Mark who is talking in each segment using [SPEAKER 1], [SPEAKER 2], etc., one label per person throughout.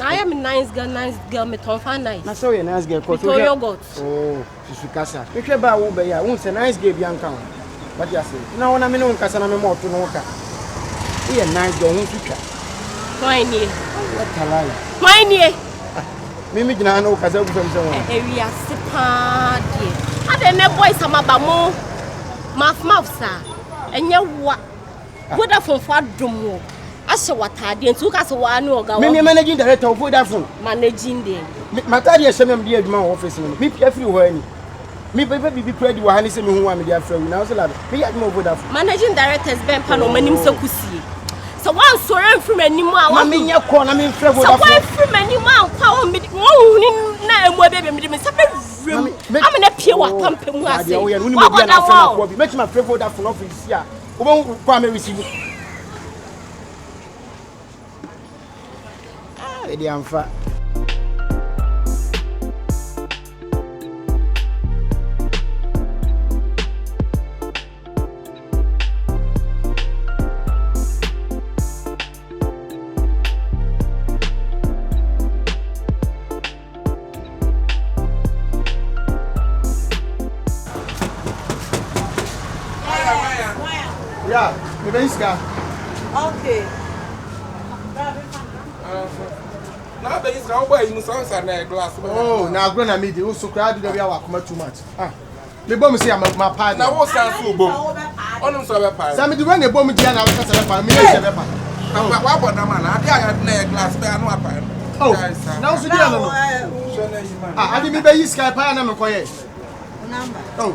[SPEAKER 1] I am a nice girl, me ton fan nice.
[SPEAKER 2] Na so you nice girl cause
[SPEAKER 1] you got.
[SPEAKER 2] Oh, Susukasa. We hwe ba wo be ya, won say nice girl bi anka. What you say? Na wona me no nkasa na me mo to no ka. You nice girl won fitwa.
[SPEAKER 1] Why nie?
[SPEAKER 2] What a lie.
[SPEAKER 1] Why nie?
[SPEAKER 2] Me gina na o kasa bu fam se won.
[SPEAKER 1] We are sipa die. Ade me boy sama ba mo. Maf sa. Enye wa. Boda fon fa dom. Ashe watade ntu ka se wa na oga
[SPEAKER 2] me managing director of Vodafone
[SPEAKER 1] managing dey
[SPEAKER 2] matade e shemem dey adwuma office no me pia free ho ani me bebe bibi credit wa hani se me hu wa me dey afra na so la me ya adwuma Vodafone
[SPEAKER 1] managing directors ben pa no manim se kusie so one sore from anim a
[SPEAKER 2] wa me nya ko na me free Vodafone
[SPEAKER 1] so one from anim a kwa o me hu na emu bebe me se be vrem am na pie wa pampam ase
[SPEAKER 2] wo ya no ni me bia na fa na ko bi make my free Vodafone office ya wo bon kwa me receive Edi amfa Yeah, me benska.
[SPEAKER 3] Okay.
[SPEAKER 4] Now there is no boy in songs and a glass.
[SPEAKER 2] Oh, now grown a media, who so crowded we are too much. Ah, the bomb say my partner.
[SPEAKER 4] Now what's that for bomb? On so a pie.
[SPEAKER 2] Some the one the bomb Diana was a me.
[SPEAKER 4] What about the man? I had a glass by no pie.
[SPEAKER 2] Oh, now so Diana. I didn't be Skype and I'm a quiet. Oh.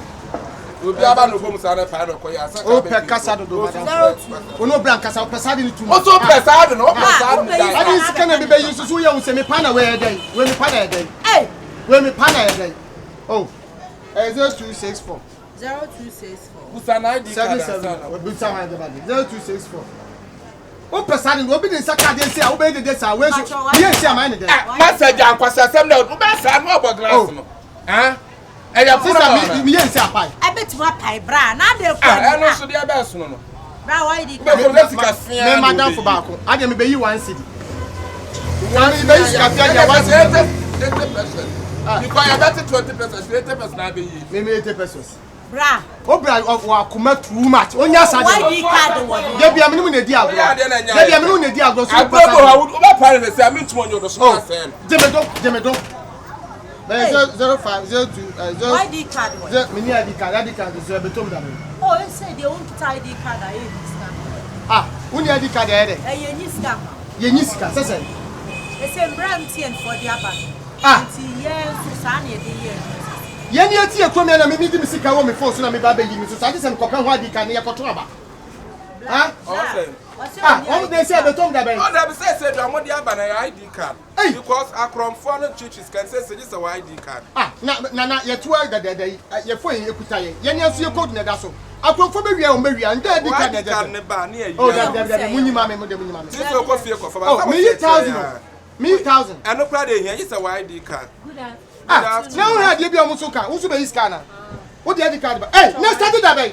[SPEAKER 4] We'll be about no bombs on a pie or coya.
[SPEAKER 2] Oh, per Casado, no Blancas, I'll pass it to
[SPEAKER 4] also Pesado, no Pesado.
[SPEAKER 2] I didn't scan everybody used to you say me pana where a day, when me pana a day. Hey, when me pana a day. Oh, 0264.
[SPEAKER 3] 0264.
[SPEAKER 4] Who's an ID?
[SPEAKER 2] 0264. Oh, Pesado, what be in Saturday? Say, I'll be the days I wish. Yes, I'm in the
[SPEAKER 4] Master Jan was a semi of glass. Huh? And your sister, me and Sapai.
[SPEAKER 3] I bet my pie, bra, not the
[SPEAKER 4] I know so dear best. No,
[SPEAKER 3] why did
[SPEAKER 4] you
[SPEAKER 2] Madame for Baco? I didn't be you 1 city.
[SPEAKER 4] Because I got 20%, 80%,
[SPEAKER 2] maybe 80 pesos.
[SPEAKER 3] Bra,
[SPEAKER 2] oh, bra, of come too much. On your side,
[SPEAKER 3] why did
[SPEAKER 2] there be a minimum in Diablo? There be a minimum in Diablo.
[SPEAKER 4] I would overpower I mean, to one of the small sand.
[SPEAKER 2] Demedo. 0502
[SPEAKER 3] ID card.
[SPEAKER 2] Mini ID card is a betom.
[SPEAKER 3] Oh, you said they won't ID card. I use
[SPEAKER 2] ah, when ID card, Yeniska, Session.
[SPEAKER 3] It's a brand for the upper.
[SPEAKER 2] Ah,
[SPEAKER 3] yes, Sunny, the year.
[SPEAKER 2] Yeni, come here and meet the Missika woman for Sunami Baby, so I just am copying what you can hear for trouble. Ah, oh, they said the tongue that
[SPEAKER 4] said, I'm on the ID card. Because I from foreign churches can say this is a ID card. Ah,
[SPEAKER 2] na, you're too early that day. You're for you could say, Yenias, you're called Nadasso. I come from Mary and then the card near you. Oh, that's the minimum. This is a coffee for me, thousand. And no pride here is a ID card. Good afternoon. Now I have Yeboah who's a scanner. What the ID card? Hey, let's start that way.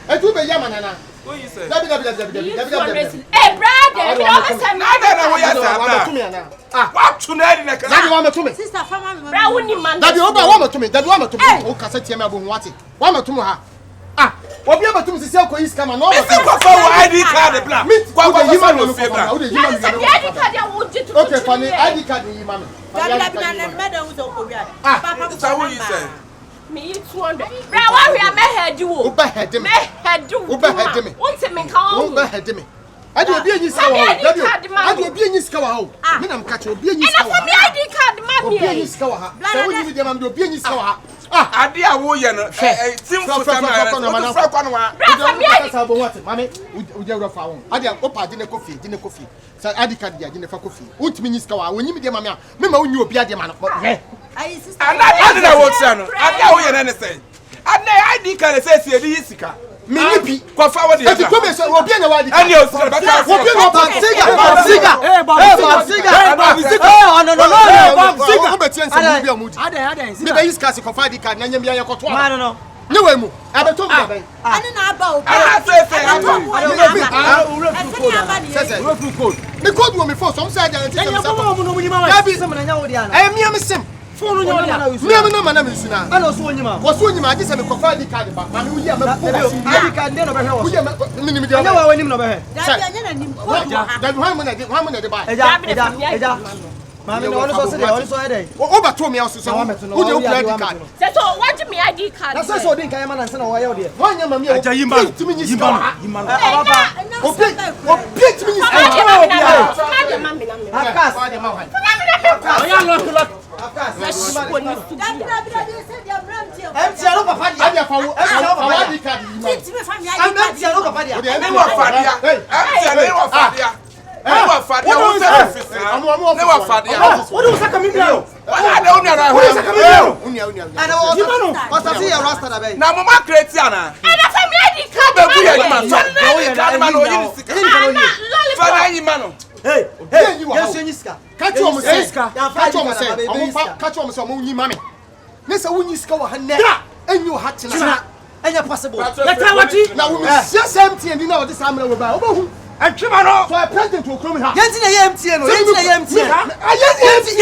[SPEAKER 2] It will be Yamana.
[SPEAKER 4] What you say?
[SPEAKER 2] Hey, brother,
[SPEAKER 4] what to me?
[SPEAKER 3] Sister,
[SPEAKER 2] ah, what be able to see how is come and all
[SPEAKER 4] ID card, black.
[SPEAKER 2] Okay, funny ID card, mammy.
[SPEAKER 4] That's what you say.
[SPEAKER 1] Me 200. Bra, why we are mehead you?
[SPEAKER 2] Obehead me. Obehead me.
[SPEAKER 1] Want to me call?
[SPEAKER 2] Obehead me. I do be in this cow. I do be in this cow. I'm catching be in this cow.
[SPEAKER 1] And I ID card, mommy.
[SPEAKER 2] Be in this cow. So we give them to be in this cow.
[SPEAKER 4] Ah, I dear woman. Team for some
[SPEAKER 2] Mammy, we do found. I did opa dinner coffee. So I did dinner for coffee. What means cow when you meet your mamma? Remember when you be a man.
[SPEAKER 4] I didn't know what's on. I know anything. And the ID card says here is Minipi, forward the comments will be in the way. And you
[SPEAKER 2] Say we full code. Me code wo me phone some say agent say some.
[SPEAKER 5] Dabi sem na nya wo dia na.
[SPEAKER 2] Me am sim.
[SPEAKER 5] Phone nya wo dia.
[SPEAKER 2] Me am no man na me suna.
[SPEAKER 5] Ana so onyima.
[SPEAKER 2] Wo so onyima agi say me kofa ID card ba. Ma me wuya me
[SPEAKER 5] ID card dey no be he wo.
[SPEAKER 2] Wuya me nim dia.
[SPEAKER 5] Nya wa wanim no be he.
[SPEAKER 3] Dabi anya na nim.
[SPEAKER 2] Dabi hwan mo na de ba.
[SPEAKER 5] Eja. Mami no ono so se dey, ono so dey.
[SPEAKER 2] O ba to me also so. Wo dey o ID card.
[SPEAKER 1] Say so what me ID card.
[SPEAKER 5] Na so din kan ma na nse na wo ye wo dey.
[SPEAKER 2] Wan nya mami o.
[SPEAKER 4] Eja yimba.
[SPEAKER 5] Yimba.
[SPEAKER 2] O pay me
[SPEAKER 5] Akas.
[SPEAKER 2] Oya lock.
[SPEAKER 5] MC alo papa dia.
[SPEAKER 2] Adia fa wo. ID card.
[SPEAKER 5] MC alo papa dia.
[SPEAKER 4] Ne wa fadia. Ne wa fadia. Ne wa fadia. Wo se office. Ne wa fadia.
[SPEAKER 5] Wo do saka mi bia o.
[SPEAKER 4] Ada unia na ho.
[SPEAKER 5] Saka mi bia o.
[SPEAKER 2] Unia.
[SPEAKER 5] Ana wo. Yimano. Wasa si ya rasta da be.
[SPEAKER 4] Na mama create ana.
[SPEAKER 1] Ana family ID card.
[SPEAKER 4] Be bu ya yima. Card man o yin sika. Fa na yima no.
[SPEAKER 5] Hey, yes nyiska.
[SPEAKER 2] Catch you on say.
[SPEAKER 5] Catch you
[SPEAKER 2] say omo nyi mame. Ne say wonyi sika wo hanne. Enyu ha tena.
[SPEAKER 5] Enya possible.
[SPEAKER 2] Leta wati. Na wo mi sia MTN ni na wo de samra wo ba. Wo ba hu.
[SPEAKER 4] Atwema no.
[SPEAKER 2] So president wo krom ha.
[SPEAKER 5] Yenti na ye MTN no. Yenti na ye MTN.
[SPEAKER 2] Ayenti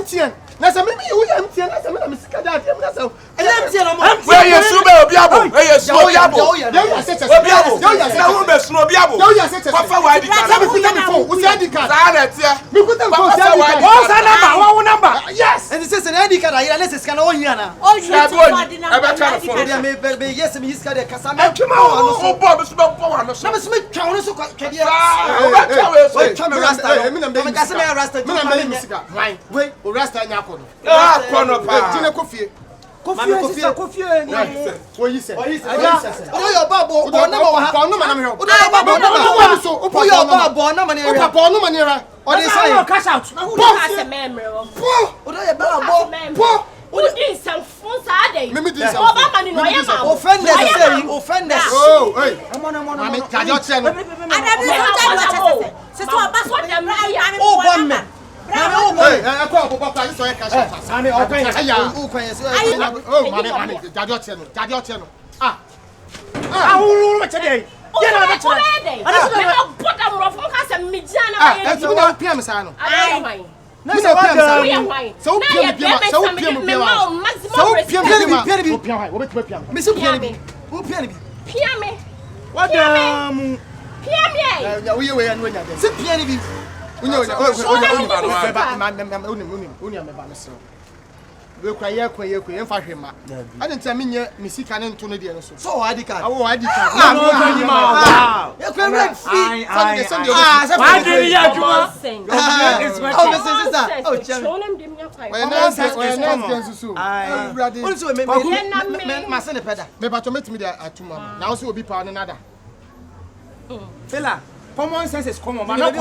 [SPEAKER 2] MTN. Na say me wo MTN na say me na me sika da dem na say.
[SPEAKER 5] MTN no.
[SPEAKER 4] We yesu be obiabo. We yesu obiabo.
[SPEAKER 2] Yo say
[SPEAKER 4] Obiabo. Na wo be sunu obiabo.
[SPEAKER 2] Yo say
[SPEAKER 4] Papa wa di
[SPEAKER 2] card. Me kuta me phone. Wo say di card.
[SPEAKER 4] Za na tie.
[SPEAKER 2] Me kuta me phone.
[SPEAKER 4] Wo sa number. Wo number.
[SPEAKER 2] Yes.
[SPEAKER 5] And say na ID card ayira na sika na onya na. Dia me yes me sika de kasa me.
[SPEAKER 4] Atwema o bo be su be po wa no so.
[SPEAKER 5] Na me so me twa wono so kwadia.
[SPEAKER 4] O ba twa we so.
[SPEAKER 5] We twa me rasta.
[SPEAKER 2] Me na
[SPEAKER 5] me kasa me rasta.
[SPEAKER 2] Me na me sika. Why? We o rasta nya kono.
[SPEAKER 4] Ah kono pa.
[SPEAKER 2] Tine kofie.
[SPEAKER 5] Kofie ni.
[SPEAKER 2] Wo yi se.
[SPEAKER 5] O yo babo. O na ma wa ha.
[SPEAKER 2] O no ma na me ho.
[SPEAKER 5] O na babo na ma so. O yo babo na ma na
[SPEAKER 2] o
[SPEAKER 5] ere.
[SPEAKER 2] papa no ma ni ra.
[SPEAKER 5] O dey say
[SPEAKER 1] cash out. Na who cash memre wo.
[SPEAKER 5] o do ye babo.
[SPEAKER 2] Po.
[SPEAKER 1] Who din some phone sa dey.
[SPEAKER 2] Me din some.
[SPEAKER 1] Oba mani no ye ma.
[SPEAKER 5] Offenders say offenders.
[SPEAKER 2] Oh, hey.
[SPEAKER 5] Mami
[SPEAKER 2] Kajo che no.
[SPEAKER 3] Adabi so tell what you say. Se to aba so dem na
[SPEAKER 5] o bon me. Mami o bon.
[SPEAKER 2] Hey, ko papa pa so ye cash out.
[SPEAKER 5] Mami o kwen.
[SPEAKER 2] Aya.
[SPEAKER 5] O kwen so.
[SPEAKER 2] Oh, mami, Kajo che no. Ah.
[SPEAKER 5] Who what dey?
[SPEAKER 1] Ye na be chere. Ana so na put am rough ka se me jana
[SPEAKER 2] Ah, e ti na pia me sa no.
[SPEAKER 1] Ai mai.
[SPEAKER 2] Na se pia me sa.
[SPEAKER 1] We are wine.
[SPEAKER 2] So pia me pia. So pia me pia. So pia me pia. Pia why? Wo be pia.
[SPEAKER 5] Me so pia ni. Who pia ni?
[SPEAKER 1] Pia me.
[SPEAKER 5] What the
[SPEAKER 1] Pia me.
[SPEAKER 2] Ya we we anu nya dem.
[SPEAKER 5] Se pia ni bi.
[SPEAKER 2] Unya me ba me so. We kwa ye mfa hwe ma. Ade ntia me nya me sika ne nto no de no so.
[SPEAKER 5] So ID card.
[SPEAKER 2] Awo ID card.
[SPEAKER 5] Wow. You can read fee.
[SPEAKER 2] Why
[SPEAKER 5] did you ya juma? Oh, Mr. Sister. Oh,
[SPEAKER 1] Show them dem nya kwai.
[SPEAKER 2] We na so. Everybody.
[SPEAKER 5] Also me send the pedal.
[SPEAKER 2] Me ba to metimi de atuma. Na so obi pa no nada.
[SPEAKER 4] Fela. Common sense is common, man.
[SPEAKER 5] Me
[SPEAKER 4] Not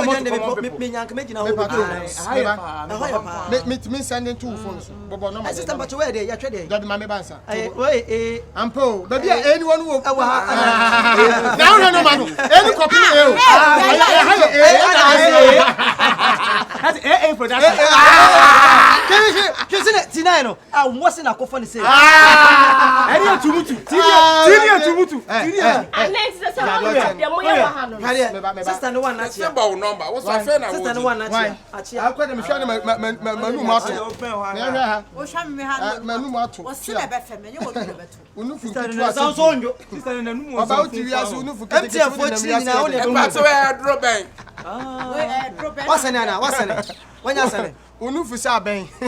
[SPEAKER 2] me sending two phones. Bobo no.
[SPEAKER 5] Sister, but where they? Ya trade.
[SPEAKER 2] That my bansa.
[SPEAKER 5] Wait,
[SPEAKER 2] Ampo. Baby, anyone who. Now no man. Any copy.
[SPEAKER 5] That's AA for that. Can you see Tinano? I was in a coffin say. Area Tumutu.
[SPEAKER 1] And next the
[SPEAKER 5] Sister, no one
[SPEAKER 4] that's about number. What's my friend?
[SPEAKER 5] Sister, no one
[SPEAKER 2] I've got them showing Manu Mato.
[SPEAKER 3] o chama me ha
[SPEAKER 2] Manu Mato.
[SPEAKER 3] o se be fe me you go do beto
[SPEAKER 2] Unufu
[SPEAKER 5] Sister na numu.
[SPEAKER 2] about you as Unufu.
[SPEAKER 5] MTN for chini na only
[SPEAKER 4] That's where I drop in.
[SPEAKER 5] What's an what's an when you say
[SPEAKER 2] Unufu sa ben.
[SPEAKER 4] I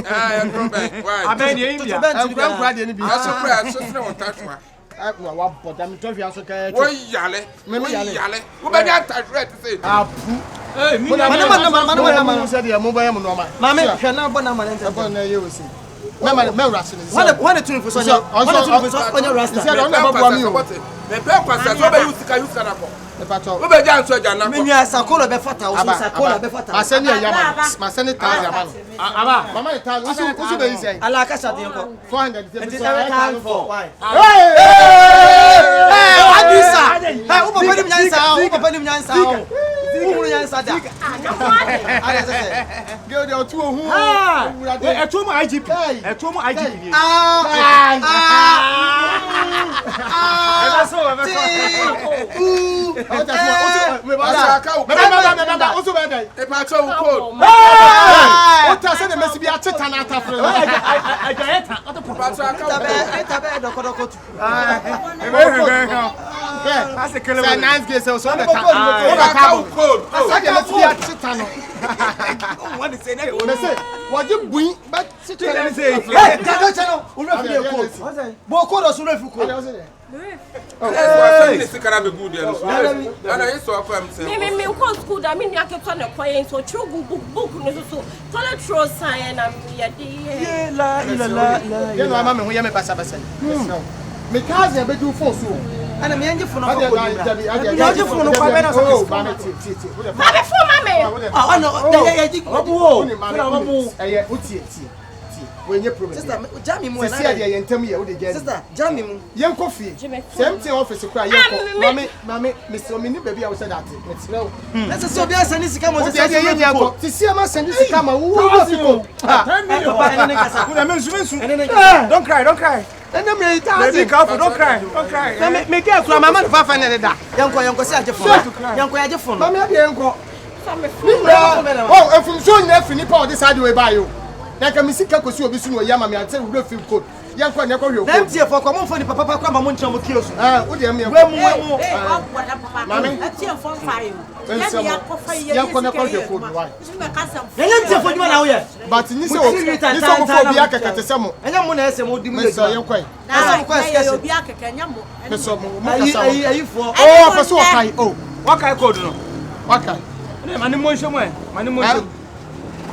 [SPEAKER 4] drop in. Why?
[SPEAKER 5] I mean India.
[SPEAKER 2] I'm grandpa dey be.
[SPEAKER 4] I so pray so no touch one.
[SPEAKER 2] Wa but am to fian so ka.
[SPEAKER 4] Wo yale. Me yale. Wo be ya touch right say.
[SPEAKER 2] Apu.
[SPEAKER 5] Eh, man.
[SPEAKER 2] Say dey mo boy mo no ma.
[SPEAKER 5] Mama, hwe na bo na man enter.
[SPEAKER 2] Bo na ye o si. Me rasta ni.
[SPEAKER 5] When the tune for so on your rasta.
[SPEAKER 2] Say don na babu mi o.
[SPEAKER 4] Me pe kwasa so be use na ko.
[SPEAKER 2] Me pato.
[SPEAKER 4] Wo be ja nso ja na ko.
[SPEAKER 5] Me nua sakola be fata, o sakola be fata.
[SPEAKER 2] Aseni ya ma. Ma seni tazi ya ma. Aba. Mama ni tazi. Usu be yi say.
[SPEAKER 5] Ala ka sa den ko.
[SPEAKER 2] 400.
[SPEAKER 5] It is every time for. Why?
[SPEAKER 2] Adisa.
[SPEAKER 5] Hey, u papa nim nyansa, Who nyansa da? Ala say.
[SPEAKER 2] Girl dey otu ohun.
[SPEAKER 5] Etu mu IGP.
[SPEAKER 2] What you bring? But sit down and say,
[SPEAKER 5] and I'm young for no.
[SPEAKER 2] when you promise.
[SPEAKER 5] Sister, Jammy,
[SPEAKER 2] mo see there you tell me you dey get.
[SPEAKER 5] Sister, Jammy mo.
[SPEAKER 2] Yen coffee. Same thing office cry yen ko. Mami, Mr. Omini baby I said that. Let's know.
[SPEAKER 5] Let's say obi send sika mo
[SPEAKER 2] say yen ko. Ti see am send sika ma wo wo fiko.
[SPEAKER 5] 10 million. Don't cry.
[SPEAKER 2] And then me
[SPEAKER 5] baby, careful, don't cry.
[SPEAKER 2] Me get kura mama no fa fa na da.
[SPEAKER 5] Yanko say aje phone. Yanko aje phone.
[SPEAKER 2] Mami abi yanko. Oh, if from so na fini pa this side way buy you. Na ka misika kosi obi su no yama me ate we feel code. Yanko na kwa hwe code.
[SPEAKER 5] Dem tie for kwa mo phone papa kwa ma mo ntia mo kiosu.
[SPEAKER 2] Wo de me yanko. Mami.
[SPEAKER 3] Atie phone fire.
[SPEAKER 2] Yanko na kwa hwe code why?
[SPEAKER 5] Dem tie for dwuma na wo ye.
[SPEAKER 2] But ni se wo fo obi akekete semo.
[SPEAKER 5] Enya mo na ese mo di mu
[SPEAKER 2] le. Yanko.
[SPEAKER 3] Na ko ese obi akeke nya mo.
[SPEAKER 2] Peso mo kasa.
[SPEAKER 5] Ayi fo.
[SPEAKER 2] Oh, peso wakai. Oh.
[SPEAKER 5] Wakai code no.
[SPEAKER 2] Wakai.
[SPEAKER 5] Mani mo nshemo e. Mani mo nshemo.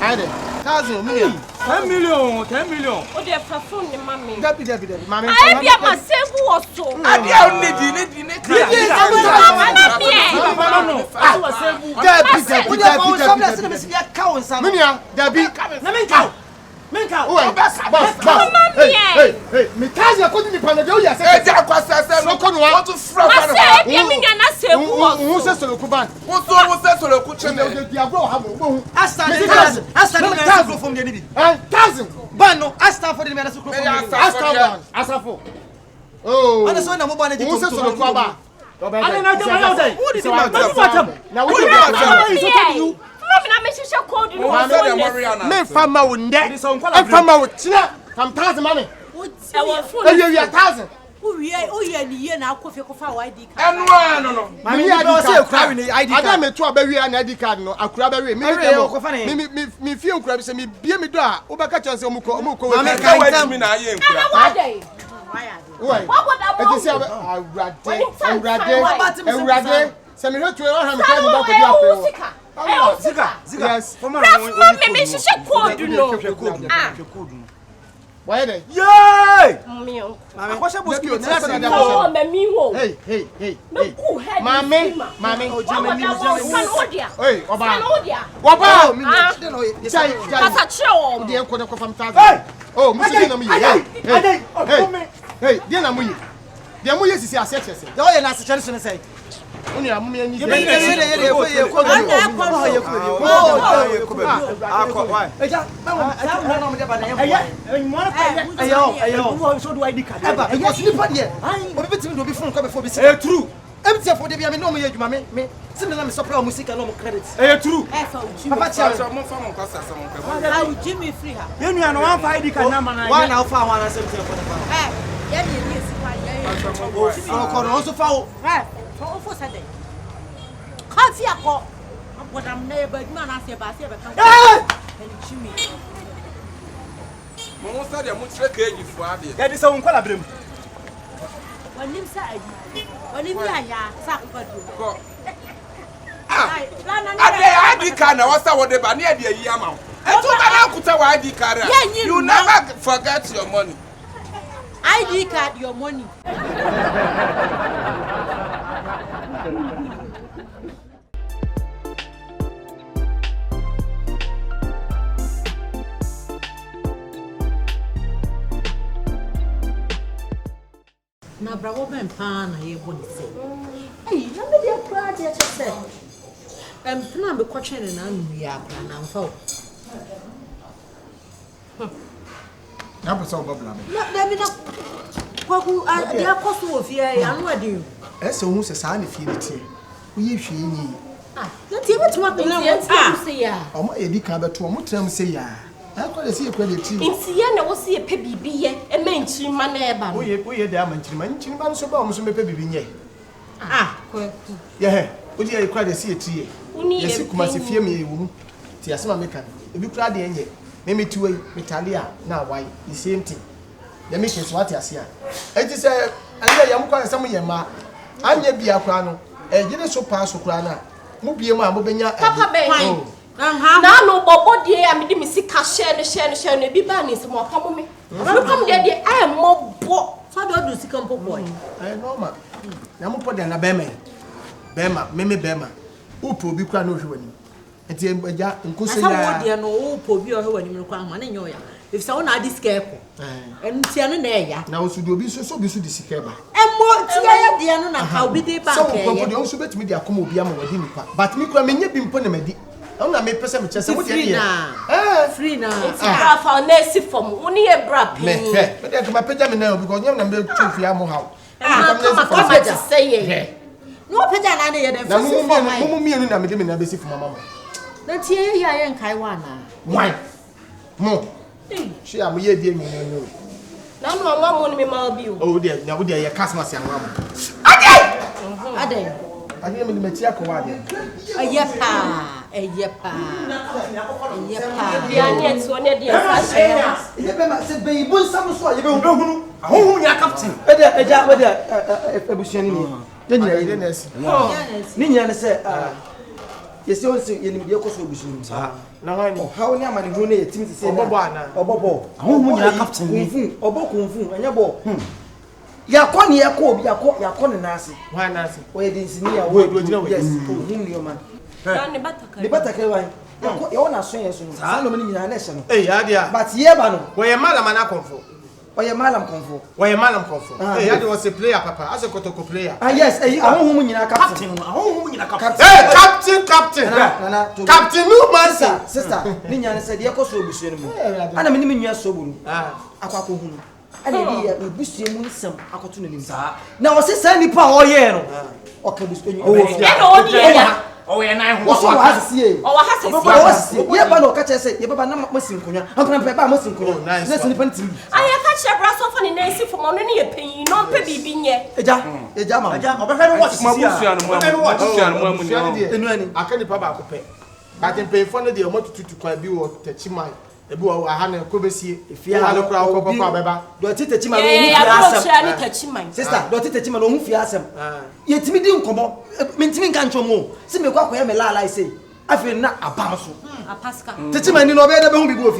[SPEAKER 2] Ade. 10 million.
[SPEAKER 5] 10 million.
[SPEAKER 1] O de fa phone ni mami.
[SPEAKER 2] Dabi. Mami.
[SPEAKER 1] Ai bia ma save wo so.
[SPEAKER 4] Ade a o need.
[SPEAKER 5] Menka.
[SPEAKER 2] Hey, me kazi ya kodi ni panade o ya se.
[SPEAKER 4] E ja kwasase no
[SPEAKER 2] ko no wa.
[SPEAKER 4] To fra
[SPEAKER 1] fa. Ma se bia mi nya na save wo.
[SPEAKER 2] Wo se solo ku ban.
[SPEAKER 4] Wo se solo ku chene.
[SPEAKER 2] O di agro ha mo wo.
[SPEAKER 5] Asta ni microphone de ni bi.
[SPEAKER 2] 1000.
[SPEAKER 5] Ban no, asta for the microphone.
[SPEAKER 2] Asafo. Oh.
[SPEAKER 5] Ana so na mo ban na di.
[SPEAKER 2] Wo se solo ku aba.
[SPEAKER 5] Ana na jama na dey. Wo di ma.
[SPEAKER 2] Na wo di ma.
[SPEAKER 1] Mami na me shisha code no.
[SPEAKER 2] Me fama wo nde. E fama wo tina. From 1000 mami.
[SPEAKER 1] E wo phone.
[SPEAKER 2] E we 1000.
[SPEAKER 3] O ye ni ye na akofe ko fa ID card.
[SPEAKER 4] Enwa no.
[SPEAKER 2] Mami ID card kura we ID card. Ada me to abawi na ID card no akura bawi. Me fie nkura bi se me bie me do a wo baka chance omuko.
[SPEAKER 4] Mami ka wa mi na aye nkura.
[SPEAKER 2] Why? E ti se awurade. Se me retu e ha me ka me ba ko dia afre.
[SPEAKER 5] Zika.
[SPEAKER 2] Yes.
[SPEAKER 1] Mami me shisha code no.
[SPEAKER 2] Why there?
[SPEAKER 5] Yay!
[SPEAKER 1] Mami.
[SPEAKER 5] Akwasha boski o
[SPEAKER 2] Hey. Mami. Hey, Oba. Oh, Musi na mu ye. Hey, dia na mu ye. Dia mu ye sisi asese.
[SPEAKER 5] Ya o ye na asechare so ne sei.
[SPEAKER 2] Oni amu me ni.
[SPEAKER 5] True. Empty for the be no me adwuma me sin na me supply music and no credit. True. Papa tia
[SPEAKER 4] so mo fa mo kwasa so mo kwa.
[SPEAKER 3] I will give me free her.
[SPEAKER 5] You know one for ID card na man. One now for one answer for the
[SPEAKER 3] Ya ni si wa ya.
[SPEAKER 5] So ko no so fa o.
[SPEAKER 3] For Saturday. Kan fi akọ. Abodam na e ba adwuma na se ba se be kan. Chimi.
[SPEAKER 4] Mo sa de mo tire keji fu ade.
[SPEAKER 5] Ya di se won kwala brem.
[SPEAKER 3] Wanim sa ayi. Wanim ya ya sa ko do.
[SPEAKER 4] Ko. Ade ID card na wasa wo de ba na ade ayi ama wo. Etu ka na kuta wa ID card. You never forget your money.
[SPEAKER 3] ID card your money. Na bravo ben pa na ye boni se. Eh, na me dey kra dey che se. Tena be kwatwe na anu ya kra na mfa o.
[SPEAKER 2] Na pesa o babla me.
[SPEAKER 3] Na me na Kwaku, they are possible of here. I'm ready.
[SPEAKER 2] As soon as I feel it. We should need.
[SPEAKER 3] Let's see what's what the say.
[SPEAKER 2] Oh, my Edika, to a mutum say, I could see a credit.
[SPEAKER 1] In Siena was see a baby be a mention my neighbor.
[SPEAKER 2] We are diamond, man, so bombs may be. Yeah, would you cry to see a tree? Yes, you must fear me, woman. Tiasma Mekan. If you cried the end, maybe 2 Italia, now why the same thing. The mission is what I see. It is a young quite some yama. I'm yet be a crano, a general pass of crana. Mubiama, Mobina,
[SPEAKER 1] Papa Bay. Now, no, Bobo, dear, I'm the Missy Cashen, be banning some more come me. Come there, I am more bored.
[SPEAKER 3] So don't do second boy.
[SPEAKER 2] I know, ma. Namu put an abema. Bema, Meme Bema. Upo be crano when. And the Embaja and Kusa,
[SPEAKER 3] no, Pobi or when you come on in your. If someone had this careful and Tiana there,
[SPEAKER 2] now should you be so busy to see Keba?
[SPEAKER 3] and more Tiana, how be they back?
[SPEAKER 2] So, you also bet me the Akomobiam with him, but me come in your pin Ponamedi. I'm not made person just free now.
[SPEAKER 3] Free now.
[SPEAKER 1] It's a foundation from only a brap.
[SPEAKER 2] But that's my pajama now because you're not able to Fiamo how.
[SPEAKER 1] I'm to say,
[SPEAKER 3] no pajama,
[SPEAKER 2] Mumu and I'm a basic for my mamma.
[SPEAKER 3] Let's hear you and Kaiwana.
[SPEAKER 2] Why? More. She am here, dear me.
[SPEAKER 1] Now, no one will mal be.
[SPEAKER 2] Oh, dear, now, dear, your customers and mamma.
[SPEAKER 3] Ade.
[SPEAKER 2] I didn't mean the Metiaco.
[SPEAKER 3] A yepa, a yepa, a yepa.
[SPEAKER 1] The onions one of the
[SPEAKER 5] said, baby, some sort you don't know who you are captain. A job with a bushing. Then you didn't. Nina said, yes, you also in your cost will be soon. Now I know how near my room is to say, Bobana, or Bobo, whom you are captain, or Bokum, and your boy. Yakoni Yakob, Yakon Nasi. Why Nasi? Where is near word would you know? Yes, whom your man. The better you want to swing as soon as I know many national. Eh, Adia, but Yebano, where your madam and I come for. Where your madam come for. Where your madam come for. Hey, was a player, Papa, as a Kotoko player. Ah, yes, a woman in a captain. Captain, no man, sister. Nina said, Yakos will be soon. And a minimum year so. Kwaku. And we be seeing some opportunities. Now, was this any power here? Okay,
[SPEAKER 1] oh, and I
[SPEAKER 5] was here.
[SPEAKER 1] Oh, has
[SPEAKER 5] it? Yeah, but no catch I said, but I'm not missing. I'm going to pay missing.
[SPEAKER 1] I have catch a brass off on Nancy for money opinion, not baby being yet.
[SPEAKER 5] A jam, I can't watch I can't pay. I can pay for the amount to quite be or touch my. Yeboah, I had a courtesy if you had a crowd of Papa. Do I teach him? Sister, do I teach him alone? Fiasem. Yet me didn't come up. Minting can't show more. See me walk where I say. I feel not a bounce.
[SPEAKER 1] A pascal.
[SPEAKER 5] Teach him, and you know, better don't be good.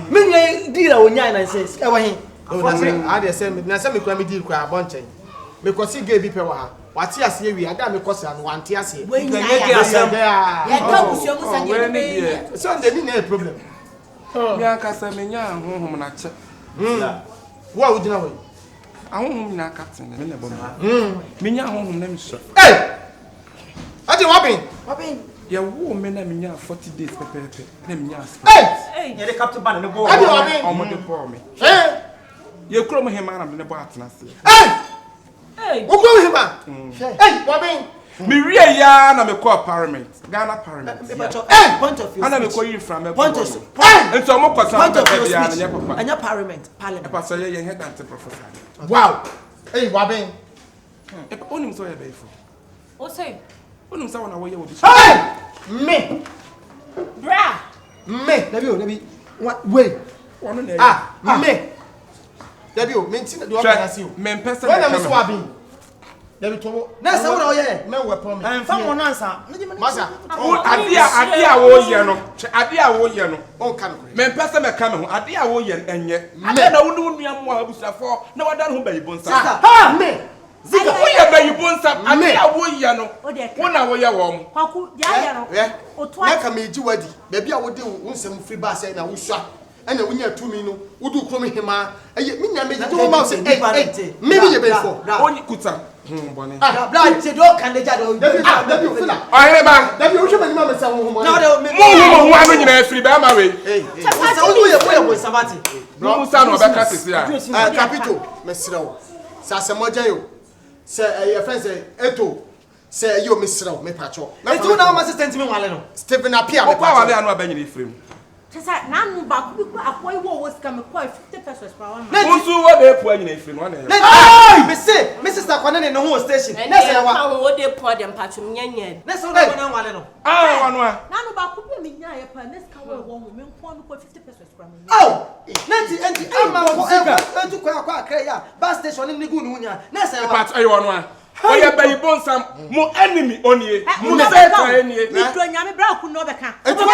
[SPEAKER 5] Many dear when Yana says, I dare say, Nasami Crami deal crab bunching. Because he gave me power. What's your say? We are done because I want to see. When you are so there is no problem.
[SPEAKER 4] Yankasa menya honhom na che.
[SPEAKER 5] What would you know?
[SPEAKER 4] I honhom na captain me na bom. Menya honhom na mso.
[SPEAKER 5] Hey! Ati wapin?
[SPEAKER 4] Ya wo me na menya 40 days pepepe. Na menya.
[SPEAKER 5] Hey!
[SPEAKER 2] You the captain ban no ball.
[SPEAKER 5] Ati wapin?
[SPEAKER 4] Omo de ball me.
[SPEAKER 5] Hey!
[SPEAKER 4] Ye kro mo hema na de ball atena se.
[SPEAKER 5] Hey! Wo kro hema? Hey, wapin?
[SPEAKER 4] Me wie ya na me call parliament. Ghana parliament.
[SPEAKER 5] Hey, point of view.
[SPEAKER 4] Ana me call you from me.
[SPEAKER 5] Point of view.
[SPEAKER 4] Ento mo kwasa
[SPEAKER 5] point of view.
[SPEAKER 3] Anya parliament.
[SPEAKER 4] E paso ye head anti professor.
[SPEAKER 5] Wow. Hey, wapin?
[SPEAKER 4] E onim so ye be ifo.
[SPEAKER 1] O say.
[SPEAKER 4] Onim so na wo ye wo bi.
[SPEAKER 5] Hey! Me.
[SPEAKER 1] Bra.
[SPEAKER 5] Me. Debi. What way? Me. Debi, me nti do wa see you.
[SPEAKER 4] Me person.
[SPEAKER 5] When am so abin? Debi to. Na say what ye? Me we pon me.
[SPEAKER 2] Fa mo nansa.
[SPEAKER 5] Masa.
[SPEAKER 4] Ade a wo ye no. Ade a wo ye no.
[SPEAKER 5] On kan ko.
[SPEAKER 4] Me person me ka me ho. Ade a wo ye enye. Ade na wo nua mo abusafo na wada no ho bayibo nsa.
[SPEAKER 5] Ha! Me.
[SPEAKER 4] Zika wo ye bayibo nsa. Ade a wo ye no. Wo na wo ye wo mo.
[SPEAKER 1] Kwaku, dia ye no.
[SPEAKER 5] Oto aka me ji wadi. Baby a wo de wo nsem free ba say na wo swa. Ana wo nya tumi no. Wo du krom hema. Eye me nya me ji wo ma say me bi ye be for.
[SPEAKER 4] Oni kuta. Bone.
[SPEAKER 5] Bra ti do kan de jado. Dabi o fila.
[SPEAKER 4] Ohere ba.
[SPEAKER 5] Dabi o hwe mani ma me say wo ho.
[SPEAKER 4] Na de mo anu nyina afiri ba ma we.
[SPEAKER 5] So wo ye sabati.
[SPEAKER 4] Bro, son of a cassia.
[SPEAKER 2] Capito, Messro. Sasamoja, say, your friends say, Eto, say, you Messro, me patrol.
[SPEAKER 5] I do now, my assistant,
[SPEAKER 2] Stephen Apia,
[SPEAKER 4] power, they are not Benny Frame.
[SPEAKER 3] Nanu back akwai wo was come quite 50 pesos per one.
[SPEAKER 4] Who's what they put in a frame one?
[SPEAKER 5] Mrs. Aquanan in the whole station.
[SPEAKER 1] And that's what they pour them patchum yen.
[SPEAKER 5] That's all I know.
[SPEAKER 4] Ah, one.
[SPEAKER 3] Nanu back could be me a this cover woman for 50 pesos per one.
[SPEAKER 5] Oh, Nancy, and to Kwaku, bus station in the Gununia. That's a part I want. Oh, yeah, baby, born some more enemy on you.
[SPEAKER 3] Who never any. Yami Brown could not become.
[SPEAKER 5] I don't know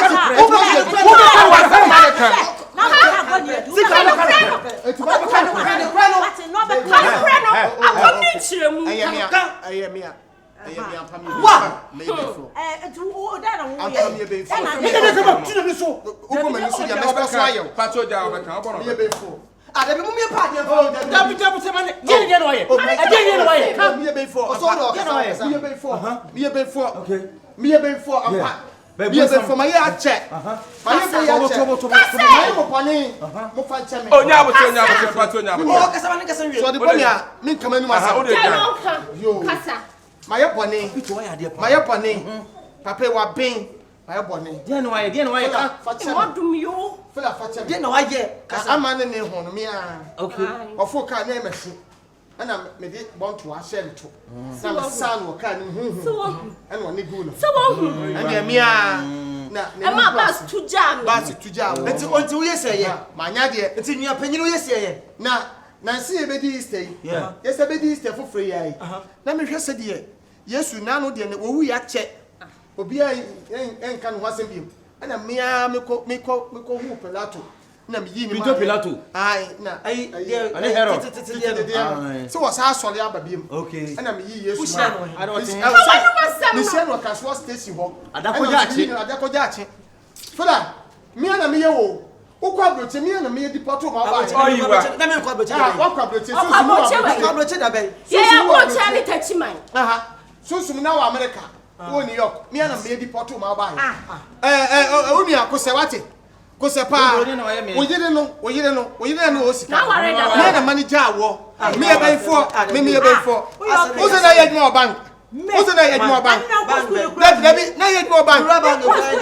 [SPEAKER 5] party. My bonnet. Dear no, I didn't wait. What do you? Full of fat. Didn't know I get. I'm man in home. Me, okay. Or for car name machine. And I made it want to ask them to. Some son will come and one good. So, and me, I'm not bus to jam. Bus to jam. Let's go to yes, my idea. It's in your opinion, yes, now, Nancy, a baby stay. Yes, a baby stay for free. Let me just say, yes, you now know the we are check. Obia en kan ho asem ana mia me ko hu pelato na me yi ni ma pelato ai na ai ane hero so was ha sole aba biem okay ana me yi yesu ma ana o tin ni se no ka so station ho adakoja achi fola mi ana me ye wo ukwa broche mi ana me ye deporto ma ba
[SPEAKER 4] oh you wa
[SPEAKER 5] na me kwa broche
[SPEAKER 2] ukwa broche so su kwa broche da be
[SPEAKER 1] yeah broche ni tachiman
[SPEAKER 2] aha so su na wa America wo New York me na me di porto ma ba uni akose wate kose pa wo yire no o sika me na manager awo me e ben for me e ben for o se na ye mo bank o se na ye mo bank na ye mo bank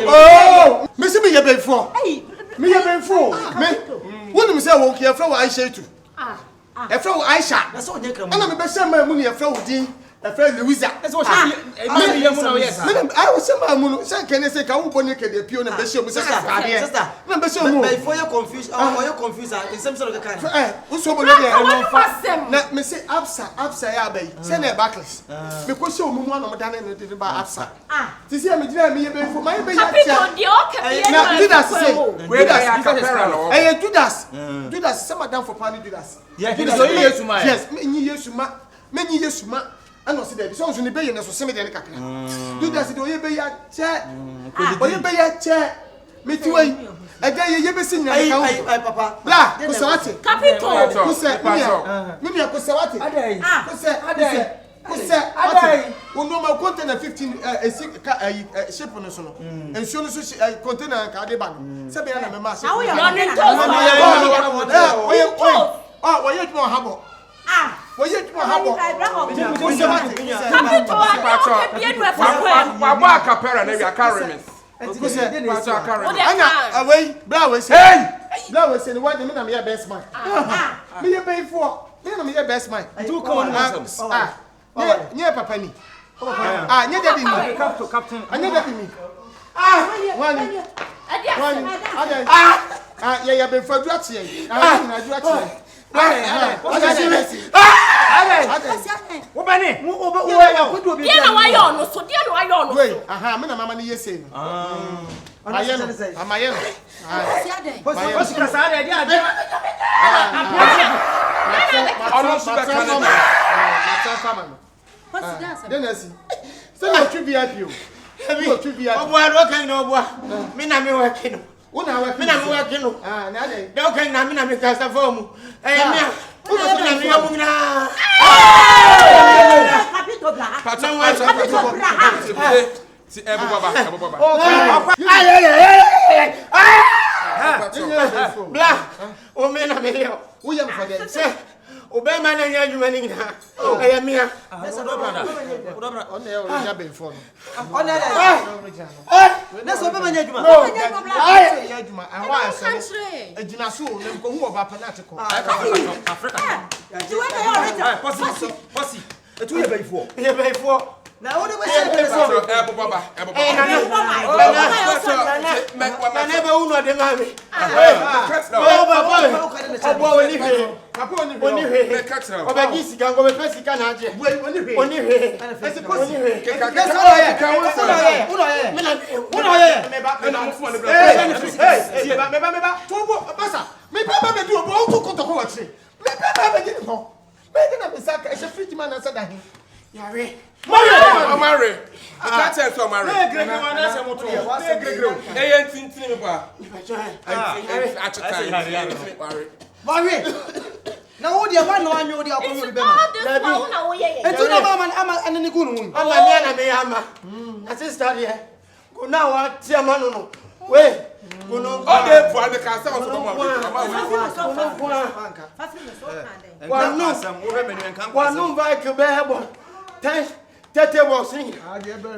[SPEAKER 2] oh me se me ye ben for me woni me se wo ki e fra wo Aisha tu e fra wo Aisha na so onye kra mu ana me be se ma mu ni e fra wo din a friend Louisa. That's what I was saying. Manu, say can I say can we make the pure and sister. No, before you confused, or you confused in some sort of kind. Who's so good? Let me say Absa ya bay. Send a backless. Because you one of them did about Absa. To see me for my baby. Now do that say where does do that some of them for panny do that. Yes, many years to and was there. So, you be in a semi de captain. Do that, do you be a chair? Or you be a chair? Me too. A day you be seen, Papa. Blah, Kusawati. Capito, who said, Mimia Kusawati. Who said, who no more container 15 ship on the solo. And soon as a container Cardiban. Sabiana, my master. Oh, you more harbor. Well, you don't have
[SPEAKER 5] Blah. O me na me yo.
[SPEAKER 2] Who you for them?
[SPEAKER 5] Say. Obey man na adwuma ni na. I am here.
[SPEAKER 2] On the original before.
[SPEAKER 5] On the let's obey man adwuma.
[SPEAKER 2] I want say adwuma so dem ko hu oba panatiko.
[SPEAKER 3] Africa. You went there.
[SPEAKER 5] Posse. Etu ye before. Now what do we say?
[SPEAKER 4] Baba. Mary. I can't tell so Mary.
[SPEAKER 5] Now what do you want no one you dey upon you be man. And to no man am and ni gunu. Ama na me ama. Na sister here. Go now what tia manu no. We gunu.
[SPEAKER 4] All dey for the cancer of the
[SPEAKER 5] One vai que bebo. 30 was sing.
[SPEAKER 2] Ah, dey be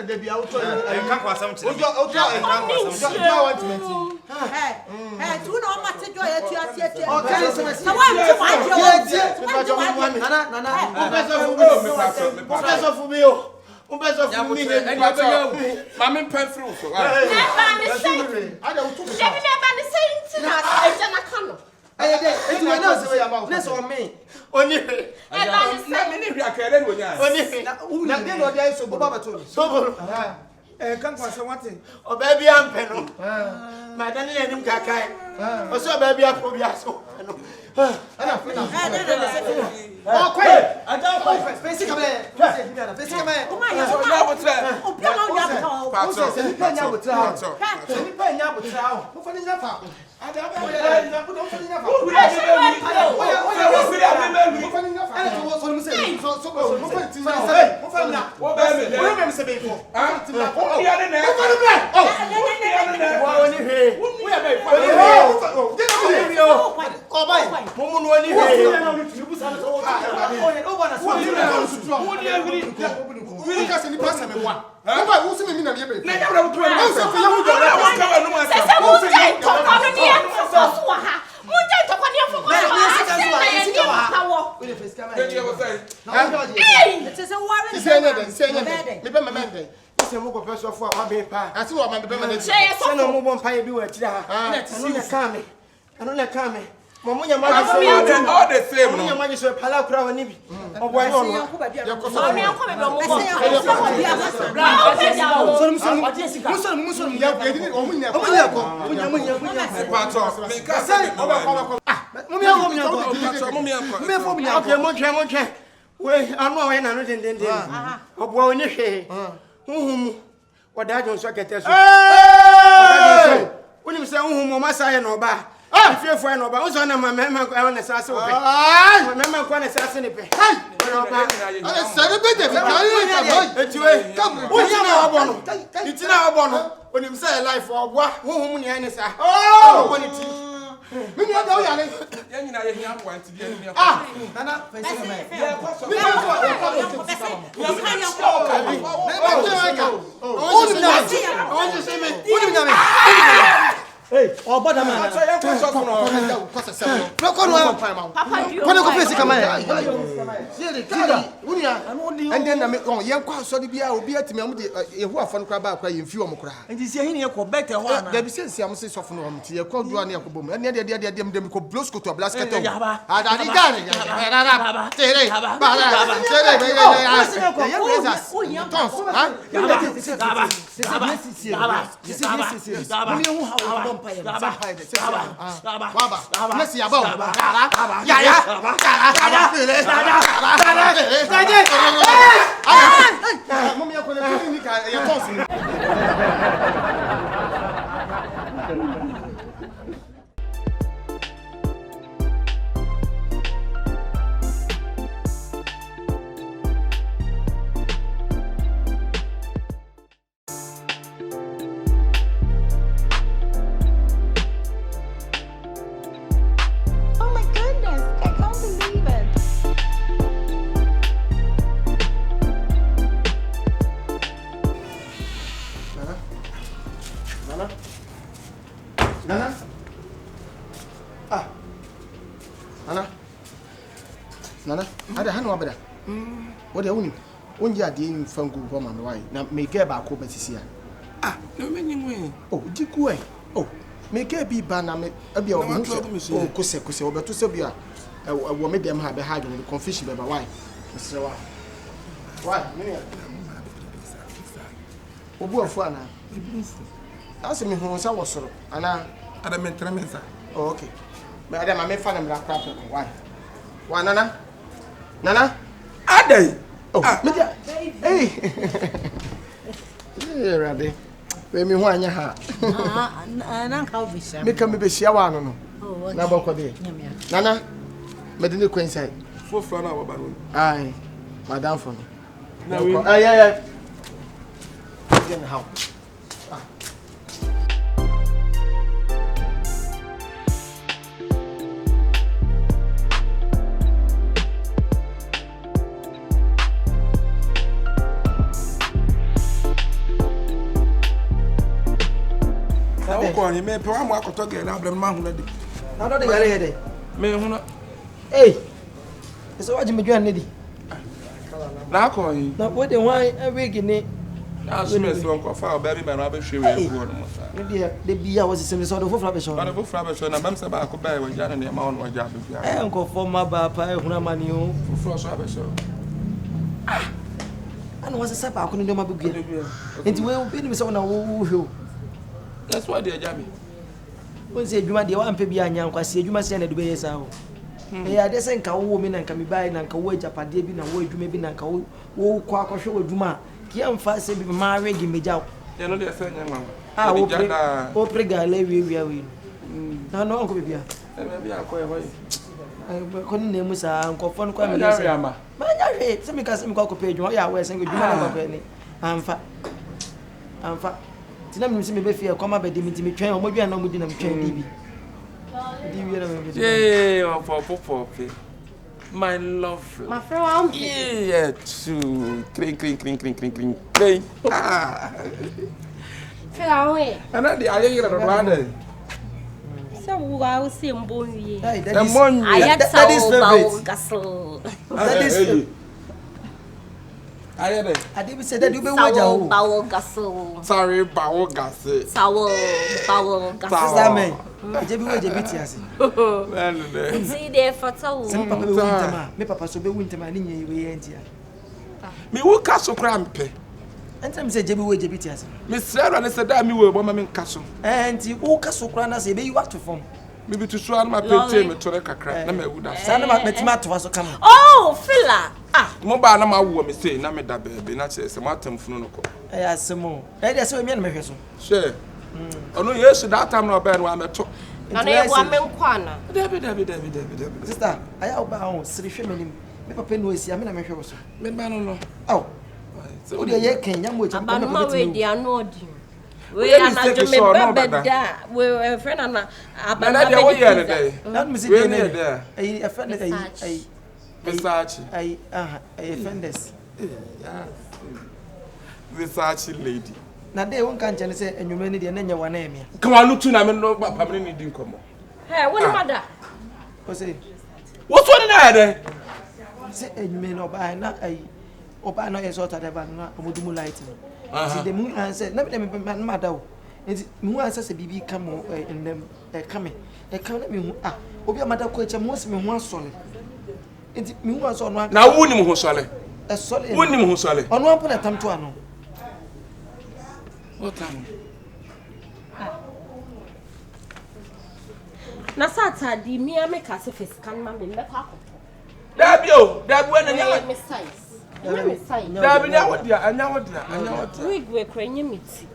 [SPEAKER 2] dey be out.
[SPEAKER 5] Enka kwa sam chile.
[SPEAKER 2] Ojo
[SPEAKER 3] Hey, tu no matter joy at your theater.
[SPEAKER 5] Okay, so
[SPEAKER 3] I want to
[SPEAKER 5] Professor Fubio. Professor Fubio.
[SPEAKER 4] Mama pen through so.
[SPEAKER 5] Let's on me. Only come for something. Oh, baby, I'm penal. My Danny and him caca. Or so, baby, I'm Pobiaso. Oh, quick! I don't basically.
[SPEAKER 4] all the same.
[SPEAKER 5] No, my is a palacra on Nibi. Or why if you're friend of ours, I'm a member of the Sasso. I'm a member of the Assassin. It's in our bonnet. When you say life for what? Whom you answer? Oh, when it's hey, oh, but man,
[SPEAKER 2] and then I make on young so the beer will be at me a fun crab crying few more.
[SPEAKER 5] and you see here for better one.
[SPEAKER 2] There be sense I'm saying soften on to your called one near Kubum, and the them could blow to a blasket. no abeda what the uni onje ade in fangu ho ma me why na me get ba ko betisi a
[SPEAKER 4] no me nyinwe
[SPEAKER 2] oh diku me get bi ba na me abia o oh kose obeto se bia wo me dem ha be ha the confusion be ba why Mr. Why me obu afu ana ase me hu sa wo soro ana
[SPEAKER 4] ada me tremesa
[SPEAKER 2] oh okay me ada ma me fa na me ra crap why nana
[SPEAKER 4] adai
[SPEAKER 2] oh me dia hey ready we me hu anya ha
[SPEAKER 3] na ka obisha
[SPEAKER 2] me kam be hia wa no na boko de nana me de ne kwensai
[SPEAKER 4] foforo na wo ba no
[SPEAKER 2] ai madam for me
[SPEAKER 4] na we
[SPEAKER 2] yeah again how
[SPEAKER 4] Ni me pe wa mo akoto ge na abram ma hu na de
[SPEAKER 5] na do de yare hede
[SPEAKER 4] me hu na
[SPEAKER 5] so waji medwan ne di
[SPEAKER 4] na ko yin
[SPEAKER 5] na wo de wan awegi ne
[SPEAKER 4] na so me so ko fa ba bi ba na ba hwe we ku no sa
[SPEAKER 5] ne de bia wo sesem so do fofra be so
[SPEAKER 4] ba do fofra be so na bam se ba ko ba wa ja na ma won wa ja be bia
[SPEAKER 5] nko fo ma ba pa ehuna mani o
[SPEAKER 4] fofra so be so
[SPEAKER 5] ana wo se ba ko ne do ma be gue enti we bi ni so na wo hwe
[SPEAKER 4] that's why they jam me
[SPEAKER 5] won se adwuma de wa ampe bia anya nkwase adwuma se na do be yesa ho ya de se nka wo mi na nka mi bai na nka wo ajapade bi na wo adwuma bi na nka wo kwa akɔhwe wo adwuma ki amfa se bi ma regi meja
[SPEAKER 4] ya no de se nya ma
[SPEAKER 5] wo prega le wi na no nko bia
[SPEAKER 4] bia akɔ e
[SPEAKER 5] ko ni nemu sa nkɔfo no kwa me se ma nya hwe se mi ka se mi kwa ko pe adwuma ya wo se adwuma na kwa ni amfa tina mi se me be fie kwama be de mi timi twen o modua na mo di na mi twen di bi di wi na me
[SPEAKER 4] yeah pop my love
[SPEAKER 1] my friend
[SPEAKER 4] yeah too clean
[SPEAKER 1] fela we
[SPEAKER 4] ana di aye yira do ade
[SPEAKER 1] so wo se mbonwie
[SPEAKER 5] that is favorite
[SPEAKER 1] gasol
[SPEAKER 5] that is
[SPEAKER 4] aye de
[SPEAKER 5] ade bi say that you be waja ho
[SPEAKER 1] bawo gasol
[SPEAKER 4] sorry bawo gase
[SPEAKER 1] sawo bawo gasol
[SPEAKER 5] amen je bi waja bi tiase
[SPEAKER 1] see there for so
[SPEAKER 5] sem papa be wuntama me papa so be wuntama ni nye we entia
[SPEAKER 4] me wo ka so kra mpe
[SPEAKER 5] enta me say je bi waja bi tiase
[SPEAKER 4] me sra na se da me wo bo ma me nka so
[SPEAKER 5] enti wo ka so kra na se be you have to form
[SPEAKER 4] me bi to so an ma pete me to re kakra na me wu da
[SPEAKER 5] sa na ma metima to so kama
[SPEAKER 1] oh fela
[SPEAKER 4] mo ba na ma wo me say na me da be na che se matam funu no ko
[SPEAKER 5] asemo de se me na me hwe so
[SPEAKER 4] she ono yesu that time no ba no ameto
[SPEAKER 1] na na yebo amenkwana
[SPEAKER 4] David
[SPEAKER 5] sister aya oba ho siri hwe manim me papa no esi ame na me hwe so
[SPEAKER 4] me ba no
[SPEAKER 5] aw o de ye kenya mo echi
[SPEAKER 1] ko me we dia no odi we anajo me bebeda we friend na
[SPEAKER 4] abana dia wo ye dey
[SPEAKER 5] na me si dey ai a friend ai
[SPEAKER 4] Versace
[SPEAKER 5] ai offenders
[SPEAKER 4] Versace lady
[SPEAKER 5] na dey won kan chene se enwuma ni de na nya wana emia
[SPEAKER 4] kan anu tu na me no papa me ni di nkomo
[SPEAKER 1] woni mada
[SPEAKER 5] o se
[SPEAKER 4] wo so ni na dey
[SPEAKER 5] se enwuma no ba na ai oba no eso ta de ba na omodumu light si de mu answer na me mada o enti mu answer se bibi ka mo endem ka me ka na me hu obi amada ko eche mo se me hu asole enti me hu asole no
[SPEAKER 4] na wo ni mo hu sole
[SPEAKER 5] esole
[SPEAKER 4] wo ni mo hu sole
[SPEAKER 5] ono ampo na tamto ano
[SPEAKER 4] what time
[SPEAKER 1] na sata di mi ameka se fiskan ma me meka akoto
[SPEAKER 4] dabi o dabi we na nya
[SPEAKER 1] me size
[SPEAKER 4] dabi nya wodia anya wodia
[SPEAKER 1] we krenye miti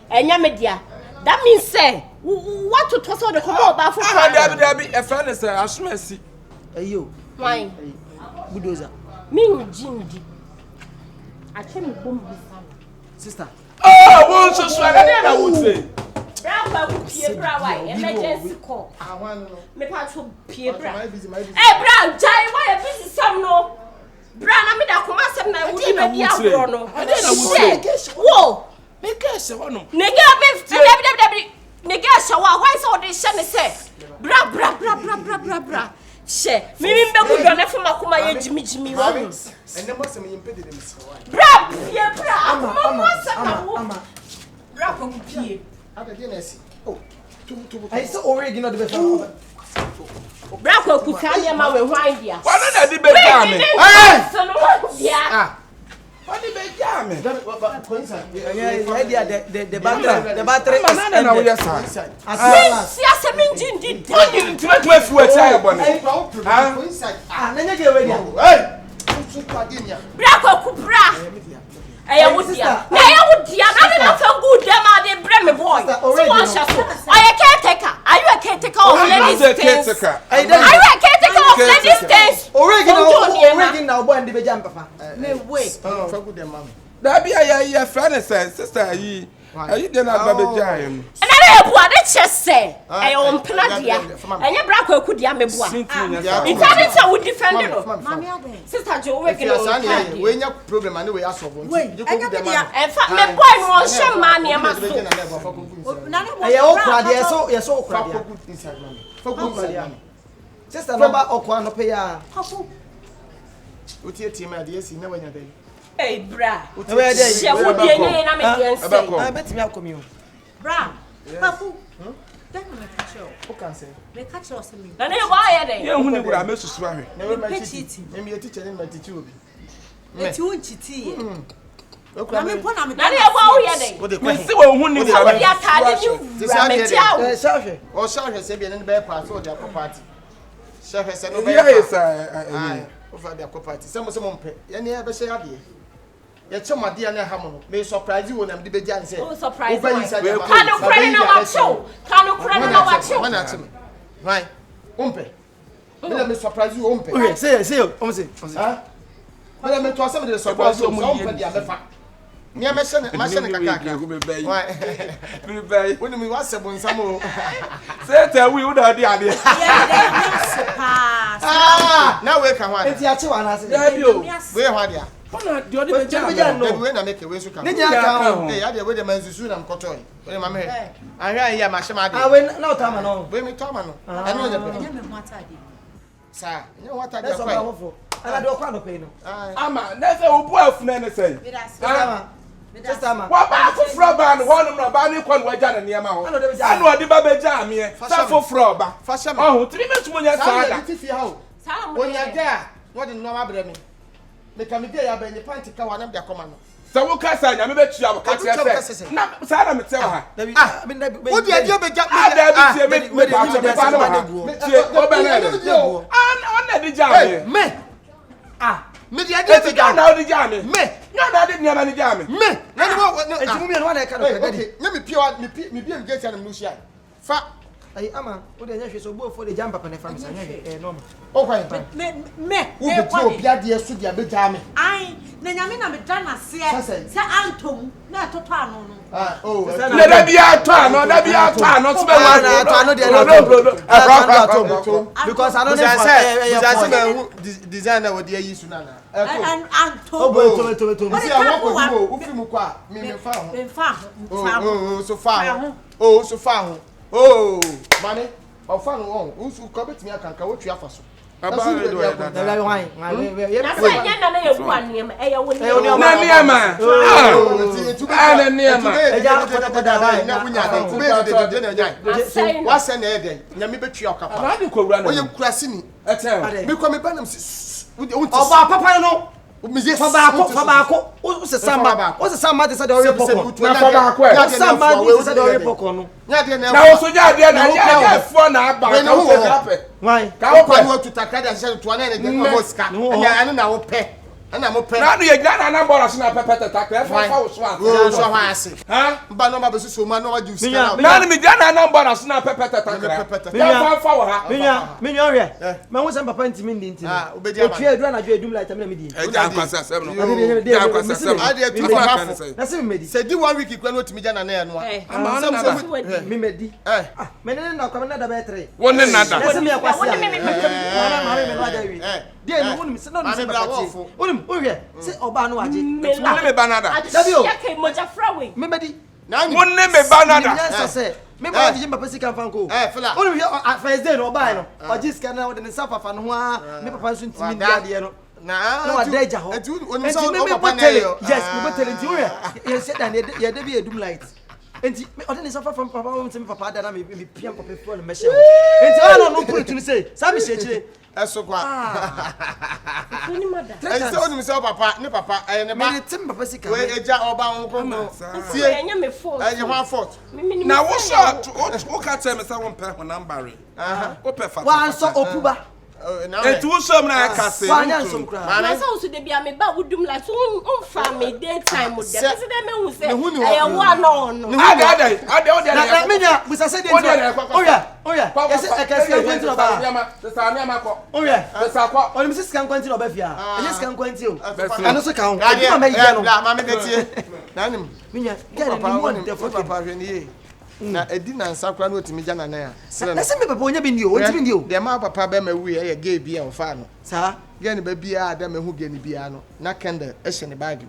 [SPEAKER 1] enya me dia that means say what to toss all the come about for
[SPEAKER 4] dabi e friend is asumasi
[SPEAKER 5] ayo
[SPEAKER 1] why
[SPEAKER 5] budoza
[SPEAKER 1] me njindi ache me bom bisa
[SPEAKER 5] sister
[SPEAKER 4] wo so so na wo say
[SPEAKER 1] bra Kwaku pie bra why emergency call me pa to pie bra bra jai why busy some no bra na me da kuma sem na wo di be dia bro no wo
[SPEAKER 4] me ka se wono
[SPEAKER 1] nega be nega shawa why so dey share me say bra She, me be good na from akoma ye jimi wo.
[SPEAKER 2] And the most me impeded them.
[SPEAKER 1] Bra, pie bra. Ama. Bra ko pie.
[SPEAKER 2] Ada dey na si. Oh, tu.
[SPEAKER 5] I say already not the best.
[SPEAKER 1] Bra ko ku ka ye ma we hwan dia.
[SPEAKER 4] Why not the best time?
[SPEAKER 1] Hey! So no what dia.
[SPEAKER 4] Ah. What the best time?
[SPEAKER 5] The battery is
[SPEAKER 4] now we are sad.
[SPEAKER 1] Si aseminji ndi da.
[SPEAKER 4] You need to make me feel tired bonny.
[SPEAKER 5] Ah, nanya get ready.
[SPEAKER 2] Hey!
[SPEAKER 1] Bra ko ku bra. Eya wudia. Na eya wudia na na fa good dem a dey bring me boy. So one shot. Are you caretaker? Are you a caretaker of ladies things? Are you a caretaker of ladies things?
[SPEAKER 5] Already now boy and the jam papa.
[SPEAKER 1] Me wait.
[SPEAKER 2] For good dem mama.
[SPEAKER 4] That be your friend sister yi. Are you dey na baby jam?
[SPEAKER 1] And I Yeboah dey chese. E o mpena dia. Enye bra ko aku dia meboa. Intended to would defend no. Mami abe. Sister Jo we get
[SPEAKER 2] we nya problem and we asolve.
[SPEAKER 1] Wait, enye dia. En fact me boy no hye ma ne ma so.
[SPEAKER 5] Aye okra dia so okra dia.
[SPEAKER 2] For good.
[SPEAKER 5] Sister number okwa no pay ya.
[SPEAKER 2] Utie team ade esi na wanya dey.
[SPEAKER 1] Hey bra.
[SPEAKER 5] Where dey?
[SPEAKER 1] She would be enye na me dey say.
[SPEAKER 5] I bet me akomi o.
[SPEAKER 3] Bra. Kwaku. Then me catch you.
[SPEAKER 2] Who can say?
[SPEAKER 3] Me catch you say me.
[SPEAKER 1] Na ne wa ye dey.
[SPEAKER 4] Ye hu ni bura me susu ahwe.
[SPEAKER 2] Na we ma
[SPEAKER 3] Petiti.
[SPEAKER 2] teach. Me teacher ni ma teach obi.
[SPEAKER 3] Eti won chiti.
[SPEAKER 2] Na me
[SPEAKER 3] Na me
[SPEAKER 1] Na ne wa wo ye dey.
[SPEAKER 2] Wo dey
[SPEAKER 4] Me
[SPEAKER 2] kwa.
[SPEAKER 4] si wo hu ni bura
[SPEAKER 1] Wo
[SPEAKER 4] me.
[SPEAKER 1] dia tade ni bra me tia wo.
[SPEAKER 5] Shafe.
[SPEAKER 2] O shahwe se bi na be pa so dey party. Shahwe se no be.
[SPEAKER 4] Yes
[SPEAKER 2] Ah. Over there party. Some mpe. Ye ne be share ade. Ye chomade na ha mo no. Me surprise you na me be jam say.
[SPEAKER 1] Oh surprise.
[SPEAKER 2] Over inside.
[SPEAKER 1] Kanu krane na wa show. Kanu krane na wa show.
[SPEAKER 2] Wana atime. Right. Umpe. Me surprise you umpe.
[SPEAKER 5] Okay, say, say.
[SPEAKER 2] Ah. Me to asem de surprise you umpe dia be fa. Me shene kakaka. Why?
[SPEAKER 4] Me bay.
[SPEAKER 2] When me was sebon samo.
[SPEAKER 4] Say tell we wo da dey ade.
[SPEAKER 2] Ah, now we can one.
[SPEAKER 5] Enti achi wa na say.
[SPEAKER 4] Dey o.
[SPEAKER 2] We hwa dia.
[SPEAKER 4] Ona di odi be jam.
[SPEAKER 2] No. We na make we so kan.
[SPEAKER 5] Ni nya kan.
[SPEAKER 2] Eh, ya de we de mansusu na mkotoy. We ma me. Ahwa ya ma hye
[SPEAKER 5] Ah, we na otama no.
[SPEAKER 2] we me to ma no. Anu je pe.
[SPEAKER 3] Nya me mo atade.
[SPEAKER 2] Sa, nya wata
[SPEAKER 5] That's
[SPEAKER 2] dia
[SPEAKER 5] all
[SPEAKER 2] kwa.
[SPEAKER 5] I for. Ana do kwa no pay no.
[SPEAKER 4] Ama na say wo bu afuna ne say.
[SPEAKER 5] Sister ma.
[SPEAKER 4] Wa ba foforo ba no ho no na ba ne kwa no waja na niam ho. Anu odi ba be jam me. Sa foforo ba.
[SPEAKER 2] Fasha me.
[SPEAKER 4] Oh, tiri me tumo nya
[SPEAKER 2] Sa
[SPEAKER 4] sada.
[SPEAKER 2] ya ti fi ha o.
[SPEAKER 1] Sa mo.
[SPEAKER 2] Onya ga, wo de no ma bre me. Me ka me dia ya ba ni panty ka wa na dia koma no.
[SPEAKER 4] Sa wo ka sa nya me be tua ka tia say. Na sa na me te ha.
[SPEAKER 2] Wo dia dia be jam me.
[SPEAKER 4] Ada bi tie me ba ba no ha. Tie o be na. On na di jam me.
[SPEAKER 5] Ah,
[SPEAKER 2] me dia dia be jam.
[SPEAKER 4] Na odi jam me.
[SPEAKER 2] Me.
[SPEAKER 4] Na na di niam ni jam me.
[SPEAKER 2] Me. Na ni wo.
[SPEAKER 5] enti mu mi no na ka no pay.
[SPEAKER 2] Okay, nya me pia me bia me gate na me nusia. Fa.
[SPEAKER 5] Ai ama, o de nya hwe so bo fo de jam papa na fam sa nya normal.
[SPEAKER 2] O kwa.
[SPEAKER 3] Me.
[SPEAKER 2] Wo be ti obi ade su dia be jam me.
[SPEAKER 3] Ai, na nyame na me da na se. Se antom na toto ano no.
[SPEAKER 2] Ah, oh.
[SPEAKER 4] Na da bi ato ano, da bi ato ano so be wa
[SPEAKER 5] Na to ano de na to. Because I don't know
[SPEAKER 2] for designer wo dia yi su na na.
[SPEAKER 3] And
[SPEAKER 5] Oh
[SPEAKER 3] antom.
[SPEAKER 5] boy, to.
[SPEAKER 2] Si awon ko mo, wo fi mu kwa, me fa ho.
[SPEAKER 3] Me fa.
[SPEAKER 2] Oh, so fa ho. Oh, so fa ho. Oh, mane, o fa no won. Unsu ko betimi akanka wo twa fa so.
[SPEAKER 5] Na we wine.
[SPEAKER 1] Na say nya na Yeboah niam e ya wo ni.
[SPEAKER 4] Na niam na niam.
[SPEAKER 2] Na wunya de. Kube de na nya. Wa se na e den. Nya me betwa okapa.
[SPEAKER 4] Na di ko wura na.
[SPEAKER 2] Oye kurasi ni.
[SPEAKER 4] Etem.
[SPEAKER 2] Me ko me banam
[SPEAKER 5] Oba papa no.
[SPEAKER 2] Fa
[SPEAKER 5] baako. O se samba. O se samba de say de ori poko.
[SPEAKER 4] Na fa baako e.
[SPEAKER 5] O samba de say de ori poko no.
[SPEAKER 2] Nya de na.
[SPEAKER 4] Na wo so ja de na ya fo na aba ka wo pe.
[SPEAKER 5] Why?
[SPEAKER 2] Ka wo kwa no tutakade a se to na ne de mo ska. Anya na wo pe. Ana mo pe.
[SPEAKER 4] Na no ye gna na bora so na pepe tatakre fa wo so ase.
[SPEAKER 2] Wo so ha ase.
[SPEAKER 4] Ha?
[SPEAKER 2] Mba no ma be so ma no wa ju ska.
[SPEAKER 4] Na ni me gna na bora so na pepe tatakre. Ya fa wo ha.
[SPEAKER 5] Minya hwe. Ma wo sem papa ntimi ndi.
[SPEAKER 2] Ah, obedi ama.
[SPEAKER 5] Otwe adura na dwe edum like me na medi.
[SPEAKER 4] E ja kwasa sem no.
[SPEAKER 5] Ja
[SPEAKER 4] kwasa sem.
[SPEAKER 2] Ade tu fa fa.
[SPEAKER 5] Na se medi.
[SPEAKER 2] Se di 1 week kwa no timi ja na na no a.
[SPEAKER 4] Ama na na.
[SPEAKER 5] Me medi. Ah, me ne na kwa me na da be 3.
[SPEAKER 4] Wo ne nada.
[SPEAKER 5] Na se me akwasi.
[SPEAKER 1] Wo ne me
[SPEAKER 5] me no ada wi. Die no wonu se no se papa. Wonu o hwe. Se oba no waje.
[SPEAKER 4] Wo ne me banada.
[SPEAKER 1] Dabi o. Ya kai moja frawe.
[SPEAKER 5] Me medi.
[SPEAKER 2] Na ni.
[SPEAKER 4] Wo ne me banada.
[SPEAKER 5] Nyansa se Me ba di papa sika fanko.
[SPEAKER 2] Fela.
[SPEAKER 5] Only first day no buy no. O ji sika na o de nsa fafa no ho a. Me papa nso ntimi ndi ade no.
[SPEAKER 2] Na
[SPEAKER 5] wa deja ho.
[SPEAKER 2] Oni so o papa na yo.
[SPEAKER 5] Yes, me go tell nti o ya said that ye dey be edum light. Enti o de nsa fafa papa o ntimi papa da na me piam papa fo no me she. Enti no put to say, sa me she chire.
[SPEAKER 2] Eso kwa.
[SPEAKER 1] Ni mother.
[SPEAKER 2] Ese oni se papa, ne papa, ne ba.
[SPEAKER 5] Me tim papa sika.
[SPEAKER 2] We eja oba won ko.
[SPEAKER 1] Sie enya me fault.
[SPEAKER 2] Enya ho fault.
[SPEAKER 4] Na wo shot, o ka tell me say won pe ho number. O pe fa.
[SPEAKER 5] Wa so opuba.
[SPEAKER 4] Enti wo shom na ka say.
[SPEAKER 5] Wa nya nsom kra.
[SPEAKER 1] Na so so de bia me ba wudum like so on fa me daytime mo de. Say dem me hu say e wa no no.
[SPEAKER 4] Ada
[SPEAKER 5] na menya busa say dey. Oya. Yes e ka sika kwanti no ba.
[SPEAKER 4] Sa me amako.
[SPEAKER 5] Oya.
[SPEAKER 4] Sa kwa.
[SPEAKER 5] Oni mi sika kwanti no ba fia. Enya sika kwanti o.
[SPEAKER 2] Ano
[SPEAKER 5] Ano so ka ho.
[SPEAKER 2] Ma me ye no. La ma me detie. Na nim.
[SPEAKER 5] Menya gari ni mo de fo
[SPEAKER 2] papa hwe ni ye. Na edi na nsakra na otimi gya na na ya.
[SPEAKER 5] Na se me papa onya bi ndi o, ontimi ndi o.
[SPEAKER 2] De ma papa ba ma wi ye gay bi en fa no.
[SPEAKER 5] Sa.
[SPEAKER 2] Gya ni ba bia da ma hu gya ni bia no. Na kende e hye ne bag.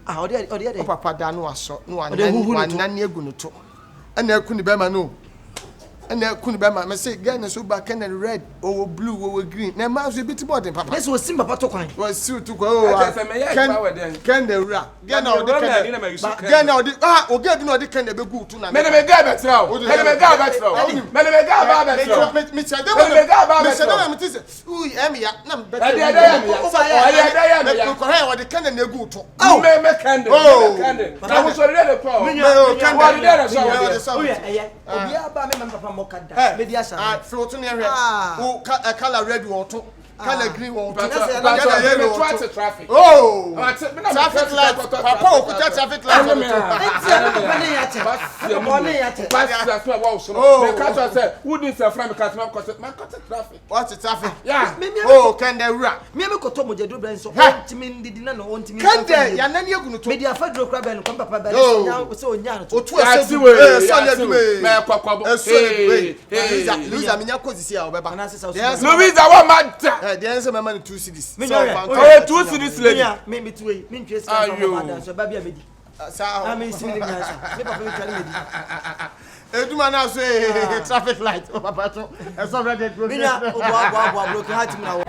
[SPEAKER 5] Odi.
[SPEAKER 2] Papa da no aso no anan egu no to. Ana akuni ba ma no. Ana akuni ba ma me say gya ni so ba kende red or blue or green. Na ma so bit board papa.
[SPEAKER 5] Yes o sim papa to kwan.
[SPEAKER 2] Was suit to go. Kende ra. Gya na odi kende. Gya na odi o gya bi na odi kende be gu to na.
[SPEAKER 4] Me be ga betra o. Me be ga betra o. Me be ga ba betra.
[SPEAKER 2] Me chade me chade me tise. Uy em ya na me betra. Me ko he odi kende na gu to.
[SPEAKER 4] Me kende. Na wo so re ko.
[SPEAKER 2] Me kende.
[SPEAKER 4] Wo re so.
[SPEAKER 5] Oya obi aba me papa mo kada. Me dia sha.
[SPEAKER 2] Float ni here. O color red wo to. Color green wo to.
[SPEAKER 4] Traffic.
[SPEAKER 2] Oh. Traffic light. Papa o kuta traffic light. What's the traffic?
[SPEAKER 4] Yeah.
[SPEAKER 2] Oh, can they ra?
[SPEAKER 5] Me koto mo jedo bran so ontimi ndidi na no ontimi.
[SPEAKER 2] Can they? Ya nani egunu to.
[SPEAKER 5] Me dia fa dro kra ben ko papa ben so onya no to.
[SPEAKER 2] Otu ase we. So le du me.
[SPEAKER 4] Me kwakwabo.
[SPEAKER 2] Luisa minya kozisi a obeba.
[SPEAKER 4] Luisa wa mad.
[SPEAKER 2] The answer my man 2 cities.
[SPEAKER 4] So 2 cities lady.
[SPEAKER 5] Me betwe. Me ntwe ska so mad so ba bia medi.
[SPEAKER 2] Sa
[SPEAKER 5] me sim de nyansa. Me papa me twale medi.
[SPEAKER 2] Eduma na so traffic light o papa to. E so ready to.
[SPEAKER 5] Me nya obo block hat me na.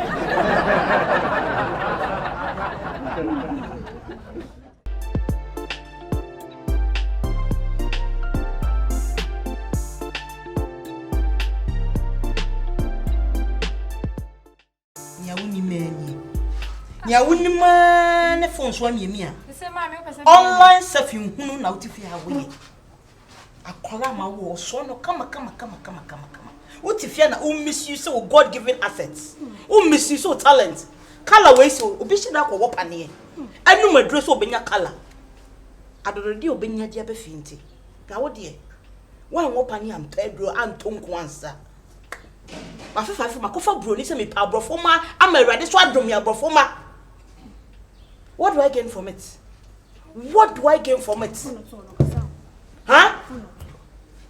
[SPEAKER 5] Ya wuni ma ne phone so amiemi a online surfing hunu na utifi awe akwara ma wo so no kama utifi na misuse o god given assets misuse o talent color we so obi shida ko wo pane anu maduro so obenya color adorodi obenya dia be finti ga wo de wan wo pane am pedro antonko ansa afifa makofa bro ni se me pa brofo ma amarade so adom ya brofo ma. What do I gain from it? Huh?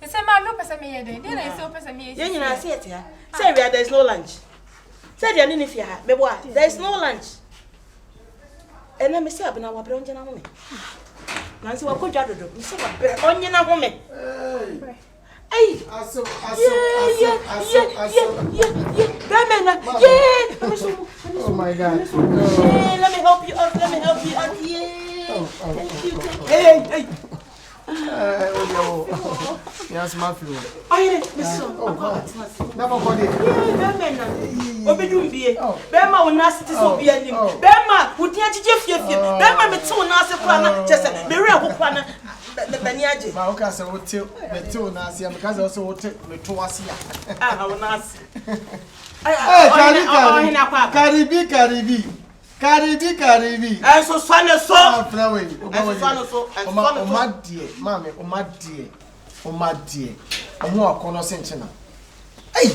[SPEAKER 6] You say, "Mama, no person me here. Then I say, person me here."
[SPEAKER 5] You know, say it here. Say there is no lunch. Say there ni fi ha. Me boy, there is no lunch. And let me say, abina wa bre onje na home. Nansi wa ko dwa dodo. Me say wa bre onje na home. Hey. Aso. Bemena. Yeah.
[SPEAKER 2] Oh my God.
[SPEAKER 5] Hey, let me help you out. Yeah. Thank you. Hey.
[SPEAKER 2] Yes, my flow.
[SPEAKER 5] Aye, Miss.
[SPEAKER 2] Never got it.
[SPEAKER 5] Bemena. Obedumbi. Bema wonasti so bia nim. Bema wodi agije fiefie. Bema me to na ase kura na chese. Me we akokura na bani aje.
[SPEAKER 2] Ma oka se wote me to na ase am kaze also wote me to ase ya.
[SPEAKER 5] Ah, wonasi.
[SPEAKER 2] Karibi.
[SPEAKER 5] So swane so.
[SPEAKER 2] Omadie. Omo akono senchena. Hey.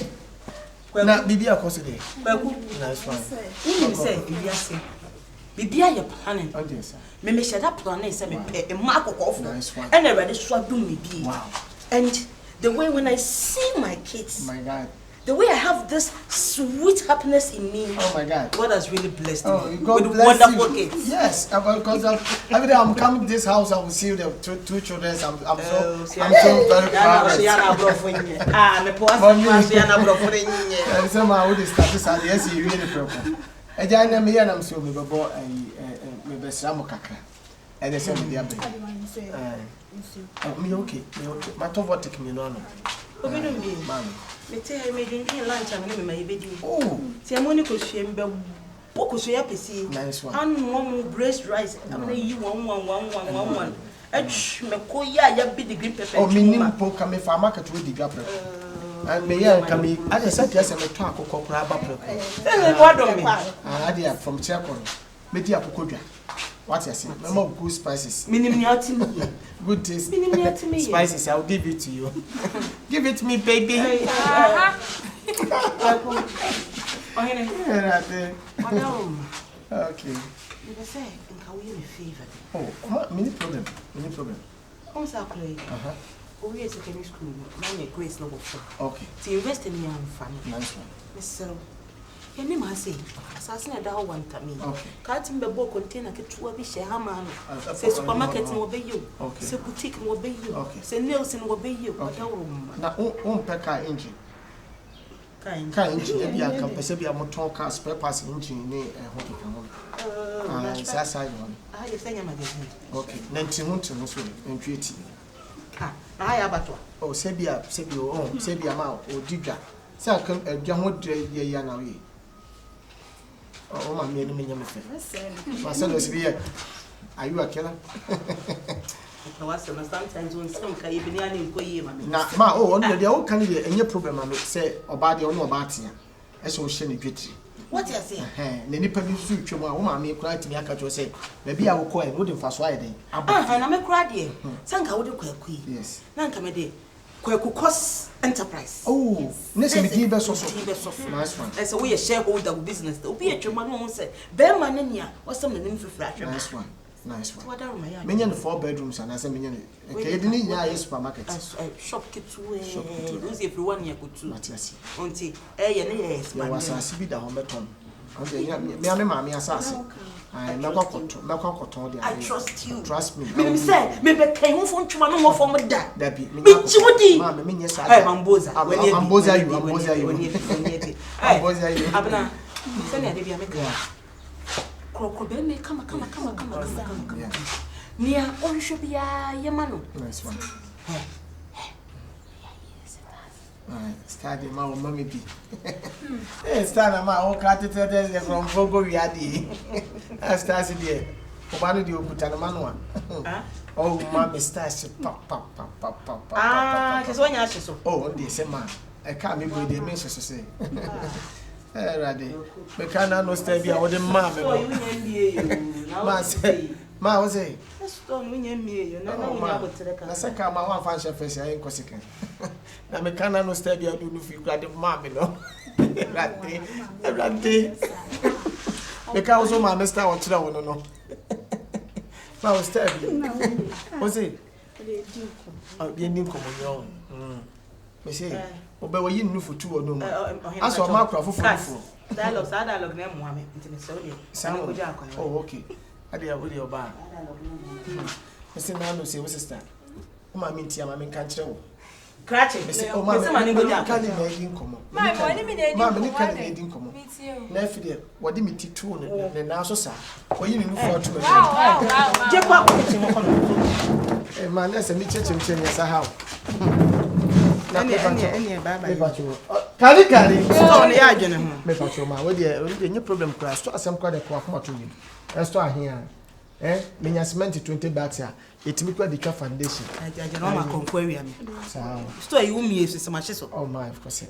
[SPEAKER 2] Na bibi akoso de.
[SPEAKER 5] Kwaku.
[SPEAKER 2] Nice fine.
[SPEAKER 5] You say bibi ase. Bibi aye planning.
[SPEAKER 2] Oh yes sir.
[SPEAKER 5] Me share that plan say me e ma akokofo.
[SPEAKER 2] Nice fine.
[SPEAKER 5] And already so do me bi.
[SPEAKER 2] Wow.
[SPEAKER 5] And the way when I see my kids.
[SPEAKER 2] My God.
[SPEAKER 3] The way I have this sweet happiness in me.
[SPEAKER 5] Oh my God.
[SPEAKER 3] God has really blessed me
[SPEAKER 5] God
[SPEAKER 3] with
[SPEAKER 5] bless
[SPEAKER 3] wonderful
[SPEAKER 5] you.
[SPEAKER 3] kids.
[SPEAKER 5] Yes, because every day I'm coming to this house, I will see the two children. I'm so very proud. And they said, me okay. My top take me no. Oh,
[SPEAKER 3] see, I'm only because she Boko so yapesi.
[SPEAKER 5] Nice one.
[SPEAKER 3] And one braised rice. I'm gonna eat one. Me ko ya be the green pepper.
[SPEAKER 5] Oh, minim po come for market with the gap. And me ya come. I just said yes, I'm a talk or crab apple.
[SPEAKER 3] What do me?
[SPEAKER 5] I did from Chakon. Media Pukoja. What I say? No good spices.
[SPEAKER 3] Minimum
[SPEAKER 5] Good taste.
[SPEAKER 3] Minimum
[SPEAKER 5] Spices, I'll give it to you. Give it to me, baby. Okay.
[SPEAKER 3] You say, can we have a favor?
[SPEAKER 5] Oh, many problem.
[SPEAKER 3] Come to play. We are secondary school. Now grace level 4.
[SPEAKER 5] Okay.
[SPEAKER 3] To invest in young family.
[SPEAKER 5] Nice one.
[SPEAKER 3] Miss your name I say, assassin a down one time.
[SPEAKER 5] Okay.
[SPEAKER 3] Carting the book container to a bish hammer. Say supermarket will obey you.
[SPEAKER 5] Okay.
[SPEAKER 3] Say boutique will obey you.
[SPEAKER 5] Okay.
[SPEAKER 3] Say Nelson will obey you.
[SPEAKER 5] Now, on packer engine. Kind engine, I can perceive a motor car spare pass engine near a hockey. That's I one.
[SPEAKER 3] I say a magazine.
[SPEAKER 5] Okay. 19 also in beauty.
[SPEAKER 3] I have a
[SPEAKER 5] oh, Sebia, Sebia Mao, or Digger. So I come a young Yana. Oh, my enemy. My son was here. Are you a killer?
[SPEAKER 3] Sometimes when some can even
[SPEAKER 5] now, ma, oh, the old candidate, and your problem, I say, or body or no about here. As so shiny beauty.
[SPEAKER 3] What you say?
[SPEAKER 5] The nipper you suit your woman, me cried to me, I can say, maybe I will call and wouldn't fast riding.
[SPEAKER 3] And I'm a crowd. Sanka would Kwaku.
[SPEAKER 5] Yes.
[SPEAKER 3] Nankamade. Kwaku cost enterprise.
[SPEAKER 5] Oh, listen, the best of nice one.
[SPEAKER 3] As a way a shareholder business, there will be a German who said, Bear Manania, or some name for flash.
[SPEAKER 5] Nice one. Nice one.
[SPEAKER 3] What are my
[SPEAKER 5] many 4 bedrooms and as a minion. Okay, didn't you supermarket?
[SPEAKER 3] Shop kit lose everyone you could do.
[SPEAKER 5] Matthias.
[SPEAKER 3] Auntie, yes,
[SPEAKER 5] my was a CB down beton. Okay, mammy assassin. I never got
[SPEAKER 3] I trust you.
[SPEAKER 5] Trust me.
[SPEAKER 3] Me say, maybe came from Chumano more from a dad.
[SPEAKER 5] That be me.
[SPEAKER 3] Mamma,
[SPEAKER 5] yes,
[SPEAKER 3] I'm Boza.
[SPEAKER 5] I'm Boza.
[SPEAKER 3] Abna, send a baby. Crocodile, come. Near all should be a Yamano.
[SPEAKER 5] Nice one. Study my mommy be. Stand my own carted from Fogo Yadi. I started there. Obano di Okutana Manua. Oh, mammy starts pop.
[SPEAKER 3] Ah, just one yash so.
[SPEAKER 5] Oh, they say, man. I can't be with the message to say. Ready. We can't no stay here with the mammy. Ma was a
[SPEAKER 3] stone when you
[SPEAKER 5] na saka ma wan fan chef face ayi kosika na me kana no stay there do no fi grade mammy no rade me ka also ma Mr. on tira wono no ma o stay o say bi ndi komo yo me say obe wo yi nufu tu wono mu aso ma akra fofofo
[SPEAKER 3] dialogue na Muhammad ntime so dey
[SPEAKER 5] oh okay adia wo dey oba Mr. Manu say sister o ma mi ntia ma mi kan kire wo
[SPEAKER 3] crache
[SPEAKER 5] o ma mi go ja kan na edi nkomo
[SPEAKER 6] ma
[SPEAKER 5] mi kan na edi nkomo na fide wo di mi titu ne na so sa wo yi ni nufu otu
[SPEAKER 6] wow
[SPEAKER 3] je kwa ko ti mo kono
[SPEAKER 5] ma na se mi cheche ne sa how
[SPEAKER 3] Any bye.
[SPEAKER 5] Kari.
[SPEAKER 3] So ne ya dwene ho.
[SPEAKER 5] Me pacho ma we dey any problem crash. So asem kwa dey kwa to me. Store here. Me nya cement 20 bags a etimi kwa dika foundation.
[SPEAKER 3] I no ma konkwa wi am.
[SPEAKER 5] Sawa.
[SPEAKER 3] Store you me ese ma hye so.
[SPEAKER 5] Oh my, of course.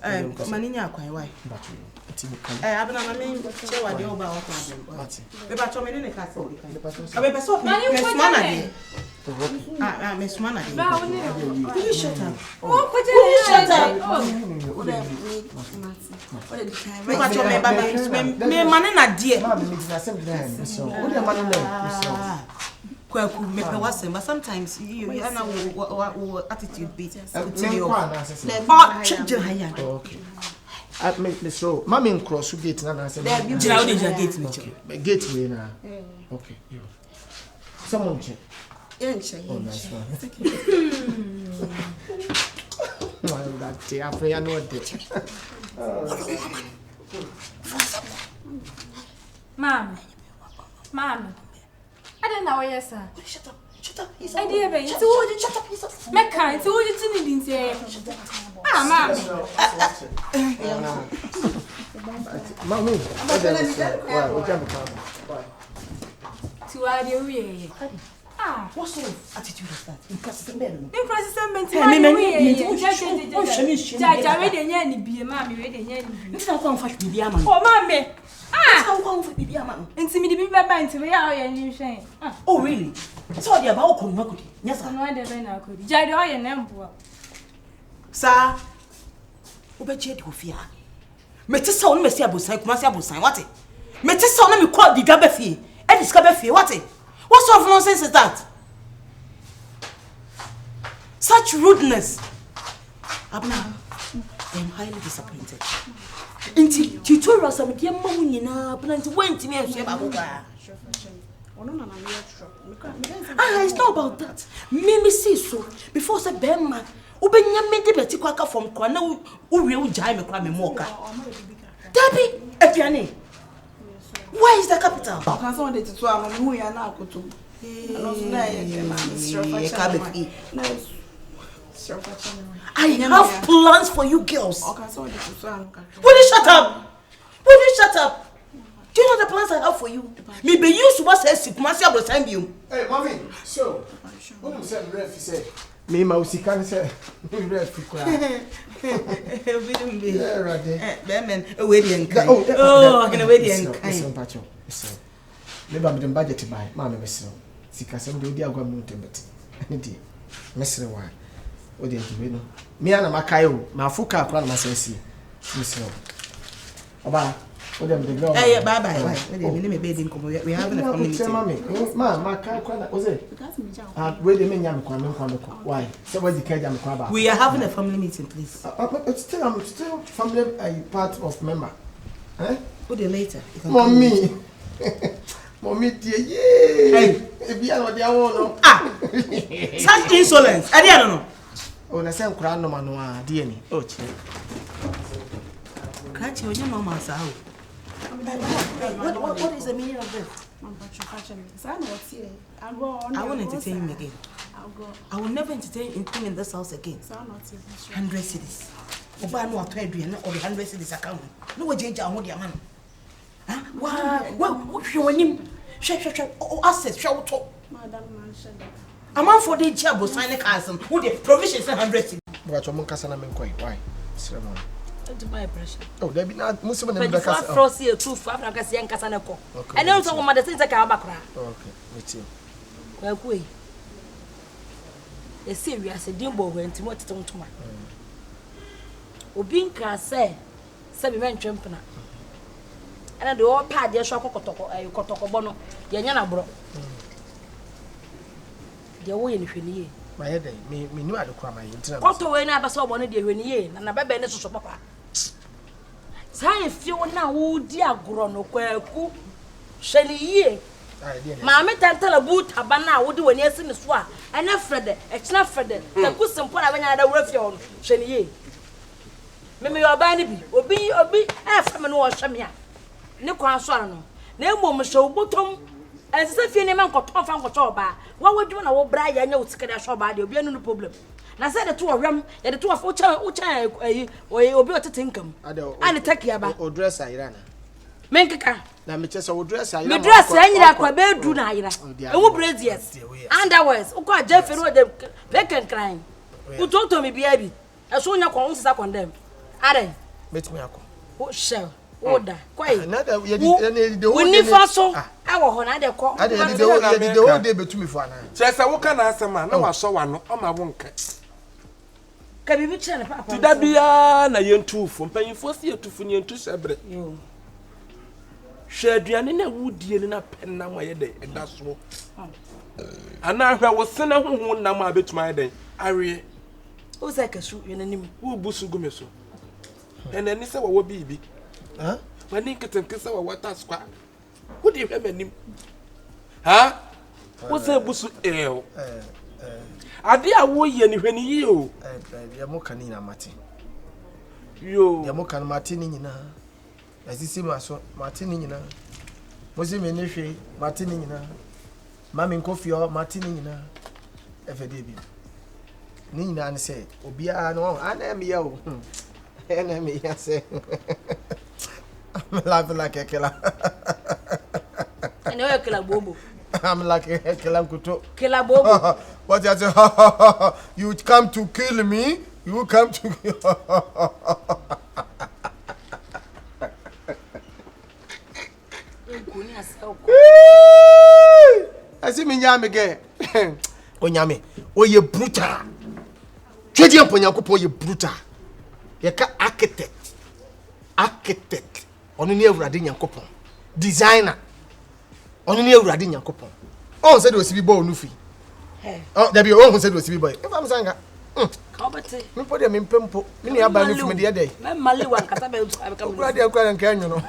[SPEAKER 3] Mani nya akwan why?
[SPEAKER 5] Bacho. Etimi kan.
[SPEAKER 3] Abena na me che wa de oba wa kwa.
[SPEAKER 5] Mati.
[SPEAKER 3] Me pacho me ne ka se.
[SPEAKER 5] Me pacho.
[SPEAKER 3] Abe peso. Me smana de. Me smana de.
[SPEAKER 6] Ba woni.
[SPEAKER 3] You shut up.
[SPEAKER 6] Oh, shut up.
[SPEAKER 3] Me pacho me baba me mane na die.
[SPEAKER 5] Ma me na sem de so. Wo de mane na.
[SPEAKER 3] Kwaku me pe wasem, but sometimes you na wo attitude be to you.
[SPEAKER 5] Oh,
[SPEAKER 3] Okay.
[SPEAKER 2] I make the show. Mommy cross gate na say.
[SPEAKER 5] Gate me.
[SPEAKER 2] Gate we na. Okay. Someone check.
[SPEAKER 1] Yeah, check.
[SPEAKER 2] Oh, nice one. Well, that I pray I know it.
[SPEAKER 6] Mom. I don't know yes sir.
[SPEAKER 5] Shut up.
[SPEAKER 6] I dear baby. So would you shut up? Mecca, so would you didn't say? Mom.
[SPEAKER 2] Mommy. Why? We can't come. Why?
[SPEAKER 6] To our dear.
[SPEAKER 5] What sort of attitude is that? In President Oh, really? So the about could yes, I know I could. Jado and Emperor. Sir, Obechet Hofia. Metisson, Messia Busai, Masia Busai, what it? Metisson, let me call the Gabefi, and discover fee, what it? What sort of nonsense is that? Such rudeness. Abna, I'm highly disappointed. Inti tutorial some dear money na plenty went to me and say Babuga. It's not about that. Mimi see so before say Bema Ubenya made the Betty Quacker from Kwana who real Jaime Crame Moka. Debbie, Epiani. Where is the capital? I wanted to swallow who you are now. I have plans for you girls. Will you shut up? Will you shut up? Do you know the plans I have for you? Maybe you should say sick, Marcia will send you.
[SPEAKER 2] Hey, mommy. So, what you said, ref said. Me, Mousy can say, ref. Yeah, right there.
[SPEAKER 5] Bemen, a wedding.
[SPEAKER 2] Oh, in a wedding. Listen, Pacho. Listen. Maybe I'm the budget to buy, Mamma Miss. Sikasem do dia gwa mu tembet. Ndi. Mesre wa. O de ntibe no. Me ana makayo, ma fuka akwa na masensi. Mesre. Oba, o de the girl.
[SPEAKER 5] Bye bye. Wait, me be komo. We having a family meeting.
[SPEAKER 2] Ma makayo kwa na oze. We de me nyam kwa me kwa me kwa. Why? So what the kaja me kwa ba.
[SPEAKER 5] We are having a family meeting, please.
[SPEAKER 2] I'm still family part of member. Eh?
[SPEAKER 5] Put it later.
[SPEAKER 2] Mommy. Mommy dear, hey, if you are the one,
[SPEAKER 5] such insolence. I don't know.
[SPEAKER 2] Oh, the same crown, no man, dear. Oh,
[SPEAKER 5] can't you, Mama? What is the meaning of this? I won't entertain him again. I will never entertain him in this house again. 100 cities. Oba no atwa or the 100 cities account. No way change our money, man. What you want him? Assets, shall talk. A man for the job was signing castle with the provisions 100 cities.
[SPEAKER 2] But your Moncasana men quite why?
[SPEAKER 5] To my pressure.
[SPEAKER 2] Oh, there be not most of them.
[SPEAKER 6] But Frosty, a true Africa, young Casanako. And also, one of the things I can back.
[SPEAKER 2] Okay, with you.
[SPEAKER 6] Well, we a serious a dimbo went to what to my Obinka say, 7 men champion. And the old pad, your shop, Cotocobono, Yana bro. The way in Fini.
[SPEAKER 2] My head, me knew I had to cry my internet.
[SPEAKER 6] What away never saw one of the Renier, and a baby is a papa. Say if you now, dear Grono, Kwaku, Shelly. Mamma tell a boot, Habana would do when yes in the swat, and not Fred, it's not Fred, the put some point when I had a refuge, Shelly. Maybe your baby, or be, half a man or Shamia. No Quasano, no woman show bottom, and if you never got off and got over, what would you want to buy? I know it's a shop by the no problem. And I said the two of them, and the two of Ucha, or you'll be able to think them. And take care about or dress Irana. Menkaka. Now, me just a dress. I dress any like a bedroom. I will breathe, yes. Underwears, who got Jeff and them, they can crying. Who told to me, baby? As soon as I come, suck on them. Are they? Meet me. What shall? Order. Quite. Another, we need for so. I will honor the call. I did the whole day between me for an answer. Just I walk an answer, man. No, I saw one on my won't. Can you reach an papa? Did that be a young two from paying for you to finish to celebrate you? Shadrian in a wood deal in a pen now, my day, and that's what. And now I was sent a woman now, my bit my day. I read. Who's like a shoe in a name? Who busu gumeso?
[SPEAKER 4] And then say what bibi. Huh? When you get kisa wa water square. What do you have him? Huh? What's a busu ale? Adia wo ye ni hweni yi o.
[SPEAKER 5] Ya mo kanina mate.
[SPEAKER 4] Yo.
[SPEAKER 5] Ya mo kan mate ni nyina. Asisi maso mate ni nyina. Mo si me ni hwe mate ni nyina. Mami nkofio mate ni nyina. Efede bi. Ni nyina ne se obia no ana me ya o. Ana me ya se. I'm laughing like a killer.
[SPEAKER 6] I know a killer bobo.
[SPEAKER 5] I'm like a killer kuto.
[SPEAKER 6] Killer bobo.
[SPEAKER 5] What you say? You come to kill me? You come to I see me nyame ge. Onyame, oye brutal. Twedi amponyakopo ye brutal. Ye ka architect. Architect. Onu ni Ewurade Nyankopon. Designer. Onu ni Ewurade Nyankopon. Oh, said we see boy nufi. Oh, there be oh said we see boy. If I'm saying
[SPEAKER 6] Kabate.
[SPEAKER 5] me put them in pempo. Me ni aba nufi me dey.
[SPEAKER 6] Me mali wan kata be abeka.
[SPEAKER 5] Okura nkan no.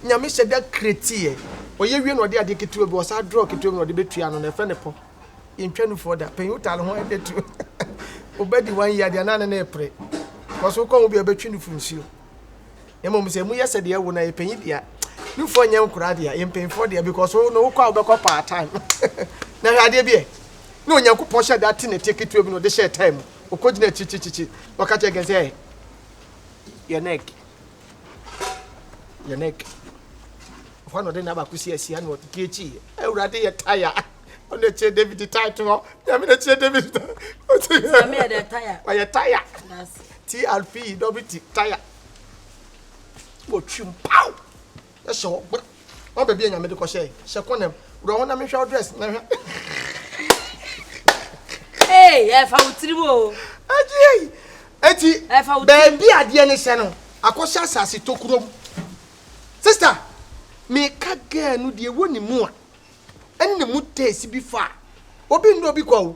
[SPEAKER 5] Nyame se da create. Oye wie no de ade ketu be o sa draw ketu no de betua no na fe ne po. Intwa no for da. Pen utal ho ade tu. Obedi 1 year de na na epre. Koso ko obi abetwi no funsuo. Emo se mu yese de ewo na epenyi dia. You for nyam kura dia empen for dia because no kwa obekọ part time. Na hade bi e. Na onyankopon sha that na take it to bi no de share time. Okogina chichichichi. Waka che say your neck. Your neck. For no de na ba kusi asia na okechi. Ewurade ye tire. On the che David title. Ya me na che David.
[SPEAKER 6] Na me de tire.
[SPEAKER 5] Why tire?
[SPEAKER 6] That's
[SPEAKER 5] TLP WT tire. Go trim pow. So, but what baby and medical say? Shakonem, Rona Michelle dress.
[SPEAKER 6] hey, if I would tribo.
[SPEAKER 5] Eti,
[SPEAKER 6] if I would
[SPEAKER 5] baby at the end channel. Akosha Sassi Tokuro. Sister, me kage no de woni mu a. Enne mu tesi bi fa. Obi ndo bi kwa o.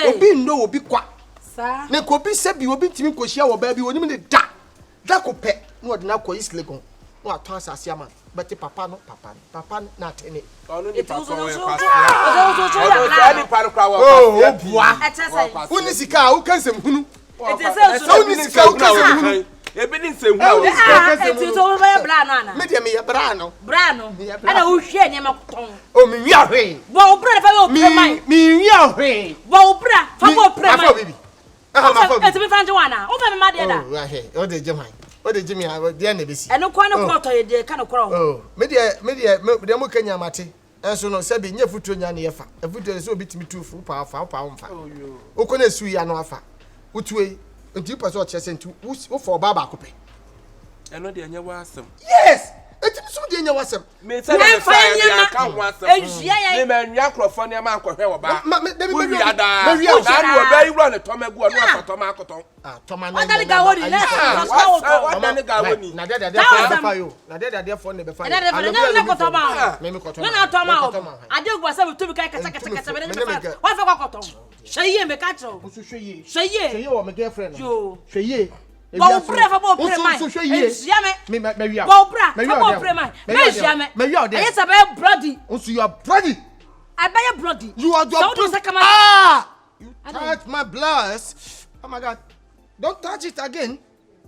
[SPEAKER 5] Obi ndo obi kwa.
[SPEAKER 6] Sa.
[SPEAKER 5] Ne ko bi se bi obi timi ko hia wo ba bi onim ne da. Da ko pe. No de na ko Islegon. No atwa asase ama but papa no na tene
[SPEAKER 4] onu ni papa
[SPEAKER 6] so
[SPEAKER 5] oh bua uni sika u kansem hunu uni sika u kansem hunu
[SPEAKER 4] ebi ni nsem hunu
[SPEAKER 6] eti so be bra no ana
[SPEAKER 5] me de me ya bra no
[SPEAKER 6] ana wo hwe ne makoton
[SPEAKER 5] o me wi ahwe
[SPEAKER 6] bo bra fa wo premai
[SPEAKER 5] mi wi ahwe
[SPEAKER 6] bo bra fa wo premai
[SPEAKER 5] afọ bibi ma fọ bibi
[SPEAKER 6] eti me fanje wana o fa me ma de da
[SPEAKER 5] o ahwe o de jeman o de jimi a de na besi
[SPEAKER 6] eno kwa no kwoto ye de ka no kro
[SPEAKER 5] oh me de mo kanya mate enso no se bi nya futuo nya ne yefa futuo se obi timi tufu pa mfa o ko na su ya no afa utue nti pa so chese nti wo for baba akope
[SPEAKER 4] eno de anya wasem
[SPEAKER 5] yes eti so de anya wasem
[SPEAKER 4] me se na fa ya ka wasem
[SPEAKER 6] ehia ya
[SPEAKER 4] me ma nwa krofo ne ma akọhwe wo ba
[SPEAKER 5] me
[SPEAKER 4] wi ada na wo ba iwro ne to magu onu afato ma akoton
[SPEAKER 5] toma na
[SPEAKER 6] Adali ga wori na
[SPEAKER 4] Adali ga woni
[SPEAKER 5] na de for be fa yo na de for ne be fa
[SPEAKER 6] na koto ba
[SPEAKER 5] me koto
[SPEAKER 6] na to ma ade gwa se to bi kai kasa be ne fa wa fa koto sheye me ka tro sheye
[SPEAKER 5] wo me girlfriend
[SPEAKER 6] yo
[SPEAKER 5] sheye
[SPEAKER 6] bo pre fa bo pre mai ehia me bo bra fa bo pre mai ehia me aye se be bloody
[SPEAKER 5] you are bloody
[SPEAKER 6] I buy a bloody
[SPEAKER 5] you are your you touch my blood oh my god don't touch it again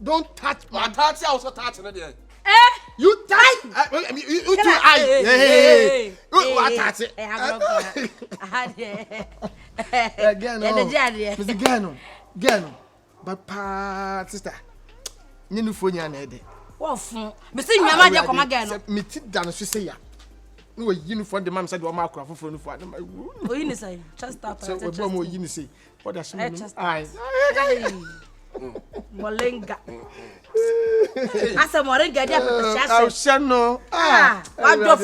[SPEAKER 5] don't touch my
[SPEAKER 4] touch also touch no there
[SPEAKER 5] you touch you too hey you touch it again Gano but pa sister nyinu fonya na ede
[SPEAKER 6] wo fun me se nyama de koma gano
[SPEAKER 5] me ti dan so se ya no uniform de mam said o ma akura foforo no fo na ma
[SPEAKER 6] o yi ni say just start
[SPEAKER 5] so we bo mo yi ni say what does mean
[SPEAKER 6] ai molenga asa molenga dia papa
[SPEAKER 5] shase no
[SPEAKER 6] wa do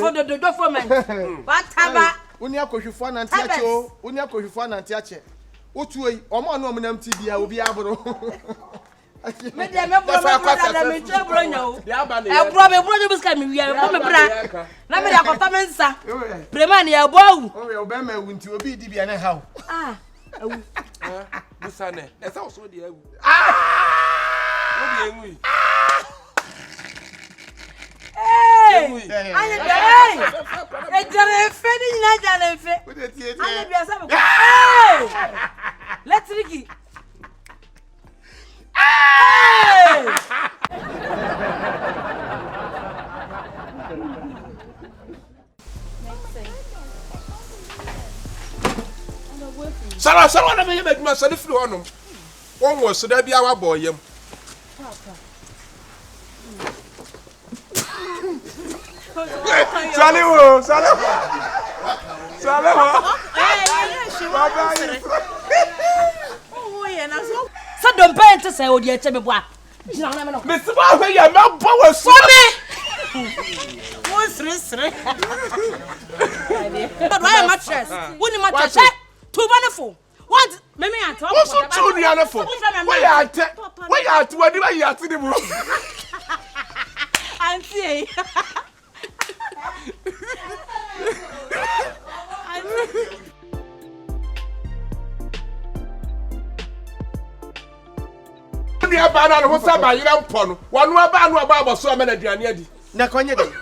[SPEAKER 6] fo man wa taba
[SPEAKER 5] oni akohwefo na ntia che oni akohwefo na ntia che otuoi omo no omnam ti bia obi abro
[SPEAKER 6] me de me bro me trebro nyawo e bro me biska me wia me bra na me de akota me nsa prema ne abo awu
[SPEAKER 5] o we oba ma awu nti obi di bia na hawo
[SPEAKER 6] awu
[SPEAKER 4] busane esa so de awu Sara na me make my free honum. One was so that be our boy yam. Salewo.
[SPEAKER 6] So don't pay to say what you tell me boy.
[SPEAKER 4] Mr. Boy, you are not power so
[SPEAKER 6] me. What's but why mattress? Wouldn't mattress? Too wonderful. What? Maybe I talk.
[SPEAKER 4] What's so too wonderful? Why are what do you to the room?
[SPEAKER 6] Auntie.
[SPEAKER 4] You are banana what's up by you don't pon. One more ban about so many aduane
[SPEAKER 5] Na konye dey.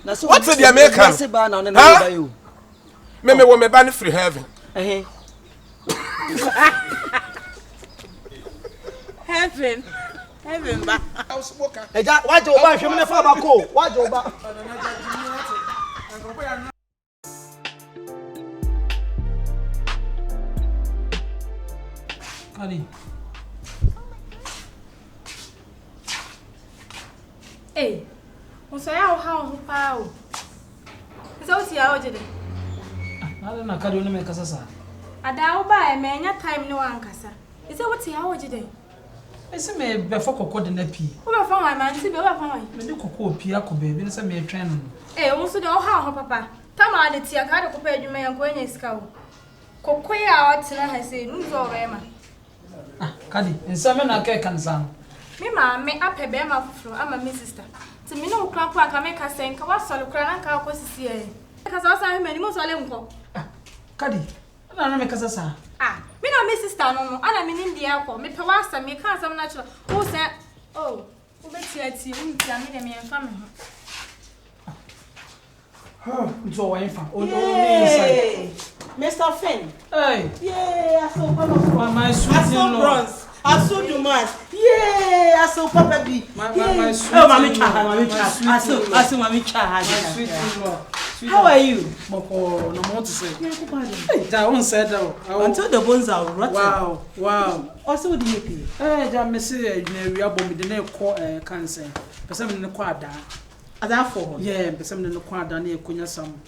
[SPEAKER 4] What's the American? Huh? Me wo me ban free heaven.
[SPEAKER 6] Heaven ba.
[SPEAKER 5] Eja waje oba hwem ne fa ba ko. Waje oba.
[SPEAKER 3] Kali.
[SPEAKER 7] Eh. Oso ya o ha o pa o. Ese o ti ya o jede.
[SPEAKER 3] Na na kali oni me kasa sa.
[SPEAKER 7] Ada o ba e me anya time no ankasa. Ese o ti ya o jede.
[SPEAKER 3] Ese me be fa kokko de na pi.
[SPEAKER 7] O be fa wan man ti be o be fa wan.
[SPEAKER 3] Me de kokko pi akobe bi ne se me twen no.
[SPEAKER 7] Eh, o so de o ha o papa. Tama de ti aka de kokko adwuma yan ko anya sika o. Kokko ya o tena ha se nu zo be ma.
[SPEAKER 3] Ah, kali, nsa me na ke kan san.
[SPEAKER 7] Me ma me ape be ma fufuro ama me sister. Ti me no kra kwa ka me ka sen ka wa solo kra na ka ko sisi e. Ka so sa me ni mo so le nko.
[SPEAKER 3] Ah, kali, na me kasa sa.
[SPEAKER 7] Ah, me na me sister no ana me ni ndia akọ me pe wa asa me ka asam na chiro wo se oh wo be ti untia me de me enfa me ho
[SPEAKER 3] Nso wa enfa o ni inside
[SPEAKER 6] Mr. Finn.
[SPEAKER 3] Hey,
[SPEAKER 6] Yeah, I saw Papa.
[SPEAKER 3] my sweet in
[SPEAKER 6] bronze. I saw Dumas. Yeah, I saw Papa B.
[SPEAKER 3] My sweet.
[SPEAKER 6] Oh, Mami Cha. I saw Mami Cha.
[SPEAKER 3] Sweet in law.
[SPEAKER 6] How are you?
[SPEAKER 3] Moko, no more to say. That one said that.
[SPEAKER 6] Until the bones are rotten.
[SPEAKER 3] Wow.
[SPEAKER 6] Also, what do you pay?
[SPEAKER 3] That Missy, we are bombing the name called cancer. Person in the quadra.
[SPEAKER 6] As I for
[SPEAKER 3] Yeah, person in the quadra near Kunya some.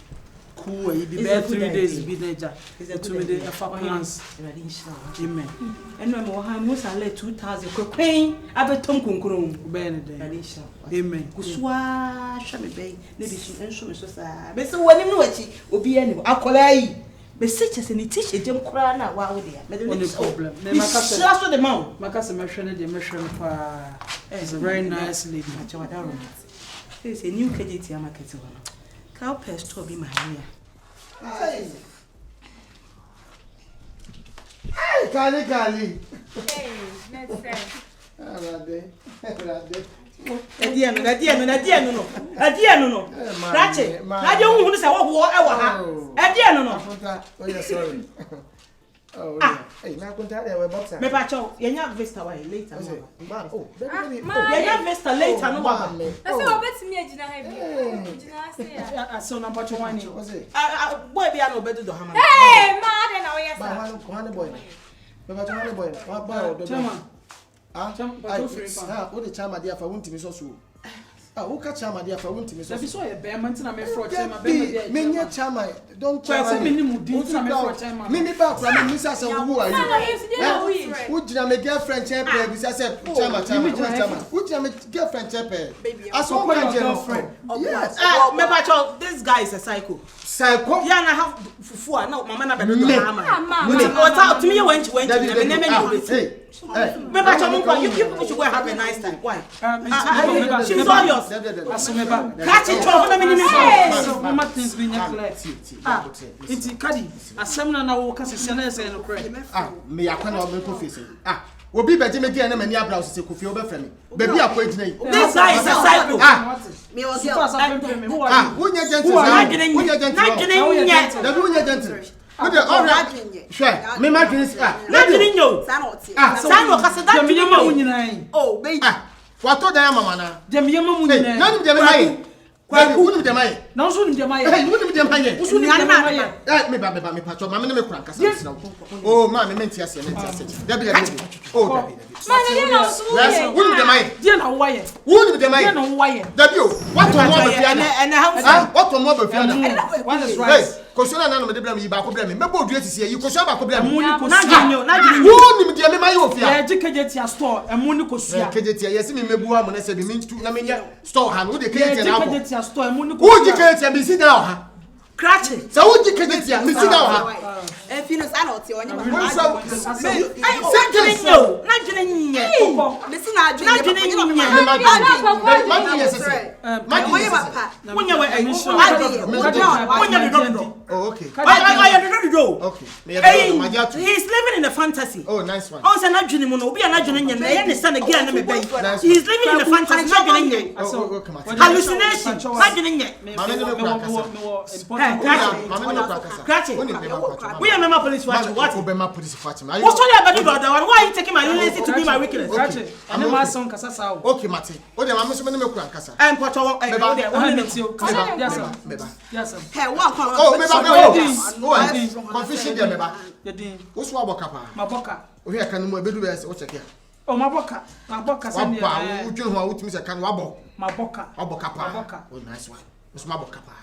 [SPEAKER 3] Cool, you be there 3 days. Be there. Is it 2 days? Plans. Amen.
[SPEAKER 6] And when I most I let 2,000 queen. I bet Tom Kunkrum.
[SPEAKER 3] Amen.
[SPEAKER 6] Kuswa, Shabby Bay, maybe she and show so sad. But so when you know it will be any. I'll call I. But such as any teacher, Jim Crana, while there.
[SPEAKER 3] No problem.
[SPEAKER 6] That's what the mount.
[SPEAKER 3] My cousin, my friend, the mission is a very nice lady.
[SPEAKER 6] There's a new KGT market. Cow pest to be my hair.
[SPEAKER 5] Hey, Kali.
[SPEAKER 7] Hey, let's say.
[SPEAKER 6] Adiano. Rache. I don't want to say what Adiano.
[SPEAKER 5] Oh, yeah, sorry. Oh, hey, now go down there with boxer.
[SPEAKER 6] Me pacho, yenya vesta wa later.
[SPEAKER 5] Oh,
[SPEAKER 6] yenya vesta later no baba.
[SPEAKER 7] That's how bet me agina heavy. Agina say.
[SPEAKER 3] I saw no pacho wani.
[SPEAKER 5] What's it?
[SPEAKER 6] Boy be no bedu do hama.
[SPEAKER 7] Hey, ma na o yes.
[SPEAKER 5] One boy. Me pacho one boy. What boy?
[SPEAKER 3] Chama.
[SPEAKER 5] What the chama dia fa wunti mi so so. Who catch chama dia fa wunti mi so.
[SPEAKER 3] That be so a bear man na me fraud chama
[SPEAKER 5] be me nya chama don't chama.
[SPEAKER 3] Say me ni mudi na me fraud chama.
[SPEAKER 5] Me back from me say who are you? Who jina me girlfriend chepe bi say chama. Who jina me girlfriend chepe? As one girlfriend. Yes.
[SPEAKER 6] Me pacho, this guy is a psycho.
[SPEAKER 5] Psycho?
[SPEAKER 6] Yeah, and I have fufu now mama na bedu do hama. What to me went me name
[SPEAKER 5] hey.
[SPEAKER 6] Me pacho you people should go have a nice time. Why? She's all yours.
[SPEAKER 3] Asumeba.
[SPEAKER 6] Catch it, chop na me ni me.
[SPEAKER 3] Mama things be nya clear.
[SPEAKER 8] Inti kadi asem na wo kasese na ese no kure.
[SPEAKER 2] Me yakwana o me ko face. Obi beje me gi na mani abra osese kofi o be frɛ me. Baby akɔ agina yi.
[SPEAKER 6] This guy is a psycho.
[SPEAKER 8] Me o girl.
[SPEAKER 2] Wonya gentle. Wonya gentle. Dabi wonya gentle. Me de alright. Hwɛ, me ma dwene
[SPEAKER 6] na dwene nyo. Sa no kasa da
[SPEAKER 8] dwene ma wo nyina.
[SPEAKER 6] Oh, baby.
[SPEAKER 2] Wato dan mama na.
[SPEAKER 8] Dem ye ma mu nyina.
[SPEAKER 2] Na nim dem mai. Kwaku unu dem mai.
[SPEAKER 8] Na so nim dem mai.
[SPEAKER 2] Unu dem mai.
[SPEAKER 8] Usu nim dem mai.
[SPEAKER 2] Me ba me pacho, mama na me kura nkasa sina. Oh, ma me menti ase. Dabi. Oh, dabi.
[SPEAKER 7] Man, you know, so
[SPEAKER 2] unu dem mai.
[SPEAKER 8] Dia na wo ye.
[SPEAKER 2] Unu dem mai.
[SPEAKER 8] Dia na wo ye.
[SPEAKER 2] Dabi o. Wato mo ba fiada. Wato mo ba fiada.
[SPEAKER 8] What is right?
[SPEAKER 2] Kosona na no me de bra me yi ba ko bra me. Mebo odua sisi yi kosua ba ko bra me.
[SPEAKER 8] Na
[SPEAKER 6] dwene nyo.
[SPEAKER 2] Wo nim de me mai ofia.
[SPEAKER 8] Ya jikejeti store emu ni kosua.
[SPEAKER 2] Kejeti yesi me mebu ha mo na se bi me na me nya store ha no wo de kejeti na akọ.
[SPEAKER 8] Jikejeti store emu ni
[SPEAKER 2] Wo jikejeti bi si da ha.
[SPEAKER 6] Cratching.
[SPEAKER 2] Sa wo jikejeti mi si da ha.
[SPEAKER 9] Fino sa na oti onye ma.
[SPEAKER 2] Na
[SPEAKER 6] dwene nyo. Na dwene nye.
[SPEAKER 9] Me si na adwene.
[SPEAKER 6] Na dwene nye.
[SPEAKER 2] Ma
[SPEAKER 9] Onye papa.
[SPEAKER 6] Wonya we
[SPEAKER 2] Oh, okay. Okay.
[SPEAKER 6] He's living in a fantasy.
[SPEAKER 2] Oh, nice one.
[SPEAKER 6] Oh, say na dwene mu no. Obi na dwene nye na ye ne sa na gia na me bai. He's living in a fantasy. Na dwene nye.
[SPEAKER 2] Oh, come on.
[SPEAKER 6] Hallucination. Na dwene nye.
[SPEAKER 2] Mama no me
[SPEAKER 6] We are member police watch. What?
[SPEAKER 2] Obema police watch.
[SPEAKER 6] What's all about that one? Why are you taking my lazy to be my weakness?
[SPEAKER 2] Okay.
[SPEAKER 8] I'm my son kasa sawo.
[SPEAKER 2] Okay, Mate. O de mama so me kura nkasa.
[SPEAKER 6] I'm Pato.
[SPEAKER 8] Yes, sir. Yes, sir.
[SPEAKER 9] Hey, one come.
[SPEAKER 2] Oh, meba. Confusion there meba.
[SPEAKER 8] Yedin.
[SPEAKER 2] Wo so aboka pa.
[SPEAKER 8] Maboka.
[SPEAKER 2] O hia kan mu ebedu be se o check here.
[SPEAKER 8] Oh, maboka. Maboka send
[SPEAKER 2] Waba, wo dwun ho a wotumi se kan wabo.
[SPEAKER 8] Maboka.
[SPEAKER 2] Aboka pa.
[SPEAKER 8] Maboka.
[SPEAKER 2] Oh, nice one. Wo so maboka pa.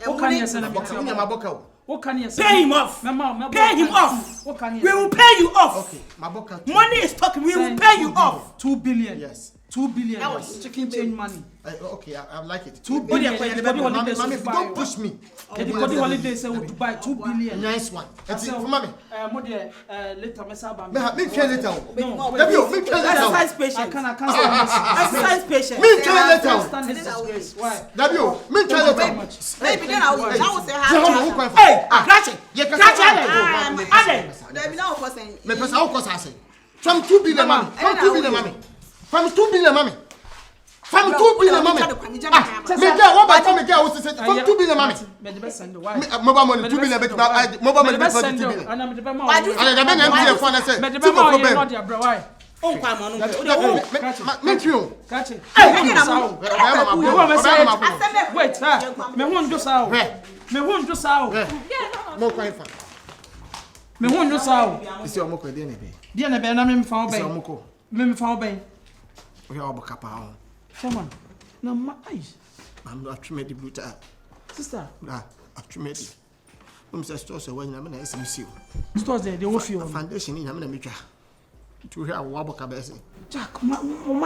[SPEAKER 8] What can you say?
[SPEAKER 2] Aboka, maboka o.
[SPEAKER 8] What can you say?
[SPEAKER 6] Pay him off. Pay him off.
[SPEAKER 8] What can you?
[SPEAKER 6] We will pay you off.
[SPEAKER 2] Okay, maboka.
[SPEAKER 6] Money is talking. We will pay you off.
[SPEAKER 8] 2 billion.
[SPEAKER 2] Yes.
[SPEAKER 8] 2 billion. Chicken change money.
[SPEAKER 2] Okay, I like it.
[SPEAKER 8] 2 billion.
[SPEAKER 2] Mommy, don't push me.
[SPEAKER 8] The holiday say we buy 2 billion.
[SPEAKER 2] Nice one. Mommy.
[SPEAKER 8] Later mesaba.
[SPEAKER 2] Me can later.
[SPEAKER 8] No.
[SPEAKER 2] Me can later.
[SPEAKER 6] Exercise patient.
[SPEAKER 8] I can't
[SPEAKER 6] Exerise patient.
[SPEAKER 2] Me can later.
[SPEAKER 8] Why?
[SPEAKER 2] Dabio, me can later.
[SPEAKER 9] Maybe then I will say
[SPEAKER 6] Hey, catch it. Catch it.
[SPEAKER 9] Maybe now for saying.
[SPEAKER 2] Me pesa how cost ase. From 2 billion mommy. From 2 billion mommy. From 2 billion mommy. From 2 billion mommy. Me get what by time me get what say from 2 billion mommy.
[SPEAKER 8] Me the best send why?
[SPEAKER 2] Mobile money 2 billion bet mobile money bet 2 billion.
[SPEAKER 8] And I'm the best.
[SPEAKER 2] And the ben MPF for na say.
[SPEAKER 8] Me the best not there bro why?
[SPEAKER 6] On kwa manu.
[SPEAKER 2] Me trio.
[SPEAKER 8] Catch it.
[SPEAKER 2] Hey,
[SPEAKER 8] wait, me won do sao. Me won do sao.
[SPEAKER 2] Mo kwa fa.
[SPEAKER 8] Me won do sao.
[SPEAKER 2] Isi omo kwa dey
[SPEAKER 8] Dia na be na me fa
[SPEAKER 2] Isi
[SPEAKER 8] oben.
[SPEAKER 2] omo ko.
[SPEAKER 8] Me fa oben.
[SPEAKER 2] O ya obo kapa o.
[SPEAKER 8] Chairman. Na ma ai.
[SPEAKER 2] I'm not tremedi bruta.
[SPEAKER 8] Sister.
[SPEAKER 2] Ah, tremedi. Say store so when na me na SMC.
[SPEAKER 8] Stores there they will feel.
[SPEAKER 2] Foundation ni na me na metwa. To hear wo aboka be say.
[SPEAKER 8] Jack, ma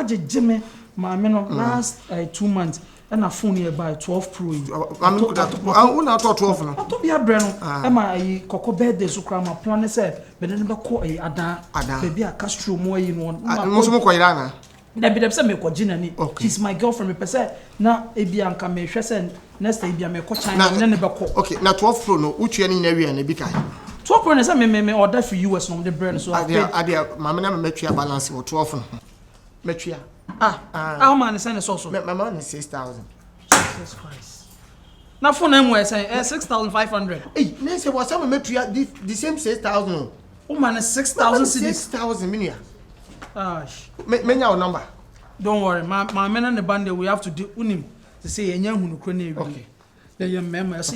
[SPEAKER 8] jeme ma me no last 2 months and a phone here by 12 Pro.
[SPEAKER 2] I'm good at. I na 12 no.
[SPEAKER 8] To be a brand e ma kokko birthday so kra ma plan say be dey be ko ada baby a Castro mo yi no.
[SPEAKER 2] Mo so mo ko ira na.
[SPEAKER 8] Na be dem say me ko gina ni. She's my girlfriend me pese na e bia nka me hwe say next time bia me ko China na ne be ko.
[SPEAKER 2] Okay, na 12 Pro no utua ni na wi na bi kai.
[SPEAKER 8] 12 Pro say me order for US no the brand so I
[SPEAKER 2] adia mama na me metua balance for 12 no. Metua.
[SPEAKER 8] How man say so so?
[SPEAKER 2] My man is 6,000.
[SPEAKER 8] Jesus Christ. Na phone name say 6,500.
[SPEAKER 2] Hey, na say what some metua the same 6,000.
[SPEAKER 8] Oh man 6,000 cedis.
[SPEAKER 2] 6,000 minia.
[SPEAKER 8] Me
[SPEAKER 2] nya number.
[SPEAKER 8] Don't worry, my men and the band we have to do unim to say enya hunu kro na ewi. Okay. Are you guys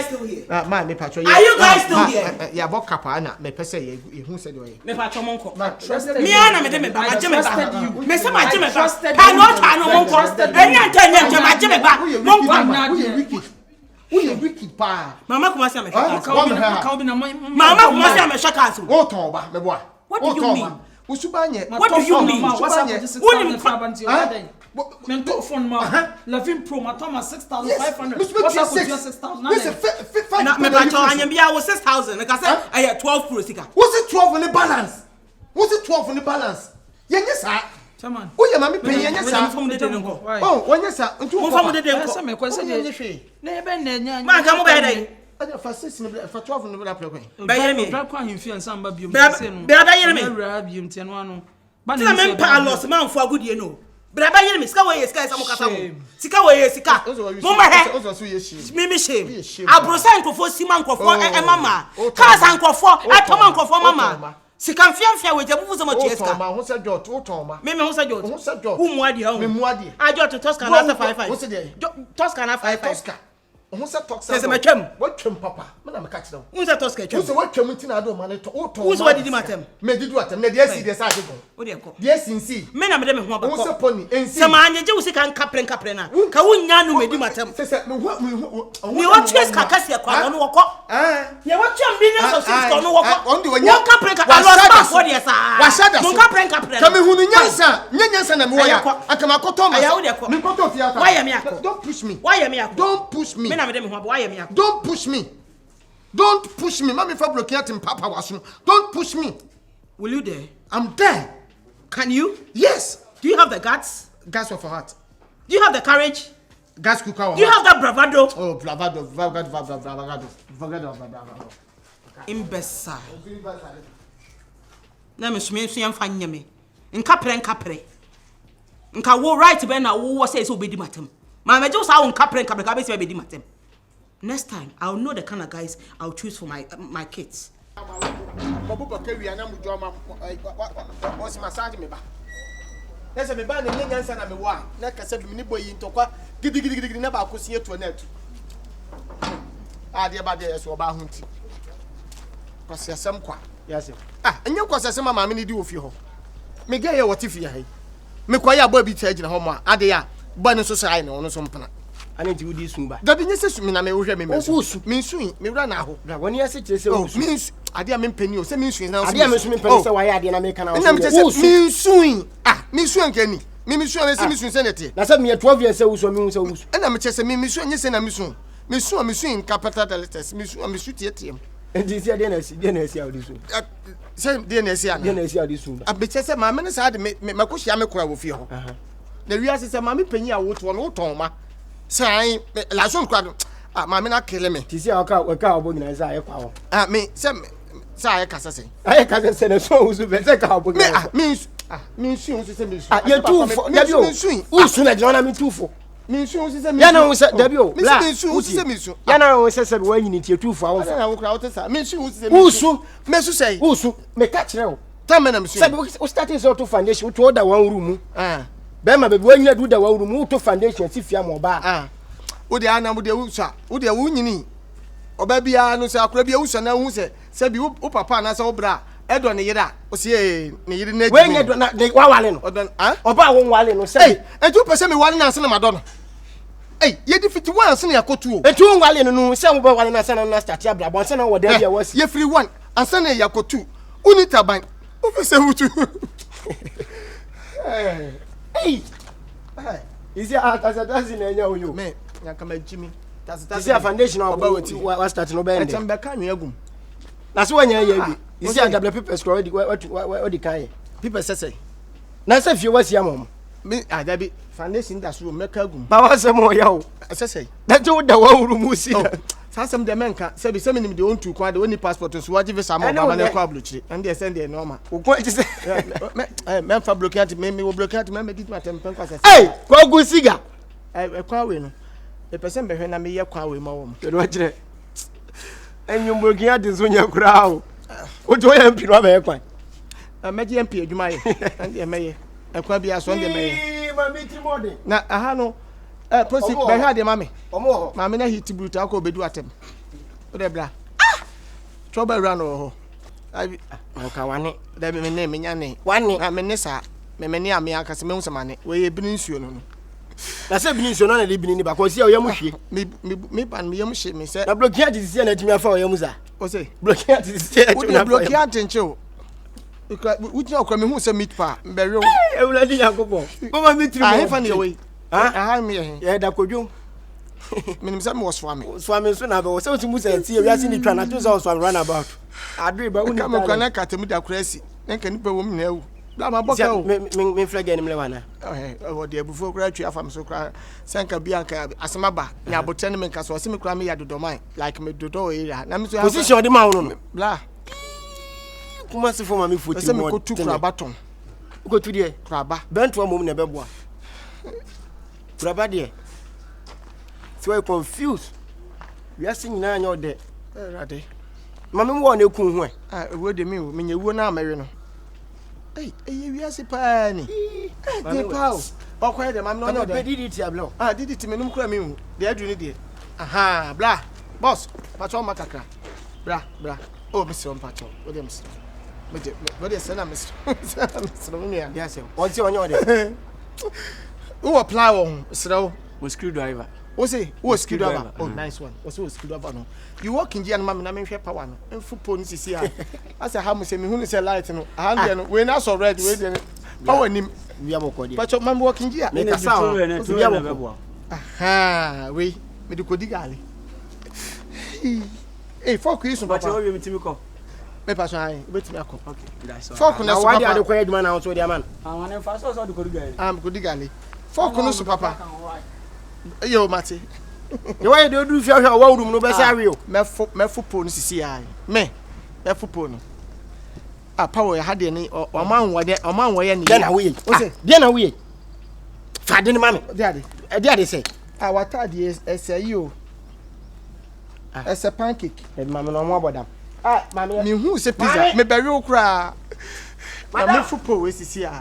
[SPEAKER 8] still here?
[SPEAKER 2] Ma me patro.
[SPEAKER 6] Are you guys still here?
[SPEAKER 2] Ya bo kapa na me pese ye hu se de oye.
[SPEAKER 6] Me patro monko.
[SPEAKER 8] Me
[SPEAKER 6] ana me de me ba ma je me ba. Me se ma je me ba. Pa no ta no monko. Enya nya ma je me ba. Monko.
[SPEAKER 2] Who you wicked pa?
[SPEAKER 6] Mama kuma se me shaka.
[SPEAKER 8] Mama
[SPEAKER 6] kuma se me shaka so.
[SPEAKER 2] O ton ba me boa.
[SPEAKER 6] What do you mean?
[SPEAKER 2] Usubanye.
[SPEAKER 6] What do you mean?
[SPEAKER 8] What's up with 6,500? Men to phone ma. Lavin Pro ma Thomas 6,500. What's up with 6,000?
[SPEAKER 2] Na
[SPEAKER 6] me patro anya bia wo 6,000. Like I said, I 12 Pro sika.
[SPEAKER 2] What's it 12 on the balance? What's it 12 on the balance? Yenye sa.
[SPEAKER 8] Chairman.
[SPEAKER 2] Oh, yeah, mammy, pay any sound from the dingo. Oh, when you say, and two from the dingo. Some question in the tree. Never, man, come over. For 6 minutes, for 12 minutes, by me, drop on him, and some baby. But I'm Palos, man, for good, you know. But I buy me, Skaway, Sky, some Sikaway, Sika. Mimi shame. I brosan for Simon for Mamma. Cars and for I come for Mamma. Sikan fiam with the moves of Toma, who's a jot, Toma. Mimi who's a jot, whom wadi, I jot to Toscana 5. What's the Toscana 5 Tosca. Who's a Tosca? Says my chum. What chum, Papa? Madame catch them. Who's a Tosca? Who's a what chum? I don't want to auto. Who's what did you matter? Made it what? Yes, he decided. Yes, in see. Men are them who's a pony. And some man, you can caprena. Kawunyan made you matter. You want chess Cacasia, no walk. You want your millions of things on walk. Only when you're caprena. I lost what yes, I said. Capren. Come in, Yansan and Moya. I come out. Why am I? Don't push me. Why am I? Don't push me. Don't push me. Don't push me. Mommy, for blocking Papa was. Don't push me.
[SPEAKER 6] Will you dare?
[SPEAKER 2] I'm there.
[SPEAKER 6] Can you?
[SPEAKER 2] Yes.
[SPEAKER 6] Do you have the guts?
[SPEAKER 2] Guts of a heart.
[SPEAKER 6] Do you have the courage?
[SPEAKER 2] Gas cooker.
[SPEAKER 6] Do you have that bravado?
[SPEAKER 2] Oh, bravado.
[SPEAKER 6] Imbecile. Let me see and find me. In capre. In can walk right to Ben. I will say so be the matem. My just out on capre be the matem. Next time, I'll know the kind of guys I'll choose for my kids.
[SPEAKER 2] What's massage me back? There's a man in Yansan and me one. Like I said, boy into what? Giddy never could see it to a net. Ah, dear, but there's about hunting. Because there's some qua. Yes, ah, and you cause some mammy do of you. Me get what if you hay. Me quite a baby charge in home. Adia, Bunny Society on some plan. I need to do this soon. That means me, I may hear me. Mean soon, me run out. When you sit, means I dare mean penny or semi now. I dare me penny, so I didn't make an answer. Mean soon. Ah, Miss Swan Kenny. Miss Swan is Miss Insanity. That's me 12 years old, so means and I'm just a Miss Swan, yes, and I'm Miss Swan. Miss Swan, Miss Swan, capital letters, Miss Swan, Miss Swan. And this year, dinner, see how this one. Same dinner, see how this one. I bet you, my minister had my cushion, I'm a crowd with you. The real is a mammy penny, I would want Toma. Say, last one crowd. Ah, mammy, not killing me. To see our car, organize our power. Ah, me, some. I can't say a song who's better cowboy. Means soon, you're too for Debbie. Who's soon at John? Too for means soon, Yana was at Debbie. Yana said, when you need your 2 for hours, I will crowd. Means who's Messu say, who's make catch now. Tell me, we started sort of foundation to order 1 room. Ah, Bema, but when you do the 1 room to foundation, if you are more bad. Ah, would the Anna would the Usa, would the Winnie? O baby a no say akura bia usa na hu se bi o papa na say obra edo ne yira o se ne yiri na we nye do na wa wale no odon ah oba wo wale no say etu pese me wale na se na mado no ye di 51 se na yakotu o etu wale no se wo ba wale na se na start ya bra bon se na wo da bia wasi ye free one ansa na yakotu unita ban o pese wutu is ya as in enya oyo me yakama jimi that's a foundation about what starting no bend. I'm back on you. That's when you see a double people already what the kind. People say. Now if you was your mom. Me I be foundation that's room make agum. But what's more yaw? Say. That you the one room see. Some the men can say be sending me the own to quite the only passport to what if some man publish and they send the normal. What is men for blockade me will blockade me did my temper. Hey, Kwaku cigar. I quite no. The person behind me, you're quite with my woman. And you're working at this when you're crowd. What do I am? I met the MP, you might, and the mayor. I quite be as one the mayor. Now, I have no proceed by her, the mammy. Or more, Mamma, he to boot alcohol be do at him. Whatever. Trouble run or I can't want it. There be my name in your name. One, I'm a Nessa, many are me, I can smell some money. Where you been soon. Na se bini nso na le bini ni ba ko si o yamuhwe me ban me yamuhwe me se na blockade ti se na timi afa o yamuza o se blockade ti se na timi afa blockade nche o wuti okra me hu se meat pa mberew ewuladi yakobon mama me tiri mo ah fa na we ah me ye da kodwo menim se me wo swame so na be wo se otimu se ti wi ase ni twa na to se wo swame run about adre ba uni ka me kwa na katemu da kurasi nka ni pe wo me na ewu Bla ma boka
[SPEAKER 5] me flag any lewana.
[SPEAKER 2] Oh de before cry twa fam so cry sanka bianka asemaba nya bote ne me nka so se me kura me ya dodoman like me dodo area na me so
[SPEAKER 5] position de ma no
[SPEAKER 2] bla
[SPEAKER 5] kuma se for ma me foti
[SPEAKER 2] se me ko tu kura baton
[SPEAKER 5] ko tu de
[SPEAKER 2] kura ba
[SPEAKER 5] bento mom na beboa kura ba de so I confused we are seeing na anya ode
[SPEAKER 2] rade
[SPEAKER 5] mama me wo na ekun ho
[SPEAKER 2] ewo de me me nyewuo na amawe no we are pa ni de pao okwa de mam no no de
[SPEAKER 5] didi ablo
[SPEAKER 2] didi me num kura me hu de adu ni de aha bla boss patron makakra bra oh mr on patron what dem say what dey say na mr no me ya
[SPEAKER 5] yes o ti onyo de
[SPEAKER 2] who apply on sro
[SPEAKER 5] was screwdriver
[SPEAKER 2] say who screwdriver oh nice one who screwdriver no you work in gian mam na me hwe power no enfu poni sisi a asa ha mo say me hu ni say light no hand no we na so red we dey power nim
[SPEAKER 5] we abokodi
[SPEAKER 2] but mam work in gian
[SPEAKER 5] me ka sa we abokodi
[SPEAKER 2] aha we me de kodi gale fuck you so
[SPEAKER 5] but you we mitimi ko
[SPEAKER 2] me paso ai betimi akọ
[SPEAKER 5] okay that's all
[SPEAKER 2] fuck no so
[SPEAKER 5] papa why dey kwa eduma na so dey man
[SPEAKER 8] àwọn en fa so de kodi gale
[SPEAKER 2] kodi gale fuck no so papa yo mate
[SPEAKER 5] the way they do fear wa room no be say o
[SPEAKER 2] me po no sisi ai me po no power ya hade ni o man wo ye ni
[SPEAKER 5] dey na we dey na we fa de ni mame dey ade say
[SPEAKER 2] wata de ese yi o ese pancake
[SPEAKER 5] mame no mo abodam mame
[SPEAKER 2] me hu se pizza me bari okura me fupo we sisi a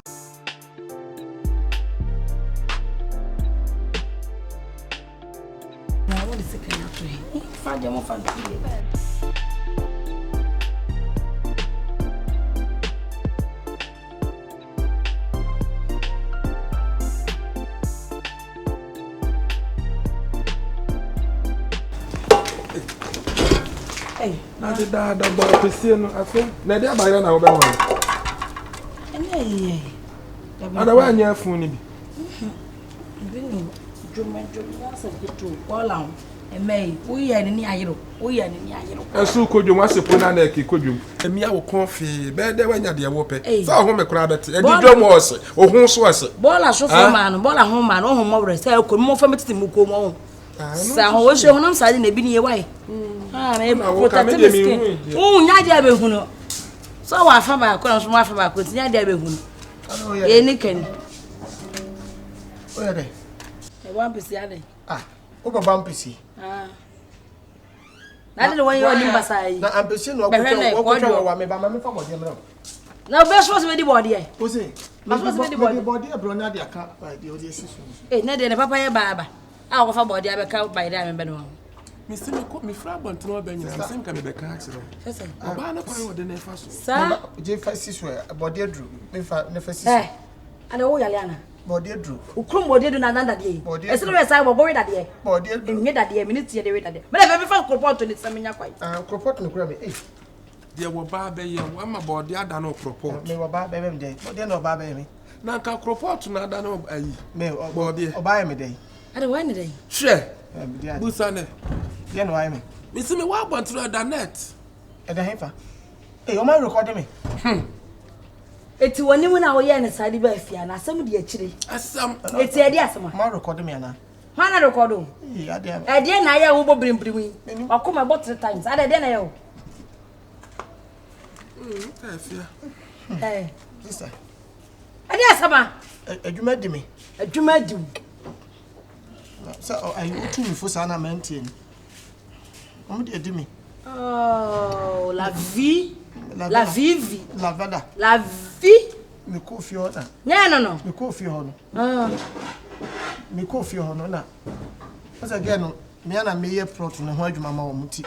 [SPEAKER 6] na what is second after fa de mo fa
[SPEAKER 4] na de da bo pese no afi na de abayira na wo be ho
[SPEAKER 6] ene
[SPEAKER 4] ada wa anya fun ni bi
[SPEAKER 6] binu joma asa bitu wala emei uya ni ayiro
[SPEAKER 4] esu kodwom asepo na na eki kodwom emi awo konfi be de wa nya de wo pe sa ho me kura beti edidwo mo ose ohun so ose
[SPEAKER 6] bola so fo ma no bola ho ma no ho mo bre sa ko mo fa metiti mu ko mo sa ho wo hwe honam sa de na bi ni ye wai me protect the skin nya de be hunu so wa fa ba ko so mo fa ba ko nya de be hunu ye ni ken
[SPEAKER 2] oya de
[SPEAKER 6] e wan pesi ade
[SPEAKER 2] o baba mpesi
[SPEAKER 6] na de won yo ni mbasai
[SPEAKER 2] na ampesi no okotwa wa me ba ma me fa body me
[SPEAKER 6] na be so se be di body e
[SPEAKER 2] o se
[SPEAKER 6] ma so se be di
[SPEAKER 2] body e bro na de aka de o de sisu
[SPEAKER 6] na de ne papa ye baba ko fa body abeka by da me be no
[SPEAKER 4] mi se me ko mi fra bon tno be nya se nka me be ka akiro
[SPEAKER 6] sese
[SPEAKER 4] oba na kwan wo de na fa so
[SPEAKER 6] sa
[SPEAKER 2] je fa sisu body edru me fa ne fa sisu
[SPEAKER 6] ana wo yale ana
[SPEAKER 2] body edru
[SPEAKER 6] ukrum body edu na nanda de e se no say bo we da de
[SPEAKER 2] body edru
[SPEAKER 6] enye da de minute ye de we da de me le be fa report ni se menya kwai
[SPEAKER 2] report no kura me
[SPEAKER 4] de wo ba be ye wo ma body ada no report
[SPEAKER 2] me wo ba be me de body no ba be me
[SPEAKER 4] na nka report na ada no ayi
[SPEAKER 2] me body o ba me de
[SPEAKER 6] ada wa ni de
[SPEAKER 4] hwe busane
[SPEAKER 2] de no ai me
[SPEAKER 4] mi se me wa bontro da net
[SPEAKER 2] e da hefa o ma record me
[SPEAKER 6] eti woni mu na wo ye ne side ba afia na asem de akire
[SPEAKER 4] asam
[SPEAKER 6] eti e de asema
[SPEAKER 2] ma record me ana
[SPEAKER 6] ha na record o e de na ya wo bo brimbrim akoma bo 3 times ada de na ya o
[SPEAKER 4] afia
[SPEAKER 2] sister
[SPEAKER 6] ade asema
[SPEAKER 2] adwuma di me so I tu mi fo sana maintain o de di me
[SPEAKER 6] oh la vie
[SPEAKER 2] me ko fi ho na
[SPEAKER 6] no
[SPEAKER 2] me ko fi ho no na asa again no me ana me ye plot na ho adwuma ma wo muti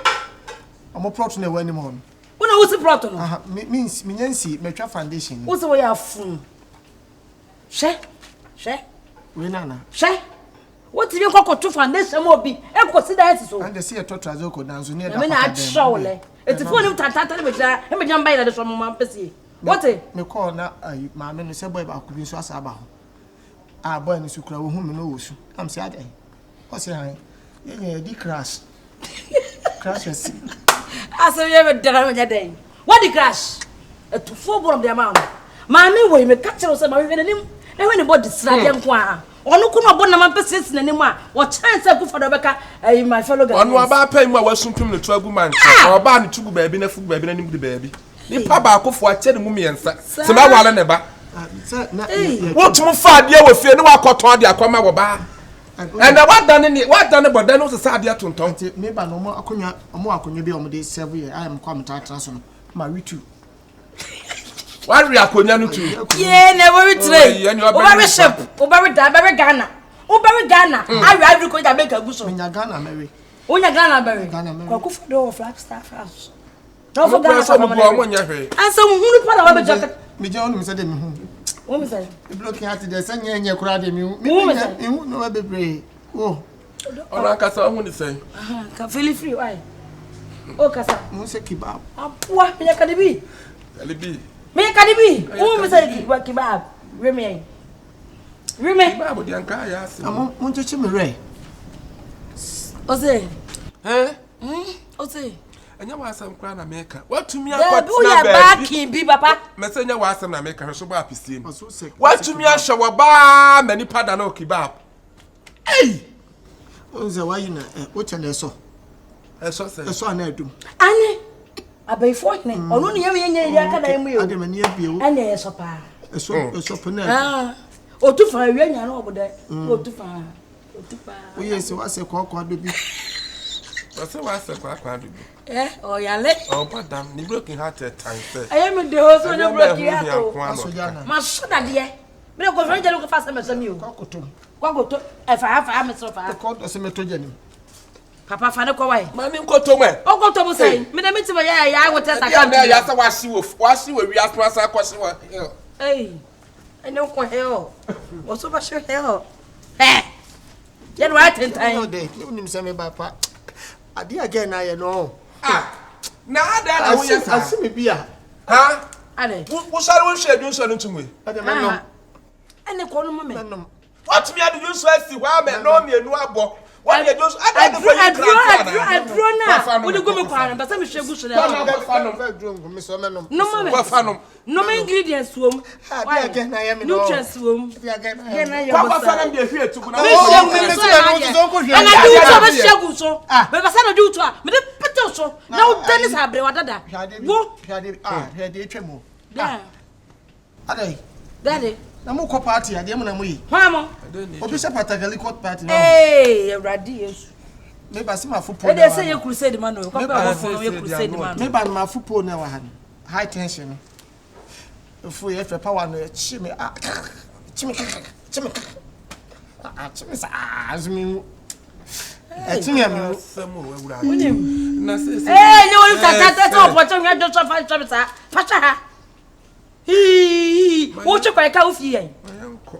[SPEAKER 2] omo plot na wani mo no
[SPEAKER 6] una wo si plot no
[SPEAKER 2] aha means me nyansi me twa foundation
[SPEAKER 6] wo se wo ya fun she
[SPEAKER 2] we na
[SPEAKER 6] what you go to foundation mo bi e ko si da so
[SPEAKER 2] and see a total zoko danzo near
[SPEAKER 6] da me na atshawle eti fo ni tata me jira e me jam ba ila de so mo man pesi what
[SPEAKER 2] me call na ma me no se boy ba ku bi so asa ba ho boy ni su kura wo hu me no wo su am say adai o say han ye di crash yes
[SPEAKER 6] aso ye me dara me jadai what the crash etu fo borom de ma Mami we me catch us ma we nanim. Na when body srade nko a. Ono ko no bo na ma pese nanim a. Wo chance ku for beka my fellow guys.
[SPEAKER 4] Ono aba pa mu a wasumpim ne to agu man. Oba ne tugu baabi na fugu baabi na nim de baabi. Ni pa ba akofo a che ne mu miensa. Se ma wale ne ba. What mu fa de we fie ne wa koton de akwama wo ba. And what done but then also sad ya tonton.
[SPEAKER 5] Me ba no mo akonwa bi o mo de 7 years. I am come to ma we too.
[SPEAKER 4] What we akonwa no too?
[SPEAKER 6] Yeah, never retrain. Over ship, over da, over Ghana. Over Ghana. I will go to make a goose.
[SPEAKER 5] Nya Ghana Mary.
[SPEAKER 6] Onya Ghana Mary. Kwaku for do Flagstaff house. No for Ghana
[SPEAKER 4] so mo nya hwe.
[SPEAKER 6] And so hunu pa na we jacket.
[SPEAKER 5] Me je onu me say dem hu.
[SPEAKER 6] What me say?
[SPEAKER 5] The block here today say nya kura de me hu no we bebre. Oh.
[SPEAKER 4] Ona kasa hu ni say.
[SPEAKER 6] Ka feel free why? O kasa.
[SPEAKER 5] Mo say kebab.
[SPEAKER 6] Apua me kadibi.
[SPEAKER 4] Kadibi.
[SPEAKER 6] Me kadibi. O me say kebab. Reme.
[SPEAKER 4] Kebab di anka ya ase.
[SPEAKER 5] Mo cheche me re.
[SPEAKER 6] Ose. Ose.
[SPEAKER 4] Anya wasam kwa na meka. Watumi
[SPEAKER 6] akwat na back bi papa.
[SPEAKER 4] Mesenya wasam na meka so ba apisiem. Watumi ahwe wo ba mani pada na kebab. Hey!
[SPEAKER 5] Oze why na o chele so. Eso na adum.
[SPEAKER 6] Ane. Abaifo ne. Ono ne yeye aka na emu yo.
[SPEAKER 5] Ade mani abie.
[SPEAKER 6] Ane eso pa.
[SPEAKER 5] Eso pena.
[SPEAKER 6] Otufa wi anya na oboda. Otufa.
[SPEAKER 5] O yes wa se kwa do bi.
[SPEAKER 4] Wase kwa do bi.
[SPEAKER 6] Oyale.
[SPEAKER 4] Oh madam, ni broken heart at time say.
[SPEAKER 6] I am the host of the broken heart. Ma shoda de. Me go friend jalo ko fast me sami o. Kwakoto. E fa me so fa.
[SPEAKER 5] Ko do se me to jani.
[SPEAKER 6] Papa fa ne ko wai.
[SPEAKER 4] Ma ni nkoto mo e.
[SPEAKER 6] O koto mo sai. Me dem ti ba ya wo test account.
[SPEAKER 4] Ya sa wasi wo wi asma sa kwase wa.
[SPEAKER 6] Hey. Ene ko he o. Wo so ba she he o. Eh. Yen wa tentan.
[SPEAKER 5] No dey. Me unim se me ba pa. Ade again na ye no.
[SPEAKER 4] Na ada na wo yesa.
[SPEAKER 5] Asimi bia.
[SPEAKER 4] Ha?
[SPEAKER 6] Ale.
[SPEAKER 4] Wo sare wo hwe adun so no tumwe.
[SPEAKER 5] Ade me no.
[SPEAKER 6] Ene ko no mo me.
[SPEAKER 4] What me adun so asi wa me no me enu abo. What you do?
[SPEAKER 6] I draw na. Wo de go me kwa na, me hwe gu so na. No me ingredients wom.
[SPEAKER 5] Ade again na ye me no.
[SPEAKER 6] Nutrients wom.
[SPEAKER 5] Again
[SPEAKER 4] na ye. Papa fa na me hwe etugu na.
[SPEAKER 6] Ana du so be hwe gu so. Me ba sa na du to a. Me de pete so. Na wo tennis abre wa dada. Wo.
[SPEAKER 5] Hwade etwemo. Ade.
[SPEAKER 6] Daddy.
[SPEAKER 5] Na mo ko party ade mo na mo yi.
[SPEAKER 6] Hwa mo?
[SPEAKER 5] Obi se patagali court party na.
[SPEAKER 6] Eh, Radi Yesu.
[SPEAKER 5] Me ba se ma fupo.
[SPEAKER 6] E dey say you crusade man o. Ko ba wo you crusade man.
[SPEAKER 5] Me ba ma fupo na wa ha. High tension. Fu ye fe power no chi me sa azmi. Eti me am.
[SPEAKER 6] Unim. Na say. Eh, you want to talk about you do so fa sa. Fa ha. Wo chekwa ka ofi yen.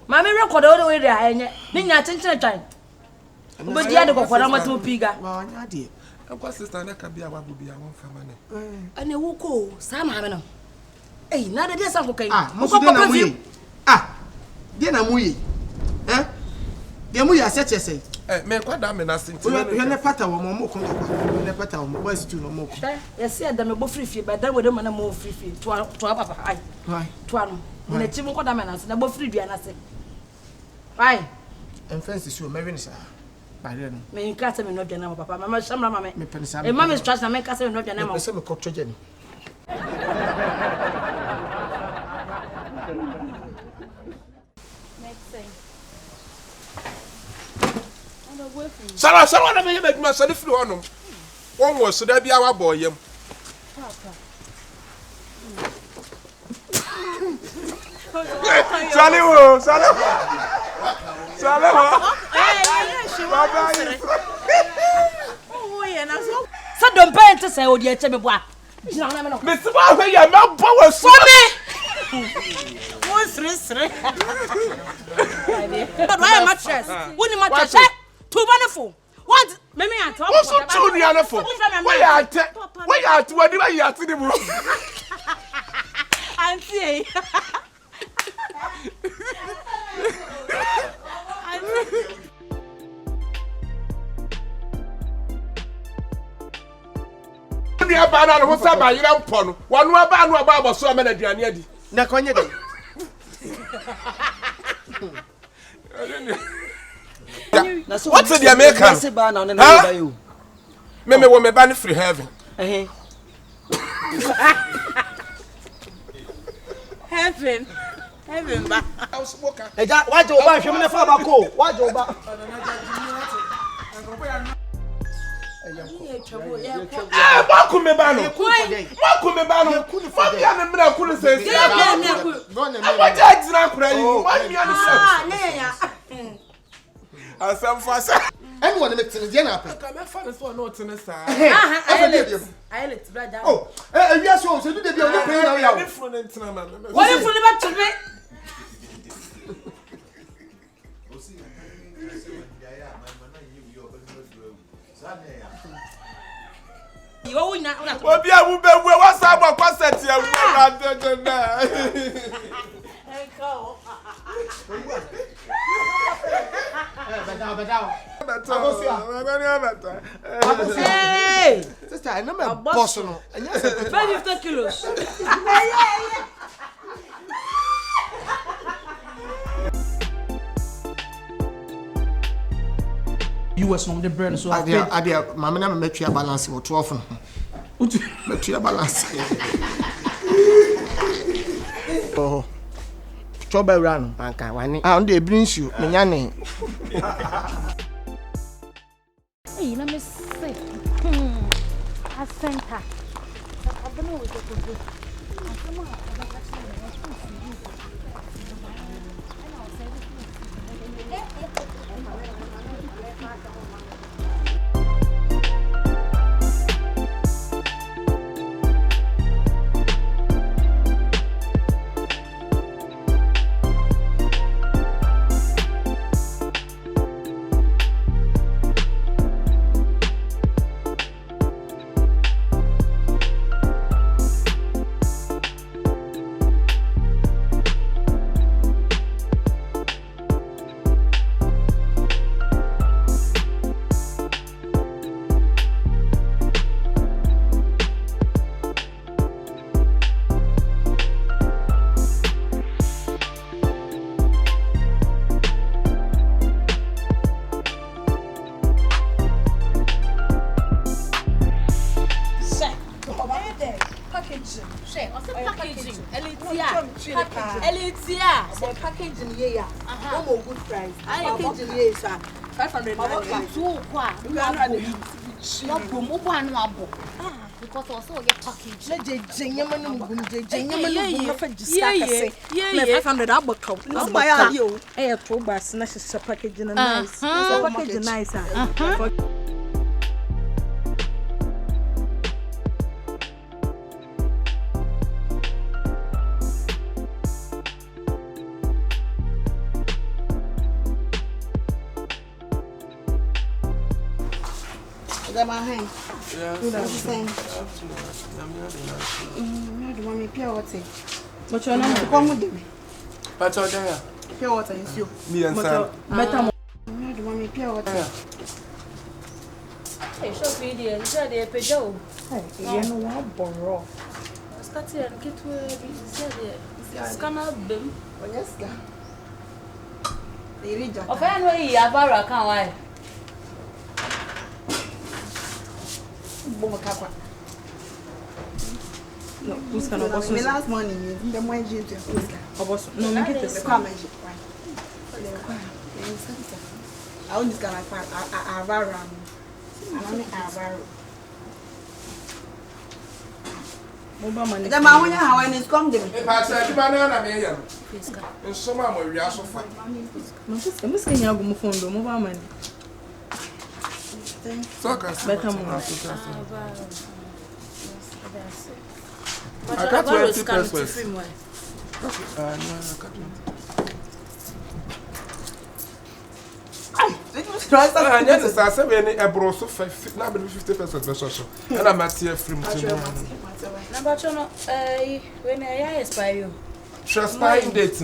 [SPEAKER 6] Ma me record o we dia enye. Ni nya chenchen twan. Obo dia de kokora matu piga.
[SPEAKER 5] Wa nya de.
[SPEAKER 4] Akwa sister na ka bia wa bu bia won fama ne.
[SPEAKER 6] Ane wo ko sa ma me no. Eh, na de dia san ko kai.
[SPEAKER 5] Mo ko na mu yi. Dia na mu yi. Dia mu yi asechese.
[SPEAKER 4] Me kwa da me na sinti.
[SPEAKER 5] Yo ne pata wo mo ko ko. Ne pata wo mo boys tu no mo ko.
[SPEAKER 6] Yes, ya da me bo free free, but da we de mana mo free free. To papa ai.
[SPEAKER 5] Why?
[SPEAKER 6] To ano. Na chi mo ko da me na se na bo free dua na se. Why?
[SPEAKER 5] En fence so me win sa. Ba re no.
[SPEAKER 6] Me nka se me no dua na papa. Mama shamra mama.
[SPEAKER 5] Me pensa.
[SPEAKER 6] E mama stress na me nka se me no dua na mama.
[SPEAKER 5] Me se me ko tjeni.
[SPEAKER 4] Sara na me ye meduma so de firi honum. Won wo so da bia wa boyem. Salewo.
[SPEAKER 6] Oh, yeah, na so. Sa don pa ente say odi eche me bo a. Gina na me no.
[SPEAKER 4] Me se ba hwe ya me bo wa so
[SPEAKER 6] me. Wo sre. But why mattress? Woni mattress. Too wonderful. What? Me at all.
[SPEAKER 4] What's so too wonderful? Why at? What do I at the room?
[SPEAKER 6] Auntie.
[SPEAKER 4] Ni aba na ho sa ba yira mpo no. Wonu aba no aba so amena aduane adi.
[SPEAKER 5] Na konye de.
[SPEAKER 4] What's the American? Huh? Me wo me ban free heaven.
[SPEAKER 6] Heaven ba.
[SPEAKER 5] Eja, why do ba hwe me fa ba ko? Why do ba?
[SPEAKER 4] Kwaku me ba no. Kwaku me ba no. Fa bia me mra ku se se. What I did na kura yi. What me an se. Asam fasa.
[SPEAKER 2] Anyone make things dey na happen.
[SPEAKER 4] Ka me fa so no tin sa.
[SPEAKER 6] Islet brother.
[SPEAKER 2] Oh, we are so do dey be on the plane now ya.
[SPEAKER 4] Me fro na ntina ma.
[SPEAKER 6] What if you ba to me?
[SPEAKER 4] Obi a wo be wo what's up concert ya wo ra na.
[SPEAKER 2] Hey! Sister, I know my boss no.
[SPEAKER 6] 50 kilos.
[SPEAKER 8] US no the brand so
[SPEAKER 2] adia mama na metua balance wo 12 no. Metua balance. Oh. Choba run anka wani. Ah, on dey bring you me nyane.
[SPEAKER 6] Hey, na me say. A center. I don't know what to do.
[SPEAKER 9] Packaging here, one good price. Packaging here, sir. 500
[SPEAKER 1] because also get package.
[SPEAKER 9] Let the genuine genuine 500 abocco. No buy you. Eh, 2 bars, nice packaging nice. Packaging nice. My hand.
[SPEAKER 4] Yeah.
[SPEAKER 9] You know what I'm saying? I want me pure water. But you're not come with me.
[SPEAKER 4] But you're there.
[SPEAKER 9] Pure water is you.
[SPEAKER 4] Me and Sam.
[SPEAKER 9] Better. I want me pure water.
[SPEAKER 6] Hey, show video. You said they pay Joe.
[SPEAKER 9] Hey, you know what, borrow.
[SPEAKER 6] Start here and get where you said it. Scanner them.
[SPEAKER 9] Oh, yes, sir. They read your.
[SPEAKER 6] Of anyway, you have a account. Why?
[SPEAKER 9] No, who's gonna go? My last morning, the morning you do. No, make it the car magic. I only gonna find a varro. I only a varro. The man when you have when it's come there.
[SPEAKER 4] If I said, banana, me here. And some more, we are so fine.
[SPEAKER 9] I'm just going to go phone, move on, man.
[SPEAKER 4] So, better more.
[SPEAKER 6] I got 20 pesos.
[SPEAKER 4] I just said, I brought so 50 pesos. And I'm at here from
[SPEAKER 6] Number 2, when I expire you.
[SPEAKER 4] Expiring date,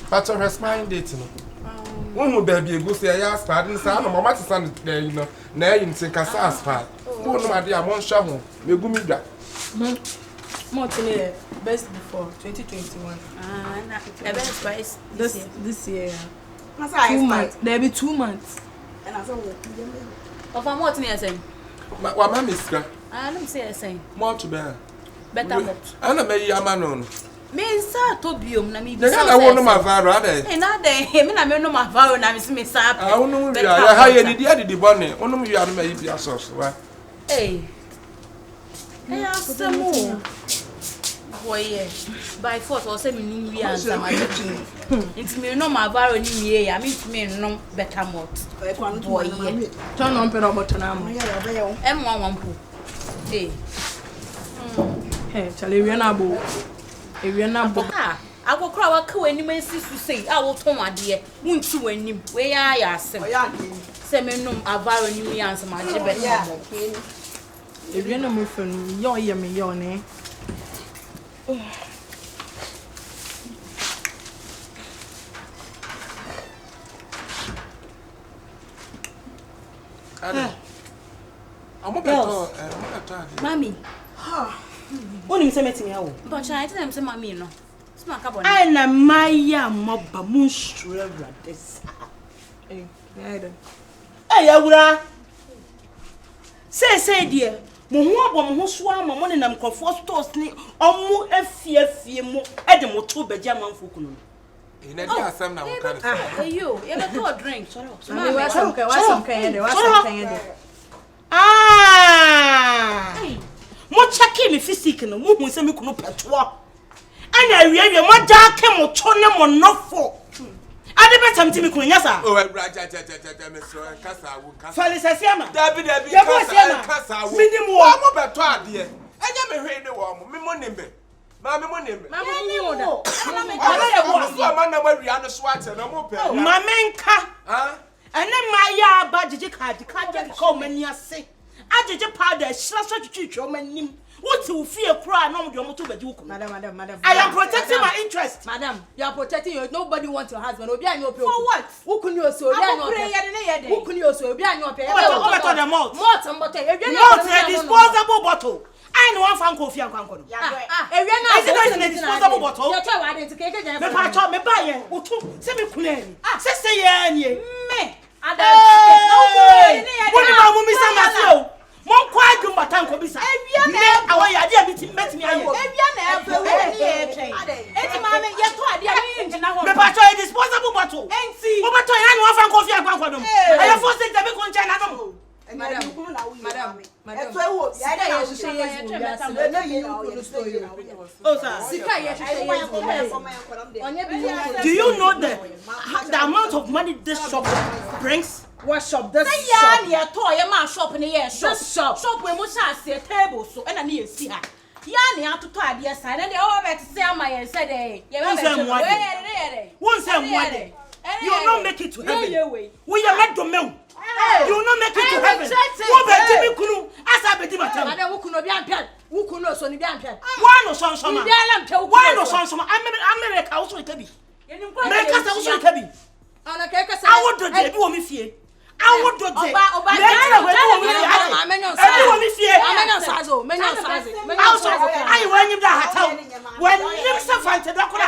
[SPEAKER 4] but your expiring date. One baby go say, I asked pardon, son, or my son, there, you know, now you think I saw as far. Oh, no, my dear, I won't show him. You go me that.
[SPEAKER 7] More to best before 2021.
[SPEAKER 6] Best price
[SPEAKER 7] This year.
[SPEAKER 9] 2
[SPEAKER 7] months. There be 2 months.
[SPEAKER 9] And I said,
[SPEAKER 6] of a more to me, I say.
[SPEAKER 4] What my mister?
[SPEAKER 6] I don't say I say.
[SPEAKER 4] More to bear.
[SPEAKER 6] Better more.
[SPEAKER 4] I don't make Yamanon.
[SPEAKER 6] Me sa to biom na me
[SPEAKER 4] The guy I want my vara.
[SPEAKER 6] Eh na dey me na me no ma vara na me se me sa.
[SPEAKER 4] I want no we are high any dia the bonnet. Ono we are na me bia sauce. Why?
[SPEAKER 6] Eh. Eh asemu. Boy by force or say me nu wi answer my chicken. It me no ma vara ni wi ya me no better mot. Boy.
[SPEAKER 7] Turn on pero button am.
[SPEAKER 6] Em wan po. Eh.
[SPEAKER 7] Hey, chale we na bo. Ewie na bo.
[SPEAKER 6] Agokra wa ka wani mansi su sei a wo ton ade wunti wanim we ya asem. Se me num avaro ni mi ansem age be mo.
[SPEAKER 7] Ewie na mo fenu yo ye me yo ne.
[SPEAKER 4] I'm better.
[SPEAKER 6] Mami.
[SPEAKER 3] Onim se metimi awo.
[SPEAKER 6] But I tell them say mami no. Sma ka boni.
[SPEAKER 3] Ai na maya moba munstru awrade sa.
[SPEAKER 7] Eh, yeah.
[SPEAKER 3] Eh awura. Say dear, mo ho abo mo ho so ama mo ne nam kofo stores ni omu afie mo e de mo to bagya manfo kunu.
[SPEAKER 4] Ina di asem na mo kan say.
[SPEAKER 6] Hey you better to drink.
[SPEAKER 7] Mami wa some kan yede.
[SPEAKER 3] Ah. Mo checking me physique no mo hu se me kunu petwo. Ana awie mo ja ke mo to ne mo nofo. Ade betam ti me kunu nya sa.
[SPEAKER 4] Oh ebra ja me so kasa wo kasa.
[SPEAKER 3] Falisasiama.
[SPEAKER 4] Dabi kasa wo.
[SPEAKER 3] Minimum.
[SPEAKER 4] Wo mo beto ade. Enya me hwe ne wo mo. Me mo nembe. Ma me mo nembe.
[SPEAKER 6] Mami ni oda.
[SPEAKER 4] Ma na ma wia no so ate na mo pe.
[SPEAKER 3] Ma menka. Ene ma ya ba jiji kaji ko mani ase. Ajeje powder shira so twitwi o manim. What you fear cry no de omoto baji wuku.
[SPEAKER 7] Madam.
[SPEAKER 3] I am protecting my interest.
[SPEAKER 7] Madam, you are protecting your nobody wants your husband. Obi anyo pe.
[SPEAKER 3] For what?
[SPEAKER 7] Wukuni oso obi anyo pe. Wukuni oso obi anyo pe.
[SPEAKER 3] What the malt?
[SPEAKER 7] Malt mbote.
[SPEAKER 3] Malt a disposable bottle. I know one fan coffee and kwanko.
[SPEAKER 7] Is it
[SPEAKER 3] a disposable bottle?
[SPEAKER 7] You tell what it take again.
[SPEAKER 3] Me pa cho me buy yen. Otu se me kunani. Se ye nye.
[SPEAKER 7] Me.
[SPEAKER 3] Woni ma mu mi samasi o. Mon kwa dum batan ko bisa. Me awaya ade abiti metimi aye.
[SPEAKER 7] Ewia na efe we ni e twen. Eti ma me ye to ade a me ngina ho.
[SPEAKER 3] Me pa cho a disposable bottle. Enti. Mo beto yan one fan coffee and kwanko dum. I force it to be kon china dum.
[SPEAKER 7] Madam.
[SPEAKER 9] Eto ewo.
[SPEAKER 7] Ya dey ye hye ye
[SPEAKER 9] No you no story.
[SPEAKER 3] Oh sir.
[SPEAKER 7] Sika ye hye ye. Onye bi.
[SPEAKER 3] Do you know the amount of money this shop brings?
[SPEAKER 7] What shop? This
[SPEAKER 6] shop. Ya ne to ye ma shop ne ye shop. Shop we mo sha se table so e na ne si ha. Ya ne atoto ade sa na de o bet se ama ye se de. Ye be bet.
[SPEAKER 3] Won say mwade. You will not make it to heaven. We are not domain. You will not make it to heaven. Wo be ti mi kunu asa be ti matam.
[SPEAKER 7] Madam wo kunu bi ampian. Wo kunu so ni bi ampian.
[SPEAKER 3] Why no son soma?
[SPEAKER 7] Why
[SPEAKER 3] no son soma? America wo so itabi. America wo so itabi.
[SPEAKER 7] Ana ke ka say.
[SPEAKER 3] Awo do de bi wo mi fie. Awo do de.
[SPEAKER 7] Oba
[SPEAKER 3] I want you that hotel. When you say fante da ko ha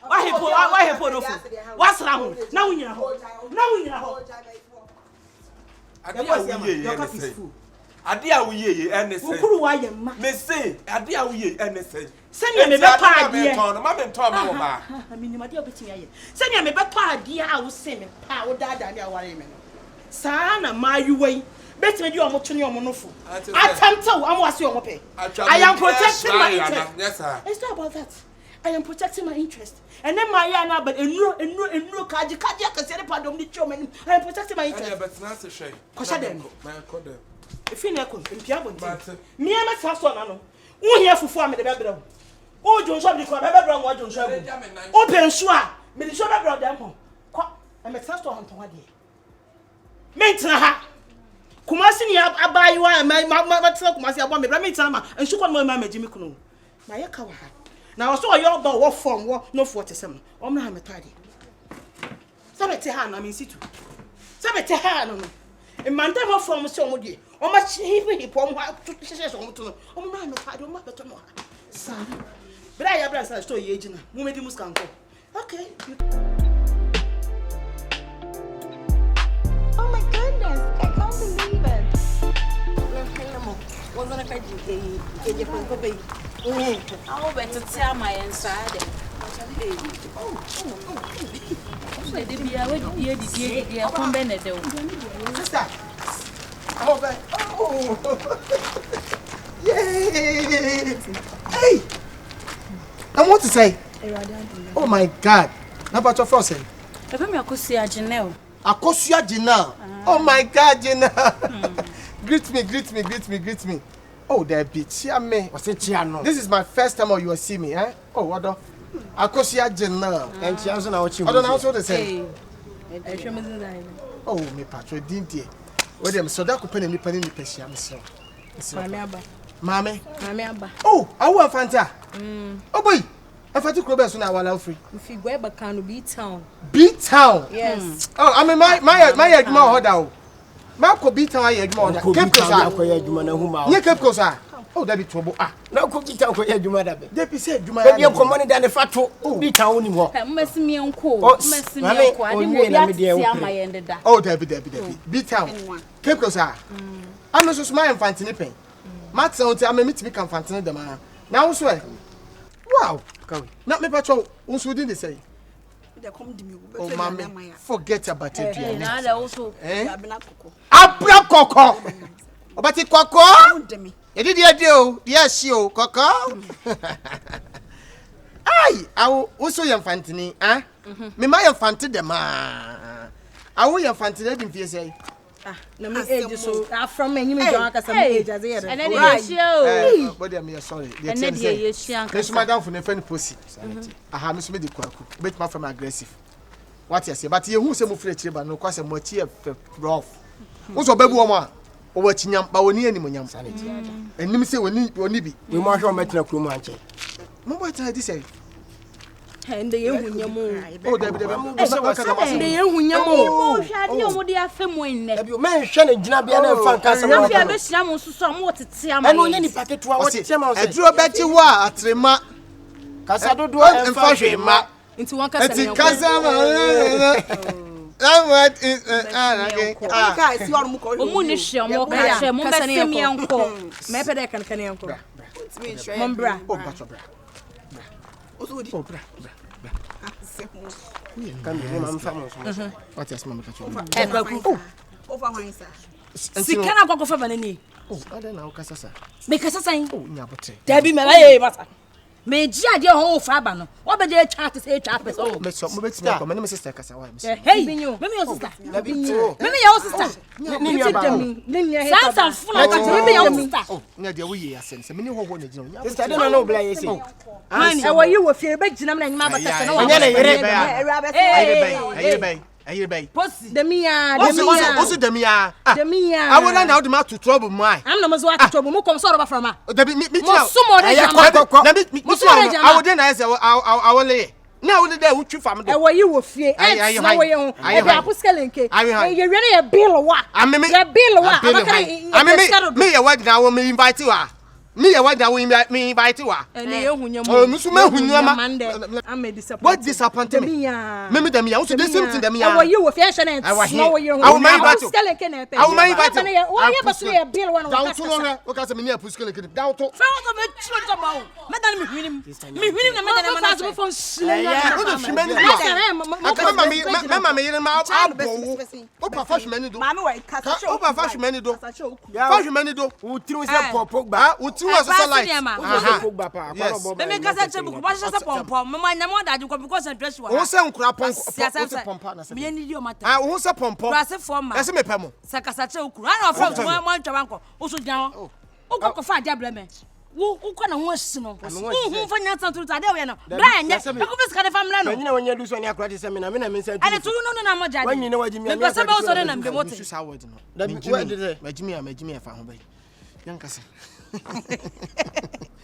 [SPEAKER 3] Why he put no food? What's wrong? Now we know.
[SPEAKER 4] Ade a wo ye ene say.
[SPEAKER 3] Ukuru wa ye ma.
[SPEAKER 4] Me say ade a wo ye ene say.
[SPEAKER 3] Senya me be pa ade.
[SPEAKER 4] Ma me ton ma wo ba.
[SPEAKER 3] Minimum ade obetimi aye. Senya me be pa ade a wo se me pa wo dada ne aware me no. Sa na mayuwei. Betime di omo tuni omo nofo. Atamta wo am wase omo pe. I am protecting my interest.
[SPEAKER 4] Yes sir.
[SPEAKER 3] It's not about that. I am protecting my interest. And then my yana but enuro kaji akase pardon di choma. I am protecting my interest.
[SPEAKER 4] Yeah, but na se hwe.
[SPEAKER 3] Kosha dem.
[SPEAKER 4] My code.
[SPEAKER 3] If you nekon mpia bonti. Me am faso na no. Wo hia fufu am de bebra wo. O jonso bi ko bebra wo jonso abu. O pensu a me di so bebra dem ho. Ko am faso honton ade. Mentina ha. Kumasi ni abayiwa ma tsena kumasi abo me bra mentina ma ensu ko no ma magimi kunu. Na ye ka wa ha. Na so your ba wo form wo no 47. Omna ha metade. Sabete ha na me situ. Sabete ha no no. E manta mo form so mo die. O ma chibi hipom ha sheshe so mutu no. O ma no fa de o ma beto no. Sa. Bra ya bra sa store ye gina. Mu medi muskanko. Okay.
[SPEAKER 9] Oh my goodness, I can't believe it.
[SPEAKER 6] What's on a card? You can go back. I'll bet to tell my inside. Oh. I did be away. You come Benedict.
[SPEAKER 2] Sister. Oh, yay! Hey! I want to say. Oh my God. How about your first name?
[SPEAKER 6] If I'm Akosia Janelle.
[SPEAKER 2] Akosia Janelle. Oh my God, Janelle. Greet me. Oh, there be Chiame. This is my first time you will see me, eh? Oh, what the? Akosia Janelle. And she also know what you want. I don't know what to say. Oh, me patro didn't you? Well, them so that could penny pesia, Miss. Mammy. Oh, I want Fanta. Oh, boy. I thought you could be soon. I will free.
[SPEAKER 9] If you go back, can be town.
[SPEAKER 2] B-town?
[SPEAKER 9] Yes.
[SPEAKER 2] Oh, I mean, my Edmond. Marco B-town, Edmond. Cape Cosa. Cape Cosa. Oh, that be trouble. Ah, no cookie town for Edmond. They said, you might have money than the fat B-town anymore.
[SPEAKER 6] Mess me on call. Mess me on call. I didn't my end.
[SPEAKER 2] Oh, Debbie. B-town. Cape Cosa. I'm not so smart and fancy nipping. Matt sounds I meet me come fancy the man. Now, swear. Wow. Not me patrol. Who's within the say? Oh, mommy, forget about it. Abra Coco. But it Coco? You did your deal. Yes, you, Coco. Aye, I also young Fantini, eh? Me my infanted the man. I will young Fantin in say.
[SPEAKER 9] No, me age so from me, you may join us some age as here.
[SPEAKER 6] And then you show.
[SPEAKER 2] But I'm sorry.
[SPEAKER 6] And then you show.
[SPEAKER 2] This madam from the friend pussy. I have Miss Medi Kwaku, bet my from aggressive. What you say, but you who say move free, but no question more cheer rough. What's a baby woman? Or watching yam, but we any more sanity. And let me say, we need be. We must have met a crew manche. No, what I say.
[SPEAKER 9] And the young woman.
[SPEAKER 2] Oh, the
[SPEAKER 9] young woman.
[SPEAKER 5] You mentioned Jinabian and Fantasma.
[SPEAKER 6] I know any packet to what it
[SPEAKER 2] I drew a better war at Rema Casado and Fashion.
[SPEAKER 9] Into one
[SPEAKER 2] Casama. What is
[SPEAKER 6] me jia de ho fa ba no wo be de chat say chat person
[SPEAKER 2] me so mo beti me ko me sister kasa wa me
[SPEAKER 6] hey me your sister me your sister
[SPEAKER 9] ni
[SPEAKER 6] san funa ka me your sister
[SPEAKER 2] oh na de wo ye asem se me ni ho ho na gina
[SPEAKER 5] sister de na no bla ye say
[SPEAKER 9] mani e wo yi wo fie be gina me na nyima ba kasa na wa
[SPEAKER 2] Aye bay.
[SPEAKER 9] Posi. Demia.
[SPEAKER 2] Also demia. I wanna now the to trouble my.
[SPEAKER 9] I'm not so to trouble. Mo come sorrow from ma.
[SPEAKER 2] Debi me.
[SPEAKER 9] Sumo de jam.
[SPEAKER 2] I would then I say I will lay. Now we dey wutwi fam do.
[SPEAKER 9] E wo yi wo fie. E na wo ye ho. E be aposkelenke. E ye were ye bill wa. Me me
[SPEAKER 2] ye wadi na wo me invite wa. Me ye wadi na wo me invite wa.
[SPEAKER 9] Ene ye hunya mo.
[SPEAKER 2] Oh musu me hunya ma.
[SPEAKER 9] I'm disappointed.
[SPEAKER 2] What disappointed me? Me dem ya. What the same thing dem ya.
[SPEAKER 9] E wo yi wo fie hye na no wo ye ho.
[SPEAKER 2] I will invite you.
[SPEAKER 9] Aposkelenke na pe.
[SPEAKER 2] I will invite you.
[SPEAKER 9] Wo ye baso ye bill wa na wo.
[SPEAKER 2] Down to no o ka say me ni aposkelenke down to.
[SPEAKER 6] Fa wo me chiro to ba wo. Me dan me hwinim na me dan na
[SPEAKER 9] na so phone sile
[SPEAKER 2] na. Mama me yire ma abo. O pa fashmani do.
[SPEAKER 9] Manu wa kasa show.
[SPEAKER 2] O pa fashmani do. Fashmani do.
[SPEAKER 5] U tiri se popo gba.
[SPEAKER 2] Ah, u tiri so light.
[SPEAKER 5] Popo gba pa.
[SPEAKER 6] Me kasa chebu ba se pompo. Me ma nyamo da ko because dress wa.
[SPEAKER 2] O se nkura pompo na se.
[SPEAKER 6] Me ni dio mata.
[SPEAKER 2] Ah, o se pompo.
[SPEAKER 6] Brase forma.
[SPEAKER 2] Ese me pemo.
[SPEAKER 6] Se kasa che okuru. Ana of mo ntwa banko. O so jan. O ko fa dia bleme. Wo ko na ho asi no. Hu fa nya santu ta de we no. Bra nya. E ko fiska de famle no.
[SPEAKER 5] Nyina wonya du so ni akura de se me na nsa.
[SPEAKER 6] Ana tu no na mo jade.
[SPEAKER 5] Wanyina waji mi.
[SPEAKER 6] Me pese be o so de na mbe mote.
[SPEAKER 2] Majimi fa ho bai. Yankasa.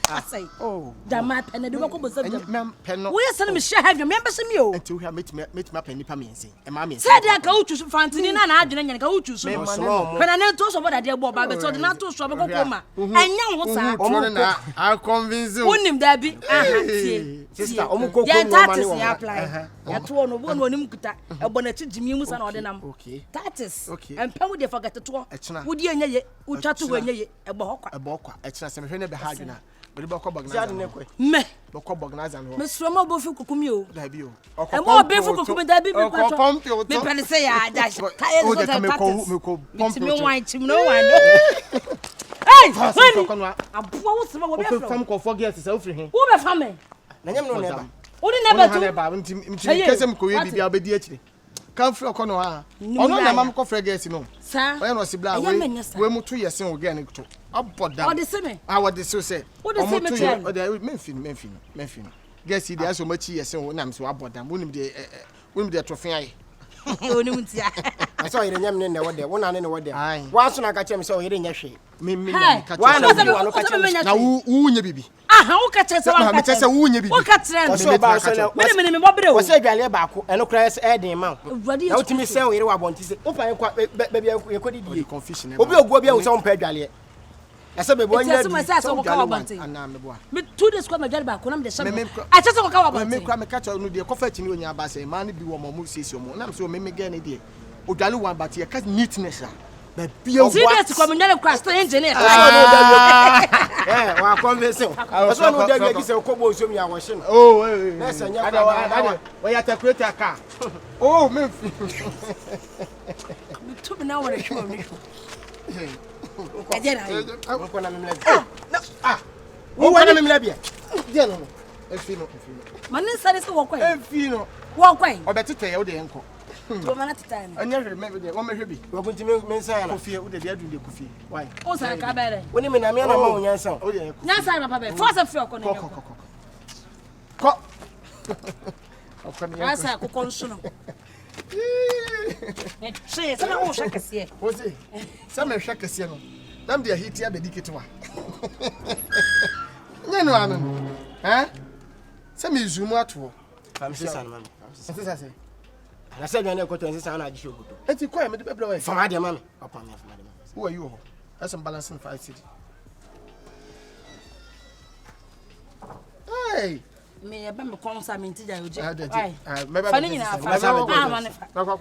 [SPEAKER 6] I say, oh, Dama Penny, do go bosom.
[SPEAKER 2] Penno.
[SPEAKER 6] We are sending me share have your members in you.
[SPEAKER 2] Until we meet my penny pamincy. And mammy
[SPEAKER 6] said I go to Fantin and Adrian and go to when I know to somebody dear Bob, but so not to Shabba Coma. And young what's
[SPEAKER 2] I'll convince you.
[SPEAKER 6] Wouldn't there be
[SPEAKER 5] sister, Omuko,
[SPEAKER 6] apply. I told no one when you a bonnet Jimmy and ordinam. Okay, that is okay. And Pam would they forget the tour? Would you and chat to when you a boka? A boka, it's not some friend behind you. But the Bocobog, me, Bocobognas and Miss Romo Bofu Cucumio, Dabio. And more beautiful Cucum, Dabby, Pump, say, I dash. No one, no one. Hey, I'm poor, some forget his offering. Who the family? Never. Only never to come from Conoa. Oh, no, I'm confregating. No, sir. I was a we moved 2 years again. Up for that. The same. I would so say. What is the Memphis. Guess he has so much years, so I'm so about them. Wouldn't be a trophy. I saw it in Yemen, what they want to know what they are. Once I got him so he didn't shape. Me, why not? Now, who you be? How catch us? I'm just a wound. You catch us. What's a galley back and no crash adding mount. Ready to me say, we want to say, open baby, you could be confession. Obi go be on pay galley. I said, boy, myself, and I'm the boy. But 2 days, my job back when I'm the same. I just don't go about me. Come catch on the coffee in your bass, and man be one says your mom. I'm so maybe again idea. Odalu one, but you can't neatness. But be a serious to come in the crash engineer. Yeah, well, convincing. I was one of the guys who was me. I was oh, yes, and I don't. We have to create a car. Oh, Memphis. You took me now when I show me. I'm going to Manu said it's walk away. Walk away. Or better tell the uncle. 2 minutes time. I never remember the woman who be. We're going to make me say, I feel with the other coffee. Why? Oh, I can't bear it. When you mean I'm your answer. Oh, yeah. Yes, I'm a baby. Force a flock on I said, I consume. Say, some of shackers here. Was it? Some shackers here. Nam dia hit ya bediketwa. Nyanu anu. Eh? Se me zoom ato. Am sisa na mama. Sisa se. Na se gane ko 26 na agisho guto. Enti ko ya me de bebra wa. Fama de mama. Papa me fama de mama. Who are you? That's some balancing 5 city. Hey. Me eba me kon sa me ntija oje. Ai. Fani nyina afa.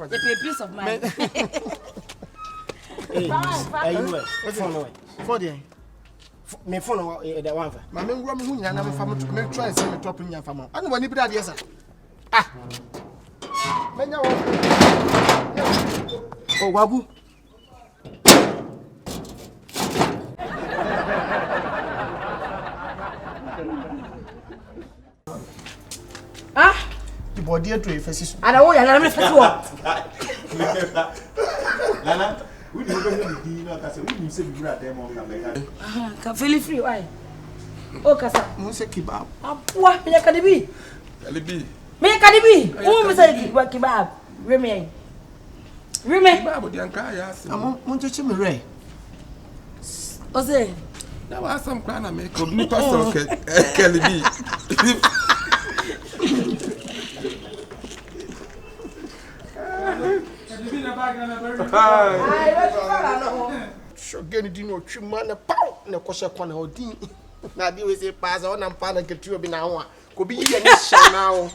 [SPEAKER 6] The peace of mind. Hey, you what's on for the me phone the one. My men rum hu nyana me fam to me try say me top nya fam. Anu wani bi da de sa. Ah. Menya wo. Oh, wabu. Ah, the body to face. Ana wo ya na me face wo. Nana we dey go here di na ka say we say be brother dem on America. Ka feel free why? O kasa. Mo say kebab. Apua, me ka debi. Kalibi. Me ka debi. O me say kebab. Reme. Kebab di anka ya say. Mo cheche me re. O say na wa sam kwa na me ko ni pastor Kalibi. Shogeni dino chuma na pow na kwashe kwana odin na di we say pass on am pa na ketu obi na ho a ko bi ye ni sha na o